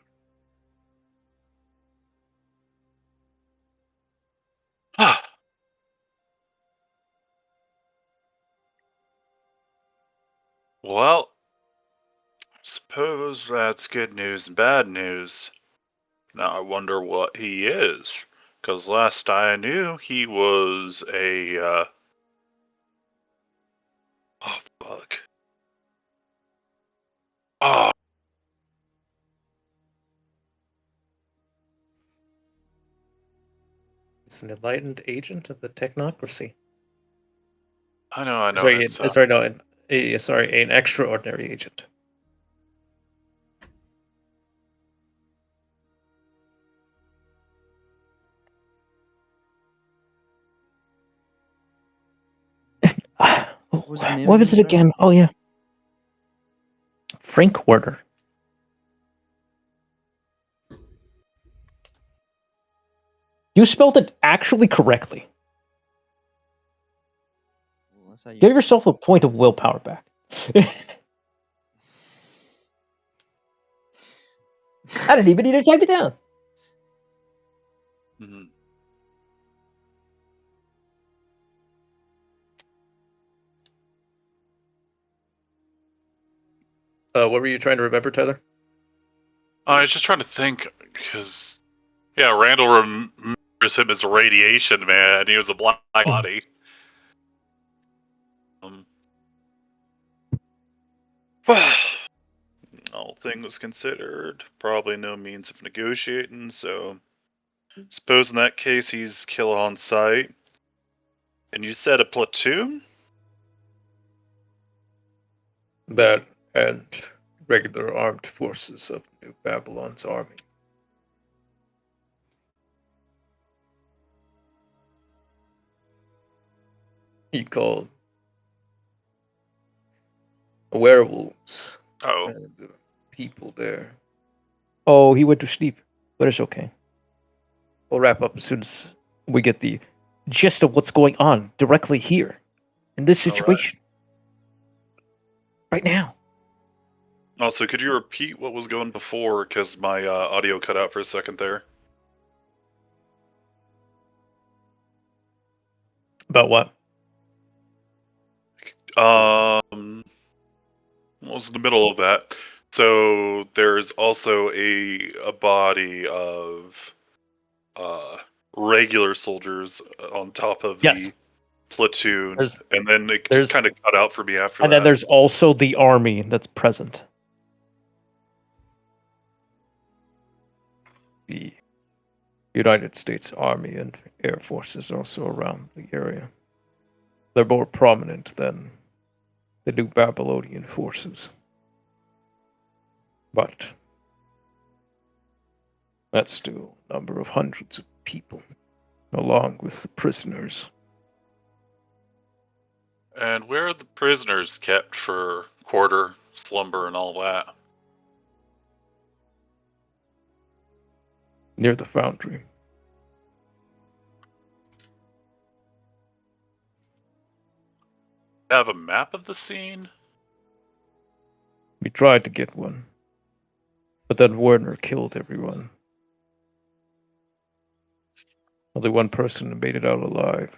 D: Well, I suppose that's good news and bad news. Now I wonder what he is. Because last I knew, he was a, oh, fuck. Oh,
A: He's an enlightened agent of the technocracy.
D: I know.
A: Sorry,
D: It's,
A: an extraordinary agent.
B: What was the name
A: What
B: of
A: was
B: him,
A: it
B: sorry?
A: again? Oh yeah, Frank Werner. You spelled it actually correctly.
B: Well, that's how you
A: Give yourself a point of willpower back. I didn't even need to type it down.
D: mhm.
A: What were you trying to remember, Tyler?
D: I was just trying to think, because, yeah, Randall remembers him as a radiation man. He was a black body. All things considered, probably no means of negotiating, so suppose in that case he's kill on sight. And you said a platoon?
A: That and regular armed forces of New Babylon's army. He called werewolves
D: Oh.
A: and the people there. Oh, he went to sleep, but it's okay. We'll wrap up as soon as we get the gist of what's going on directly here in this
D: All right.
A: situation right now.
D: Also, could you repeat what was going before? Because my audio cut out for a second there.
A: About what?
D: What was in the middle of that? So there's also a body of regular soldiers on top of
A: Yes.
D: the platoon,
A: There's-
D: and then it
A: there's-
D: just kind of cut out for me after
A: And
D: that.
A: then there's also the army that's present. The United States Army and Air Force is also around the area. They're more prominent than the New Babylonian forces. But that's still a number of hundreds of people, along with the prisoners.
D: And where are the prisoners kept for quarter, slumber, and all that?
A: Near the foundry.
D: Have a map of the scene?
A: We tried to get one, but then Werner killed everyone. Only one person made it out alive.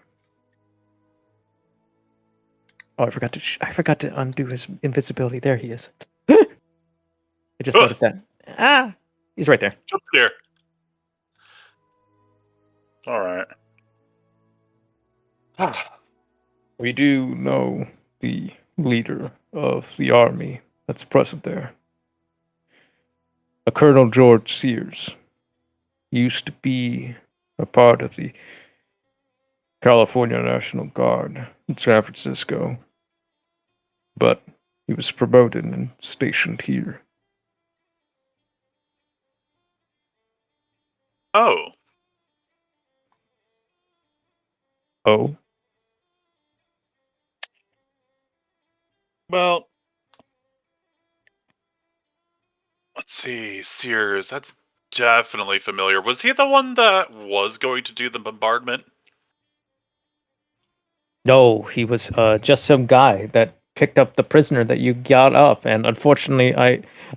A: Oh, I forgot to undo his invisibility. There he is. I just
D: Oh.
A: noticed that. Ah, he's right there.
D: Jump scare. All right.
A: We do know the leader of the army that's present there. A Colonel George Sears. He used to be a part of the California National Guard in San Francisco, but he was promoted and stationed here.
D: Oh.
A: Oh?
D: Well, let's see. Sears, that's definitely familiar. Was he the one that was going to do the bombardment?
A: No, he was just some guy that picked up the prisoner that you got up, and unfortunately,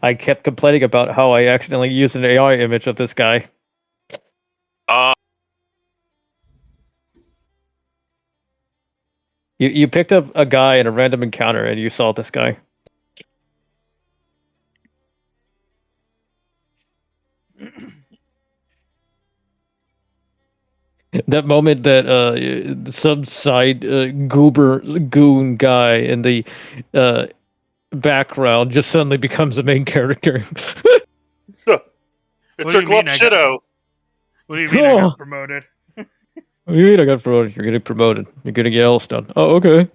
A: I kept complaining about how I accidentally used an AI image of this guy.
D: Uh,
A: You picked up a guy in a random encounter, and you saw this guy. That moment that some side goober goon guy in the background just suddenly becomes the main character.
D: it's
E: What do
D: our
E: you
D: club
E: mean I got-
D: Shido.
E: What do you mean I
A: Oh.
E: got promoted?
A: What do you mean I got promoted? You're getting promoted. You're gonna get Yellowstone. Oh, okay.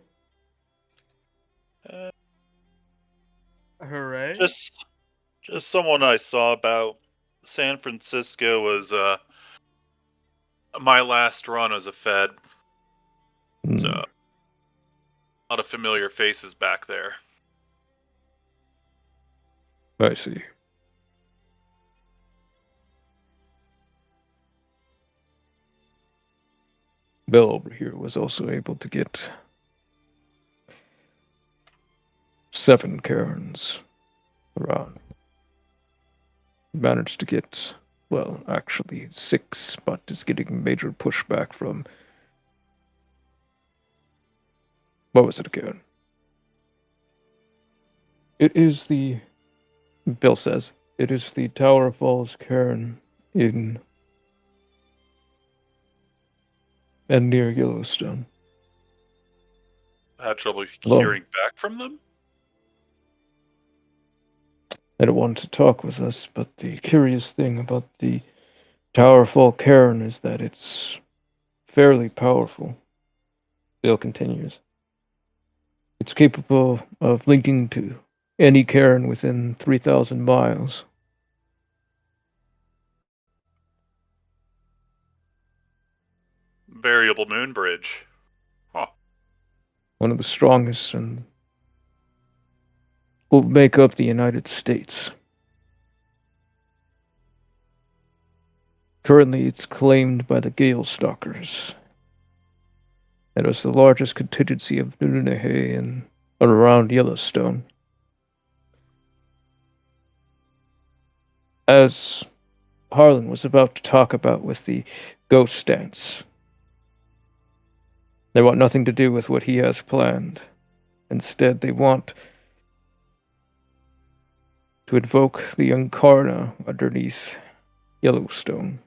E: Hooray.
D: Just someone I saw about San Francisco was my last run as a Fed. So
A: Hmm.
D: a lot of familiar faces back there.
A: I see. Bill over here was also able to get 7 Karens around. Managed to get, well, actually 6, but is getting major pushback from. What was it again? It is the. Bill says it is the Tower Falls Cairn in and near Yellowstone.
D: Had trouble
A: Hello.
D: hearing back from them?
A: They don't want to talk with us, but the curious thing about the Tower Fall Cairn is that it's fairly powerful. Bill continues. It's capable of linking to any cairn within 3,000 miles.
D: Variable moon bridge. Huh.
A: One of the strongest and will make up the United States. Currently, it's claimed by the Gale Stalkers. It is the largest contingency of Nununehe in and around Yellowstone. As Harlan was about to talk about with the ghost dance, they want nothing to do with what he has planned. Instead, they want to invoke the Incarna underneath Yellowstone.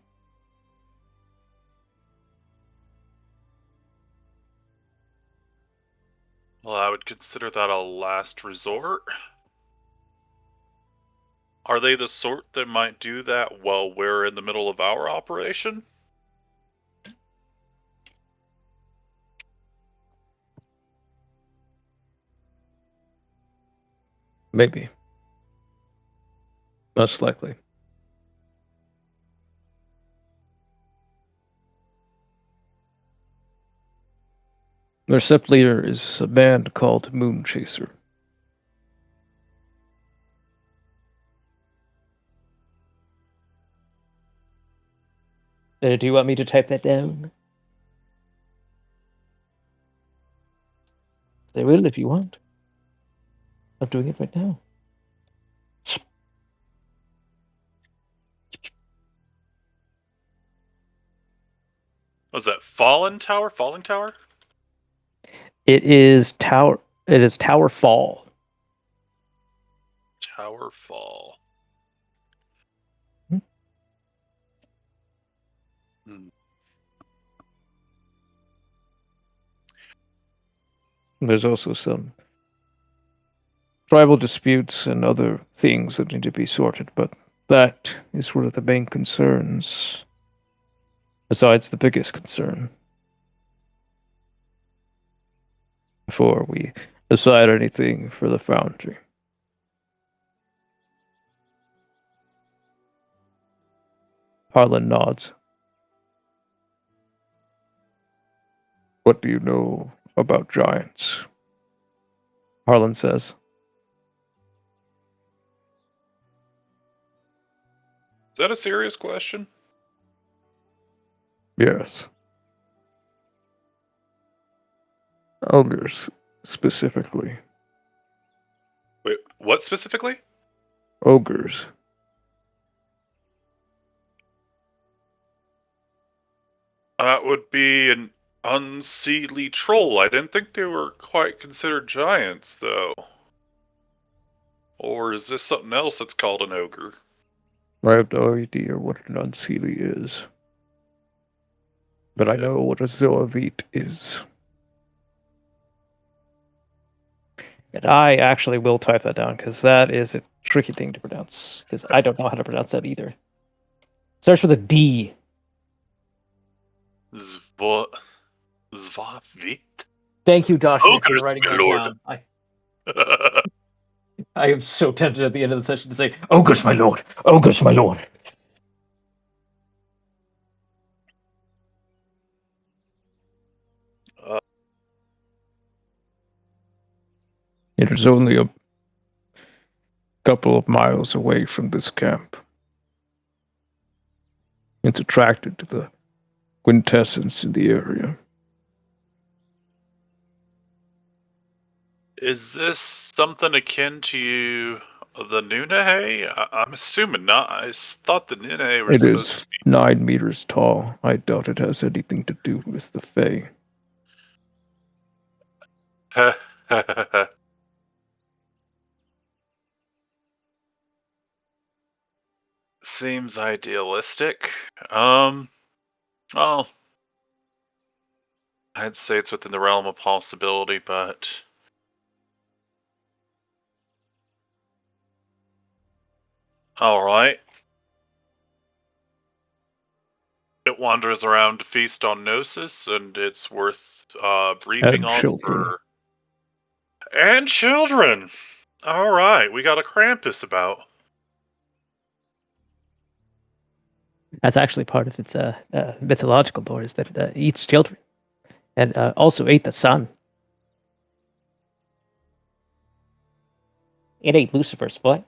D: Well, I would consider that a last resort. Are they the sort that might do that while we're in the middle of our operation?
A: Maybe. Most likely. Their sept leader is a band called Moon Chaser. Do you want me to type that down? I will if you want. I'm doing it right now.
D: Was that Fallen Tower? Falling Tower?
A: It is Tower Fall.
D: Tower Fall.
A: Hmm.
D: Hmm.
A: There's also some tribal disputes and other things that need to be sorted, but that is one of the main concerns. Besides the biggest concern. Before we decide anything for the foundry. Harlan nods. What do you know about giants? Harlan says.
D: Is that a serious question?
A: Yes. Ogres, specifically.
D: Wait, what specifically?
A: Ogres.
D: That would be an unseelie troll. I didn't think they were quite considered giants, though. Or is this something else that's called an ogre?
A: I have no idea what an unseelie is. But I know what a zoavite is. And I actually will type that down, because that is a tricky thing to pronounce. Because I don't know how to pronounce that either. Starts with a D.
D: Zvavit?
A: Thank you, Dasha, for
D: Ogres,
A: writing
D: my
A: that
D: lord.
A: down. I am so tempted at the end of the session to say, "Ogres, my lord! Ogres, my lord!" It is only a couple of miles away from this camp. It's attracted to the quintessence in the area.
D: Is this something akin to the Nunahe? I'm assuming not. I thought the Nunahe were
A: It
D: supposed
A: is 9 meters tall. I doubt it has anything to do with the Fae.
D: to be. Seems idealistic. Well, I'd say it's within the realm of possibility, but all right. It wanders around to feast on Gnosis, and it's worth briefing
A: And
D: on
A: children.
D: for. And children! Alright, we got a Krampus about.
A: That's actually part of its mythological lore, is that it eats children. And also ate the sun. It ate Lucifer's foot.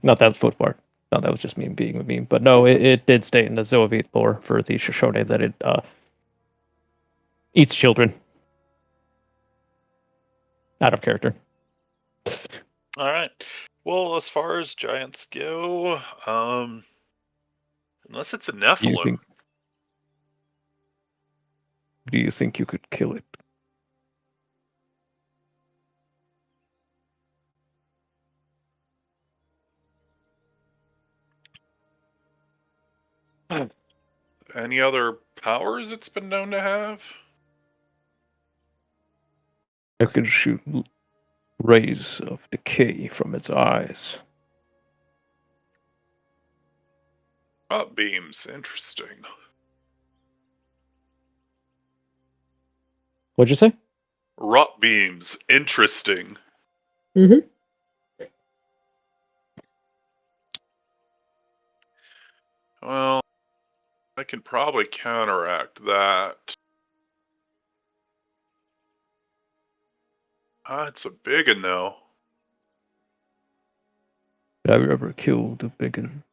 A: Not that foot part. No, that was just me being a meme. But no, it did state in the Zoavite lore for the Shoshone that it eats children. Out of character.
D: Alright. Well, as far as giants go, unless it's a
A: Do
D: Nephilim.
A: you think you could kill it?
D: Any other powers it's been known to have?
A: I could shoot rays of decay from its eyes.
D: Rot beams, interesting.
A: What'd you say?
D: Rot beams, interesting.
A: Mm-hmm.
D: Well, I can probably counteract that. It's a big one, though.
A: Have you ever killed a biggin?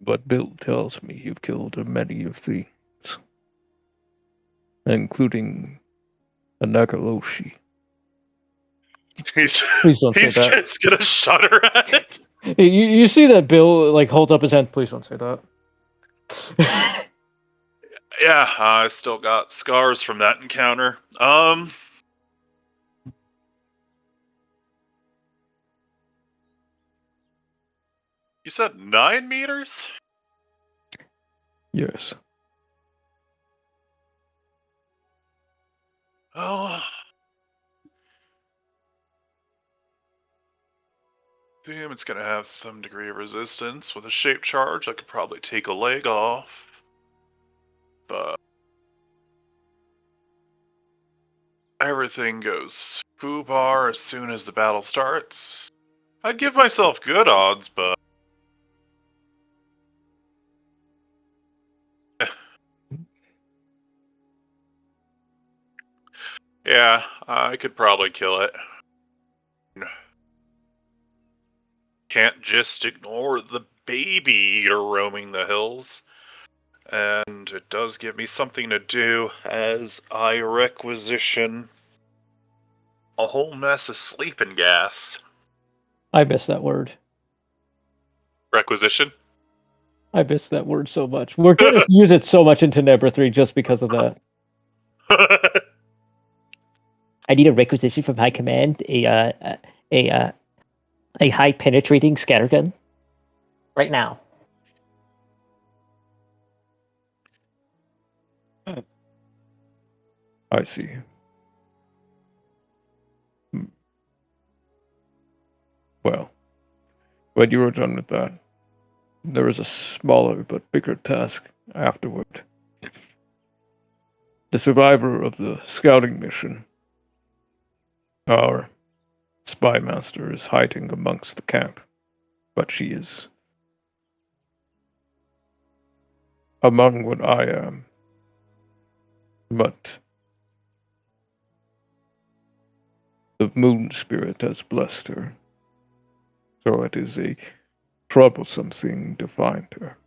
A: But Bill tells me you've killed many of things, including a Nagaloshi.
D: He's
A: Please don't say that.
D: just gonna shudder at it.
A: You see that Bill like holds up his hand. Please don't say that.
D: Yeah, I still got scars from that encounter. You said 9 meters?
A: Yes.
D: Oh. Damn, it's gonna have some degree of resistance. With a shape charge, I could probably take a leg off. But everything goes foobar as soon as the battle starts. I'd give myself good odds, but yeah, I could probably kill it. Can't just ignore the baby eater roaming the hills. And it does give me something to do as I requisition a whole mess of sleeping gas.
A: I miss that word.
D: Requisition?
A: I miss that word so much. We're going to use it so much into Nebra 3 just because of that. I need a requisition from high command, a high penetrating scattergun. Right now. I see. Well, when you were done with that, there was a smaller but bigger task afterward. The survivor of the scouting mission, our spy master, is hiding amongst the camp, but she is among what I am. But the moon spirit has blessed her, so it is a troublesome thing to find her,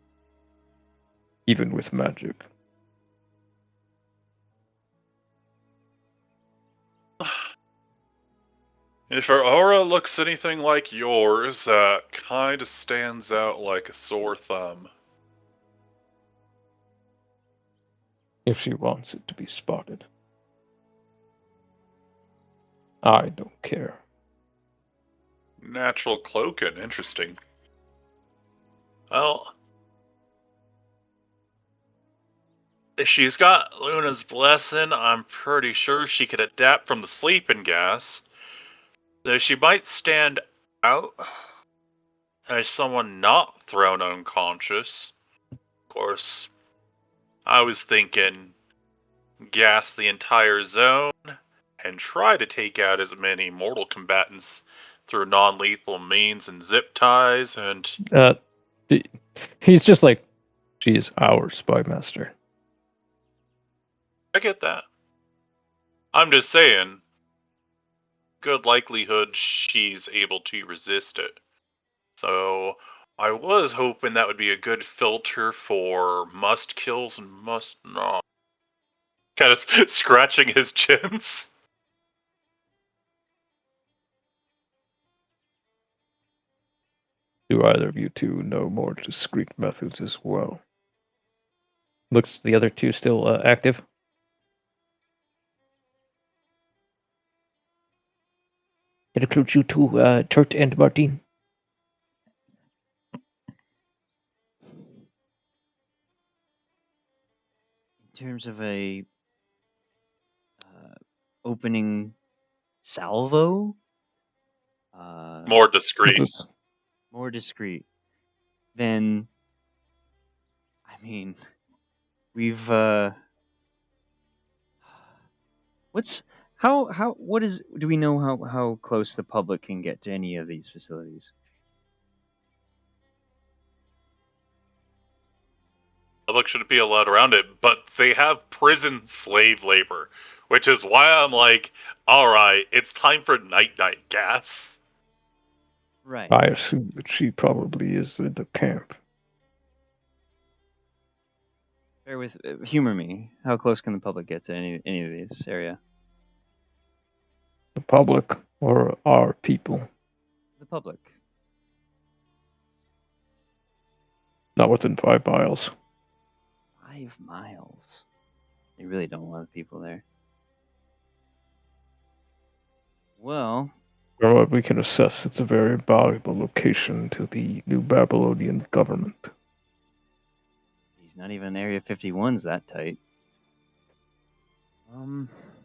A: even with magic.
D: If her aura looks anything like yours, that kind of stands out like a sore thumb.
A: If she wants it to be spotted. I don't care.
D: Natural cloaking, interesting. Well, if she's got Luna's blessing, I'm pretty sure she could adapt from the sleeping gas. So she might stand out as someone not thrown unconscious. Of course, I was thinking gas the entire zone and try to take out as many mortal combatants through non-lethal means and zip ties and...
A: He's just like, she is our spy master.
D: I get that. I'm just saying, good likelihood she's able to resist it. So I was hoping that would be a good filter for must kills and must not. Kind of scratching his chins.
A: Do either of you two know more discreet methods as well? Looks the other two still active. It includes you two, Turt and Martin.
B: In terms of a opening salvo,
D: More discreet.
A: Just
B: more discreet, then I mean, we've what's what is do we know how close the public can get to any of these facilities?
D: Public shouldn't be allowed around it, but they have prison slave labor, which is why I'm like, all right, it's time for night gas.
B: Right.
A: I assume that she probably is in the camp.
B: Bear with humor me. How close can the public get to any of these area?
A: The public or our people?
B: The public.
A: Not within 5 miles.
B: 5 miles. They really don't want people there. Well,
A: From what we can assess, it's a very valuable location to the New Babylonian government.
B: he's not even Area 51's that tight.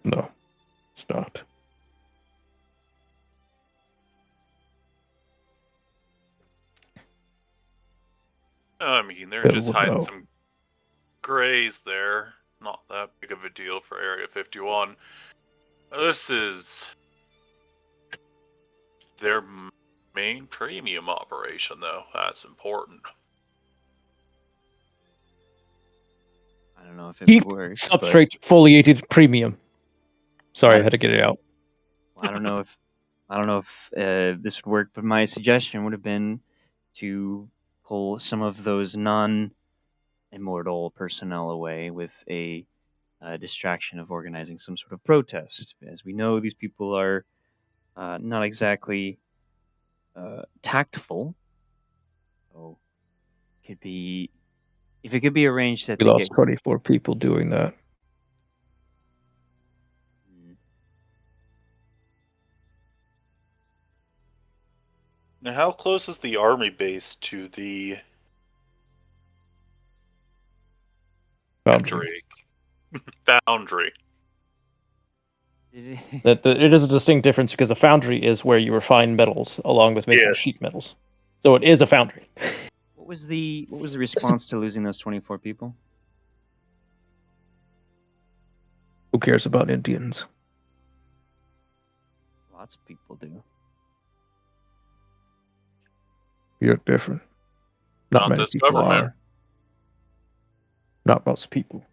A: No, it's not.
D: I mean, they're
A: Bill
D: just
A: would
D: hiding
A: know.
D: some grays there. Not that big of a deal for Area 51. This is their main premium operation, though. That's important.
B: I don't know if it
A: Deep
B: works.
A: substrate foliated premium. Sorry, I
B: What?
A: had to get it out.
B: But I don't know if this would work. But my suggestion would have been to pull some of those non-immortal personnel away with a distraction of organizing some sort of protest. As we know, these people are not exactly tactful. So could be if it could be arranged that
A: We
B: they
A: lost
B: get
A: 24 people doing that.
D: Now, how close is the army base to the
A: Boundary.
D: boundary?
A: It is a distinct difference because a foundry is where you refine metals along with making
D: Yes.
A: sheet metals. So it is a foundry.
B: What was the response to losing those 24 people?
A: Who cares about Indians?
B: Lots of people do.
A: You're different. Not
D: Not
A: many
D: this
A: people
D: government.
A: are. Not most people.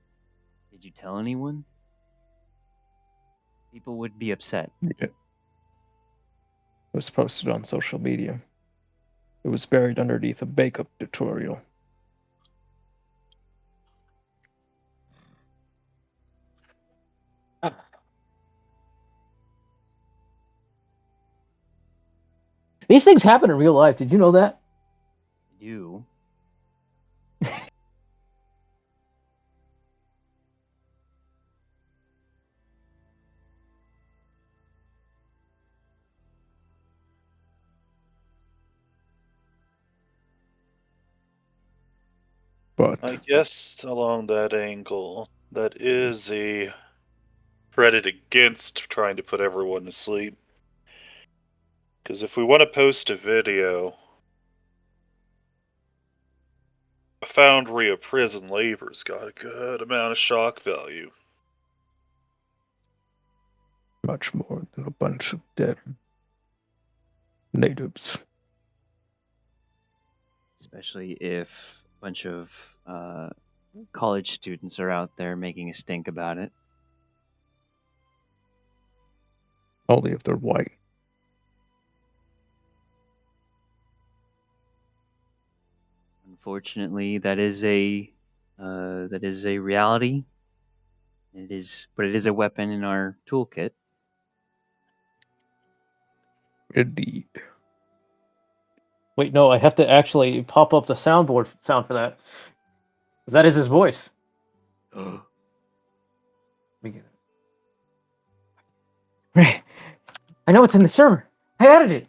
B: Did you tell anyone? People would be upset.
A: Yeah. It was posted on social media. It was buried underneath a bake-up tutorial. These things happen in real life. Did you know that?
B: You.
A: But
D: I guess along that angle, that is a credit against trying to put everyone to sleep. Because if we want to post a video, a foundry of prison labor's got a good amount of shock value.
A: much more than a bunch of dead natives.
B: Especially if a bunch of college students are out there making a stink about it.
A: Only if they're white.
B: Unfortunately, that is a reality. But it is a weapon in our toolkit.
A: Indeed. Wait, no, I have to actually pop up the soundboard sound for that. 'Cause that is his voice. Let me get it. Right. I know it's in the server. I added it.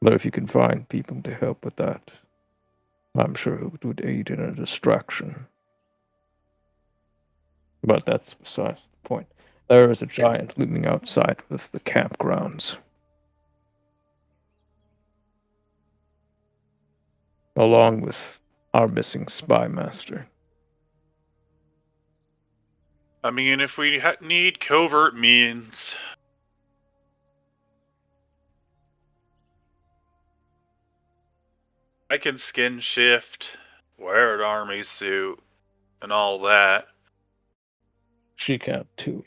A: But if you can find people to help with that, I'm sure it would aid in a distraction. But that's besides the point. There is a giant looming outside of the campgrounds. Along with our missing spy master.
D: I mean, if we need covert means, I can skin shift, wear an army suit, and all that.
A: She can too.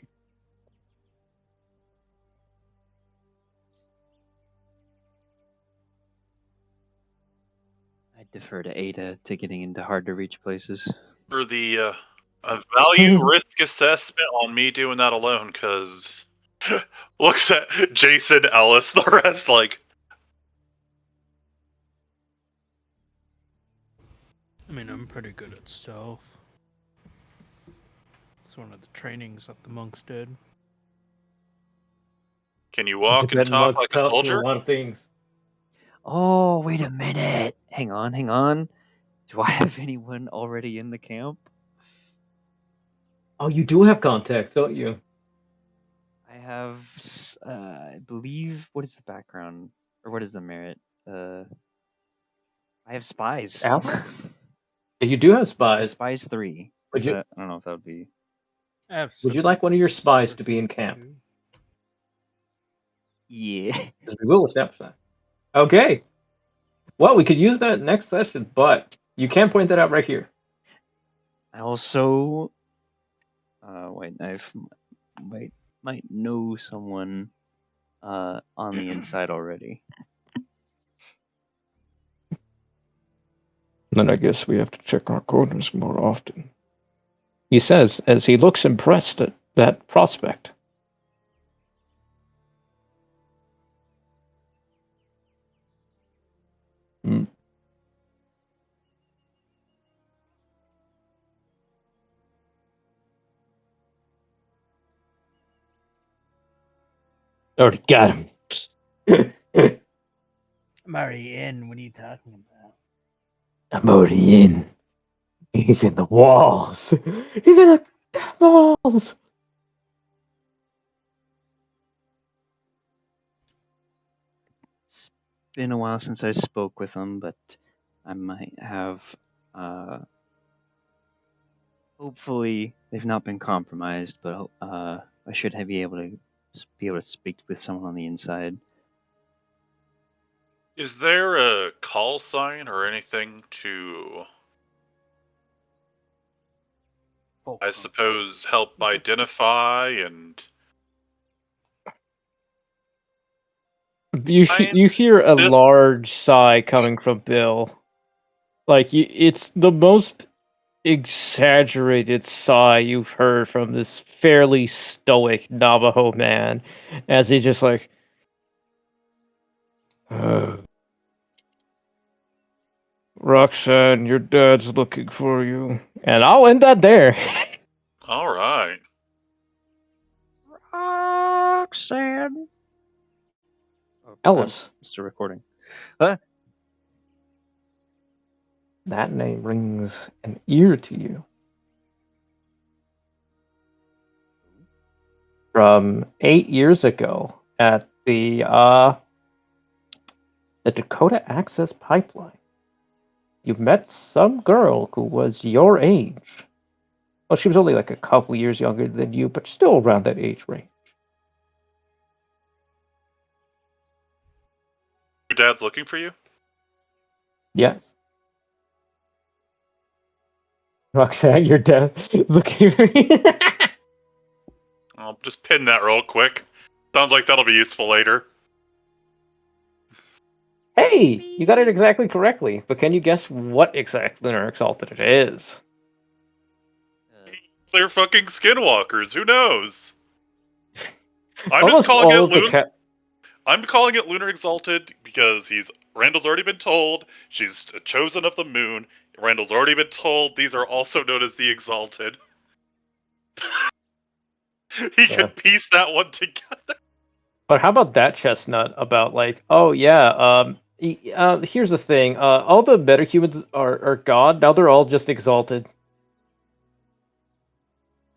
B: I defer to Ada to getting into hard to reach places.
D: For the a value risk assessment on me doing that alone, because looks at Jason, Ellis, the rest like.
E: I mean, I'm pretty good at stealth. It's one of the trainings that the monks did.
D: Can you walk and talk like a soldier?
A: A lot of things.
B: Oh, wait a minute. Hang on. Do I have anyone already in the camp?
A: Oh, you do have contacts, don't you?
B: I have, I believe, what is the background? Or what is the merit? I have spies.
A: Al? Yeah, you do have spies.
B: Spies 3.
A: Would you-
B: I don't know if that would be...
A: Would you like one of your spies to be in camp?
B: Yeah.
A: Because we will establish that. Okay. Well, we could use that next session, but you can't point that out right here.
B: I also... wait, might know someone on the inside already.
A: Then I guess we have to check our corners more often. He says, as he looks impressed at that prospect. Hmm. Already got him.
E: I'm already in. What are you talking about?
A: I'm already in. He's in the walls. He's in the walls.
B: It's been a while since I spoke with them, but I might have... hopefully they've not been compromised, but I should be able to speak with someone on the inside.
D: Is there a call sign or anything to, I suppose, help identify and...
A: You hear a large sigh coming from Bill. Like, it's the most exaggerated sigh you've heard from this fairly stoic Navajo man, as he just like, Roxanne, your dad's looking for you. And I'll end that there.
D: All right.
B: Roxanne. Oh,
A: Ellis.
B: I'm still recording.
A: That name rings an ear to you. From 8 years ago at the Dakota Access Pipeline. You met some girl who was your age. Well, she was only like a couple years younger than you, but still around that age range.
D: Your dad's looking for you?
A: Yes. Roxanne, your dad is looking for you.
D: I'll just pin that real quick. Sounds like that'll be useful later.
A: Hey, you got it exactly correctly. But can you guess what exact Lunar Exalted it is?
D: They're fucking skinwalkers. Who knows? I'm
A: Almost
D: just calling
A: all
D: it
A: of the
D: I'm calling it Lunar Exalted because Randall's already been told she's a chosen of the moon. Randall's already been told these are also known as the Exalted. He
A: Yeah.
D: could piece that one together.
A: But how about that chestnut about like, oh yeah, here's the thing, all the metahumans are god, now they're all just exalted.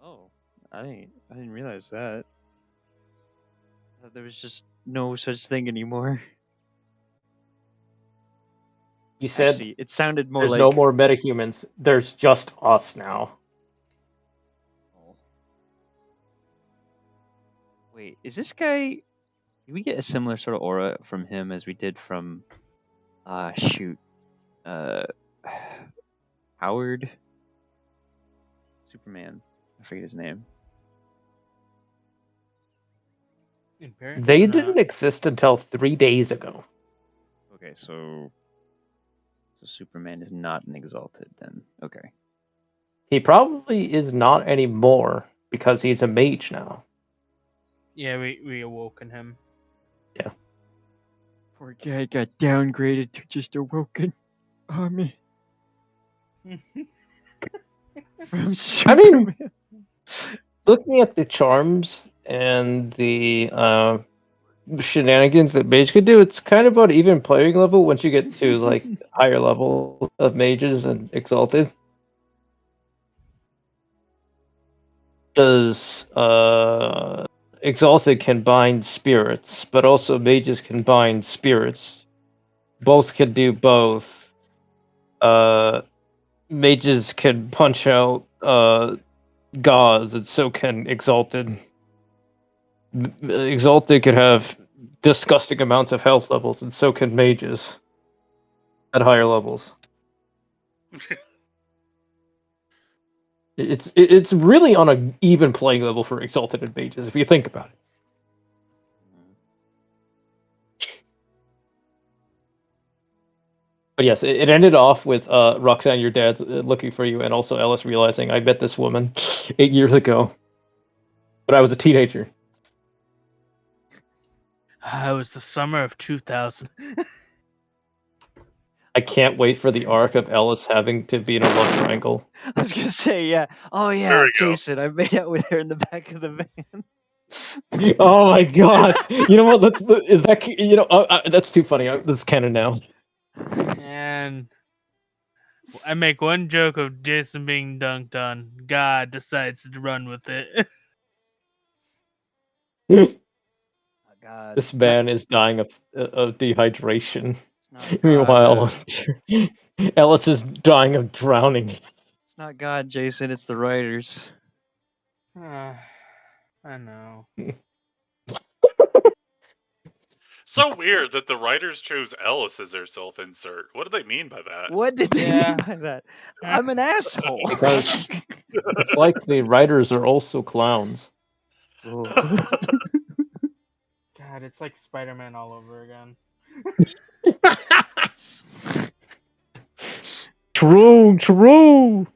B: Oh, I didn't realize that. I thought there was just no such thing anymore.
A: You said
B: Actually, it sounded more
A: there's
B: like
A: no more metahumans, there's just us now.
B: Oh. Wait, is this guy? Do we get a similar sort of aura from him as we did from, shoot, uh, Howard, Superman? I forget his name.
E: Apparently
A: They
E: not.
A: didn't exist until 3 days ago.
B: Okay, so Superman is not an exalted then. Okay.
A: He probably is not anymore because he's a mage now.
E: Yeah, we awoken him.
B: Poor guy got downgraded to just awoken army from Superman.
A: Looking at the charms and the shenanigans that mage could do, it's kind of about even playing level once you get to like higher level of mages and exalted. Because exalted can bind spirits, but also mages can bind spirits. Both can do both. Mages can punch out gods, and so can exalted. Exalted could have disgusting amounts of health levels, and so can mages at higher levels. It's really on an even playing level for exalted and mages if you think about it. But yes, it ended off with Roxanne, your dad's looking for you, and also Ellis realizing I met this woman 8 years ago, but I was a teenager.
E: It was the summer of 2000.
A: I can't wait for the arc of Ellis having to be in a love triangle.
B: I was gonna say, yeah. Oh
D: There
B: yeah,
D: we go.
B: Jason. I made out with her in the back of the van.
A: Oh my gosh! You know what? Is that that's too funny. This is canon now.
E: And I make one joke of Jason being dunked on. God decides to run with it.
B: Oh, God.
A: This man is dying of dehydration.
B: It's not
A: Meanwhile,
B: God.
A: Ellis is dying of drowning.
B: It's not God, Jason. It's the writers.
E: I know.
D: So weird that the writers chose Ellis as their self-insert. What do they mean by that?
B: What did they
E: Yeah.
B: mean by that? I'm an asshole.
A: Because it's like the writers are also clowns.
B: Oh.
E: God, it's like Spider-Man all over again.
A: True.